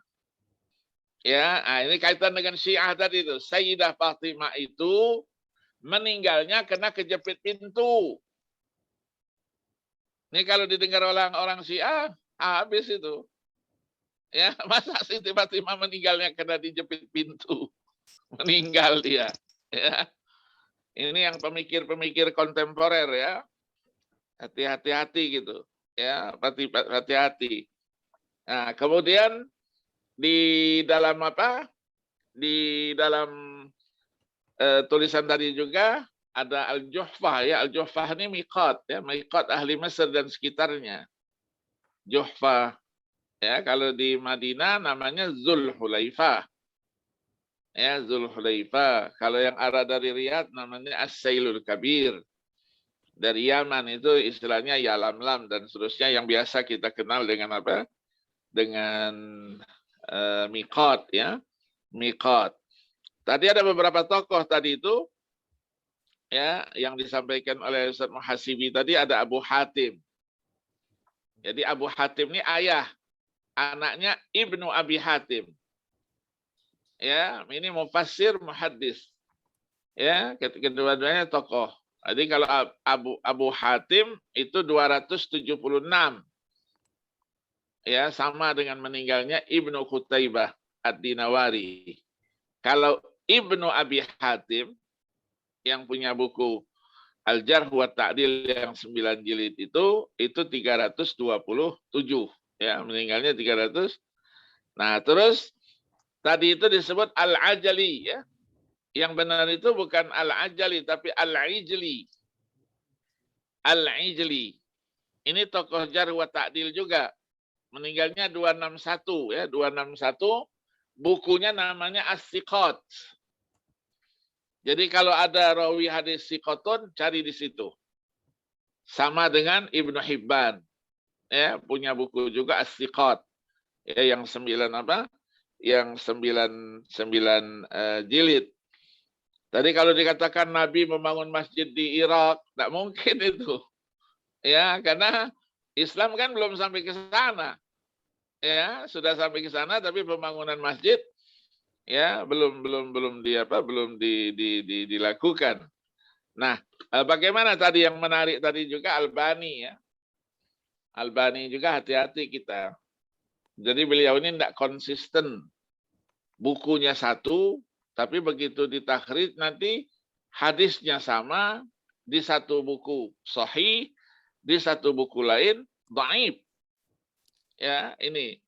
Ya, nah ini kaitan dengan Syiah tadi itu. Sayyidah Fatimah itu meninggalnya kena kejepit pintu. Ini kalau didengar orang Syiah, habis itu. Ya, masa Siti Fatimah meninggalnya kena dijepit pintu. Meninggal dia. Ya. Ini yang pemikir-pemikir kontemporer ya. Hati-hati gitu. Ya, hati-hati. Nah, kemudian di dalam apa? Di dalam tulisan tadi juga ada Al-Juhfah ya. Al-Juhfah ini miqat ya, miqat ahli Mesir dan sekitarnya. Juhfah ya, kalau di Madinah namanya Zulhulaifah. Ya, Zulhulaifah. Kalau yang arah dari Riyadh namanya As-Sailul Kabir. Dari Yaman itu istilahnya Yalamlam dan seterusnya yang biasa kita kenal dengan apa? Dengan miqat ya. Miqat. Tadi ada beberapa tokoh tadi itu ya yang disampaikan oleh Ustaz Muhasibi tadi ada Abu Hatim. Jadi Abu Hatim ini ayah, anaknya Ibnu Abi Hatim. Ya, ini mufassir muhaddis. Ya, kedua-duanya tokoh. Jadi kalau Abu Hatim itu 276. Ya, sama dengan meninggalnya Ibnu Qutaibah Ad-Dinawari. Kalau Ibnu Abi Hatim yang punya buku Al-Jarh wa Ta'dil yang 9 jilid itu 327 ya, meninggalnya 300. Nah, terus tadi itu disebut Al-Ajali ya. Yang benar itu bukan Al-Ajali tapi Al-Ijli. Al-Ijli. Ini tokoh Jarh wa Ta'dil juga. Meninggalnya 261 ya, 261. Bukunya namanya As-Siqat. Jadi kalau ada rawi hadis siqatun, cari di situ. Sama dengan Ibnu Hibban. Ya, punya buku juga As-Siqat. Ya, yang 9 apa? Yang 9 jilid. Tadi kalau dikatakan Nabi membangun masjid di Irak, tidak mungkin itu. Ya, karena Islam kan belum sampai ke sana. Ya, sudah sampai ke sana tapi pembangunan masjid ya belum dilakukan. Nah, bagaimana tadi yang menarik tadi juga Albani ya. Albani juga hati-hati kita. Jadi beliau ini tidak konsisten. Bukunya satu, tapi begitu ditakhrij nanti hadisnya sama, di satu buku sahih, di satu buku lain dhaif. Ya, ini.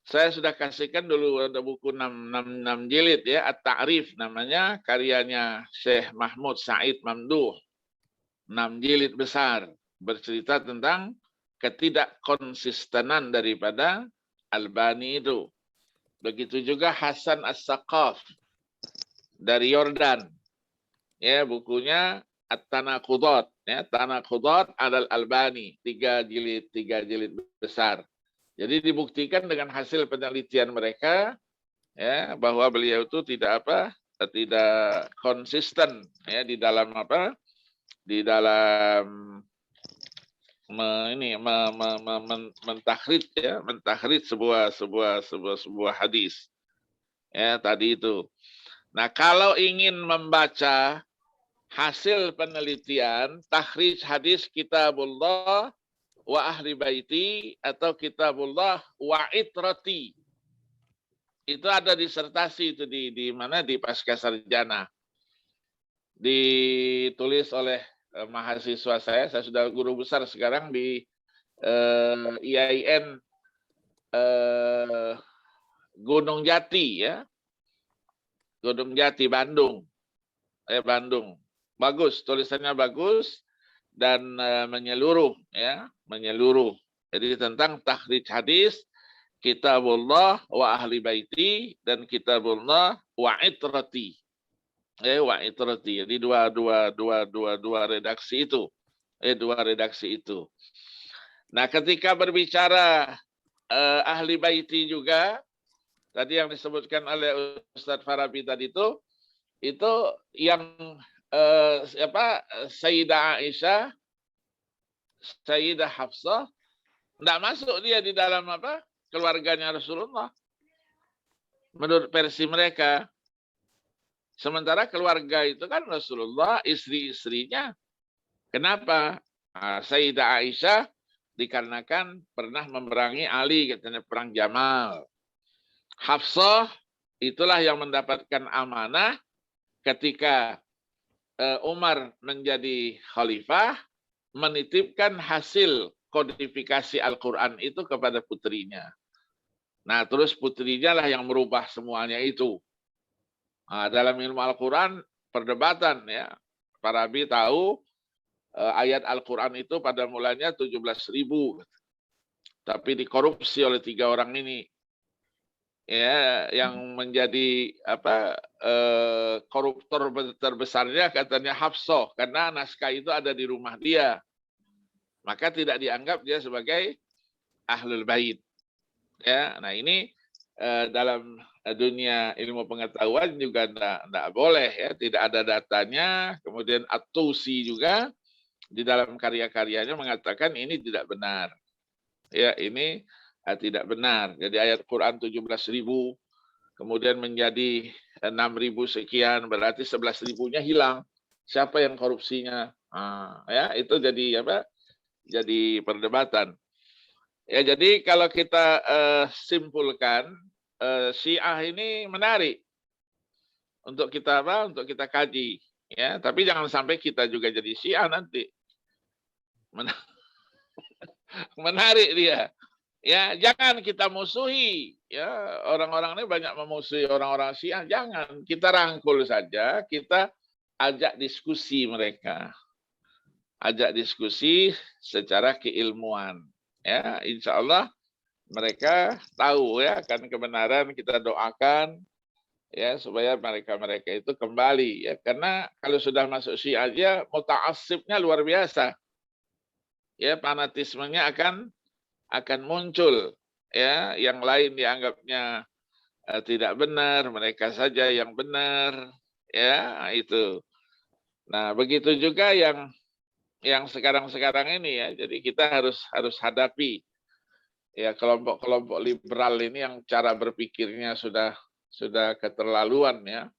Saya sudah kasihkan dulu ada buku 6 jilid ya, At-Ta'rif namanya, karyanya Syekh Mahmud Said Mamduh. 6 jilid besar, bercerita tentang ketidakkonsistenan daripada Albani itu. Begitu juga Hasan As-Saqaf dari Yordan. Ya, bukunya At-Tanaqudat, ya, Tanaqudat Al-Albani, 3 jilid besar. Jadi dibuktikan dengan hasil penelitian mereka ya bahwa beliau itu tidak konsisten ya di dalam mentahrid sebuah hadis. Ya, tadi itu. Nah, kalau ingin membaca hasil penelitian takhrij hadis Kitabullah wa ahli baiti atau Kitabullah wa itrati. Itu ada disertasi itu di mana di Pascasarjana. Ditulis oleh mahasiswa saya sudah guru besar sekarang di IAIN Gunung Jati ya. Gunung Jati Bandung. Bandung. Bagus, tulisannya bagus dan menyeluruh ya, menyeluruh. Jadi tentang takhrij hadis Kitabullah wa ahli baiti dan Kitabullah wa itrati. Wa itrati. Jadi dua redaksi itu. Dua redaksi itu. Nah, ketika berbicara ahli baiti juga tadi yang disebutkan oleh Ustadz Farabi tadi itu yang Sayyidah Aisyah, Sayyidah Hafsah, tidak masuk dia di dalam keluarganya Rasulullah. Menurut versi mereka. Sementara keluarga itu kan Rasulullah, istri-istrinya. Kenapa? Sayyidah Aisyah dikarenakan pernah memerangi Ali, katanya perang Jamal. Hafsah itulah yang mendapatkan amanah ketika Umar menjadi khalifah, menitipkan hasil kodifikasi Al-Quran itu kepada putrinya. Nah, terus putrinya lah yang merubah semuanya itu. Nah, dalam ilmu Al-Quran, perdebatan ya. Farabi tahu ayat Al-Quran itu pada mulanya 17.000. Tapi dikorupsi oleh 3 orang ini. Ya, yang menjadi koruptor terbesarnya katanya Hafsah, karena naskah itu ada di rumah dia, maka tidak dianggap dia sebagai ahlul bait. Ya, nah ini dalam dunia ilmu pengetahuan juga enggak boleh ya, tidak ada datanya. Kemudian At-Tusi juga di dalam karya-karyanya mengatakan ini tidak benar. Ya, ini tidak benar. Jadi ayat Quran 17.000 kemudian menjadi 6.000 sekian, berarti 11.000-nya hilang. Siapa yang korupsinya? Ya, itu jadi apa? Jadi perdebatan. Ya, jadi kalau kita simpulkan, Syiah ini menarik untuk kita apa? Untuk kita kaji, ya. Tapi jangan sampai kita juga jadi Syiah nanti. Menarik dia. Ya, jangan kita musuhi. Ya, orang-orang ini banyak memusuhi orang-orang Syiah. Jangan, kita rangkul saja, kita ajak diskusi mereka. Ajak diskusi secara keilmuan. Ya, insya Allah mereka tahu ya akan kebenaran, kita doakan ya supaya mereka itu kembali ya, karena kalau sudah masuk Syiah aja muta'assibnya luar biasa ya, fanatismenya akan muncul ya, yang lain dianggapnya tidak benar, mereka saja yang benar ya, itu. Nah begitu juga yang sekarang ini ya, jadi kita harus hadapi ya kelompok-kelompok liberal ini yang cara berpikirnya sudah keterlaluan ya.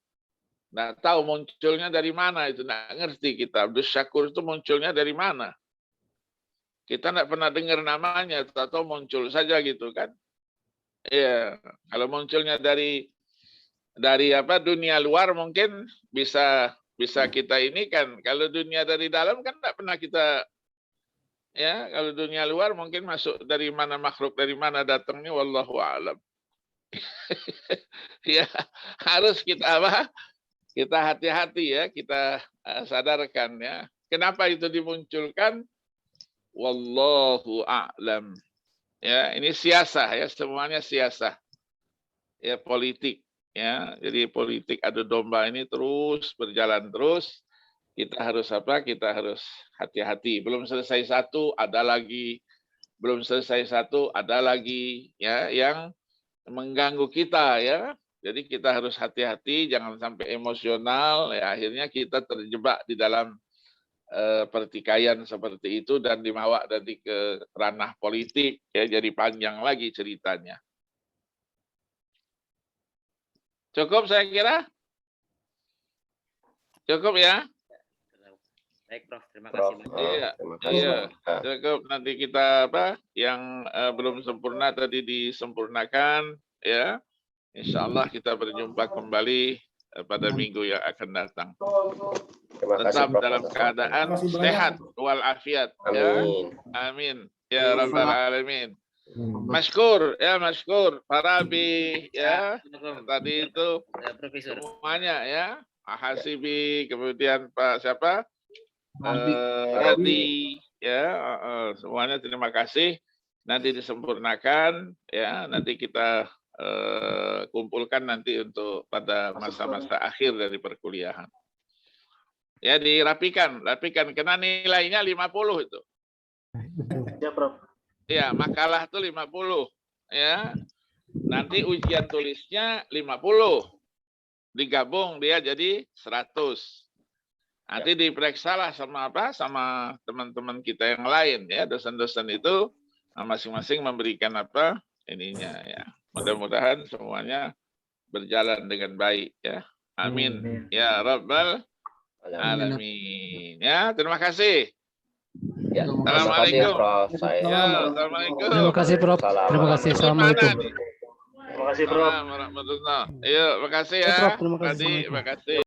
Nah, tahu munculnya dari mana itu, nggak ngerti kita. Abdul Syakur itu munculnya dari mana? Kita nggak pernah dengar namanya, atau muncul saja gitu kan? Iya, kalau munculnya dari apa dunia luar mungkin bisa kita ini kan. Kalau dunia dari dalam kan nggak pernah kita. Ya, kalau dunia luar mungkin masuk dari mana, makhluk dari mana datangnya, wallahu a'lam. Ya, harus kita apa? Kita hati-hati ya, kita sadarkan ya. Kenapa itu dimunculkan? Wallahu a'lam. Ya, ini siasah ya, semuanya siasah. Ya, politik ya. Jadi politik adu domba ini terus berjalan terus. Kita harus apa? Kita harus hati-hati. Belum selesai satu, ada lagi. Belum selesai satu, ada lagi. Ya, yang mengganggu kita ya. Jadi kita harus hati-hati, jangan sampai emosional. Ya, akhirnya kita terjebak di dalam pertikaian seperti itu dan dibawa dari ke ranah politik. Ya, jadi panjang lagi ceritanya. Cukup saya kira? Cukup ya? Baik, Prof. Terima kasih. Iya, cukup. Nanti kita apa yang belum sempurna tadi disempurnakan ya. Insya Allah kita berjumpa kembali pada minggu yang akan datang. Tetap dalam keadaan sehat walafiat. Ya. Amin. Ya Rabbal Alamin. Masykur ya, masykur. Farabi ya. Tadi itu semuanya ya. Hasibi, kemudian Pak siapa? Hadi ya, semuanya terima kasih. Nanti disempurnakan ya, nanti kita kumpulkan nanti untuk pada masa-masa akhir dari perkuliahan. Ya, dirapikan, karena nilainya 50 itu. Ya, Prof. Ya, makalah itu 50 ya. Nanti ujian tulisnya 50. Digabung dia jadi 100. Nanti diperiksalah sama apa? Sama teman-teman kita yang lain ya, dosen-dosen itu masing-masing memberikan apa ininya ya. Mudah-mudahan semuanya berjalan dengan baik ya. Amin. Ya Rabbal Alamin. Ya, terima kasih. Ya, Assalamualaikum. Ya, assalamualaikum. Terima kasih, Prof. Terima kasih. Assalamualaikum. Terima kasih, Prof. Warahmatullahi. Iya, makasih ya. Prof, terima kasih. Terima kasih.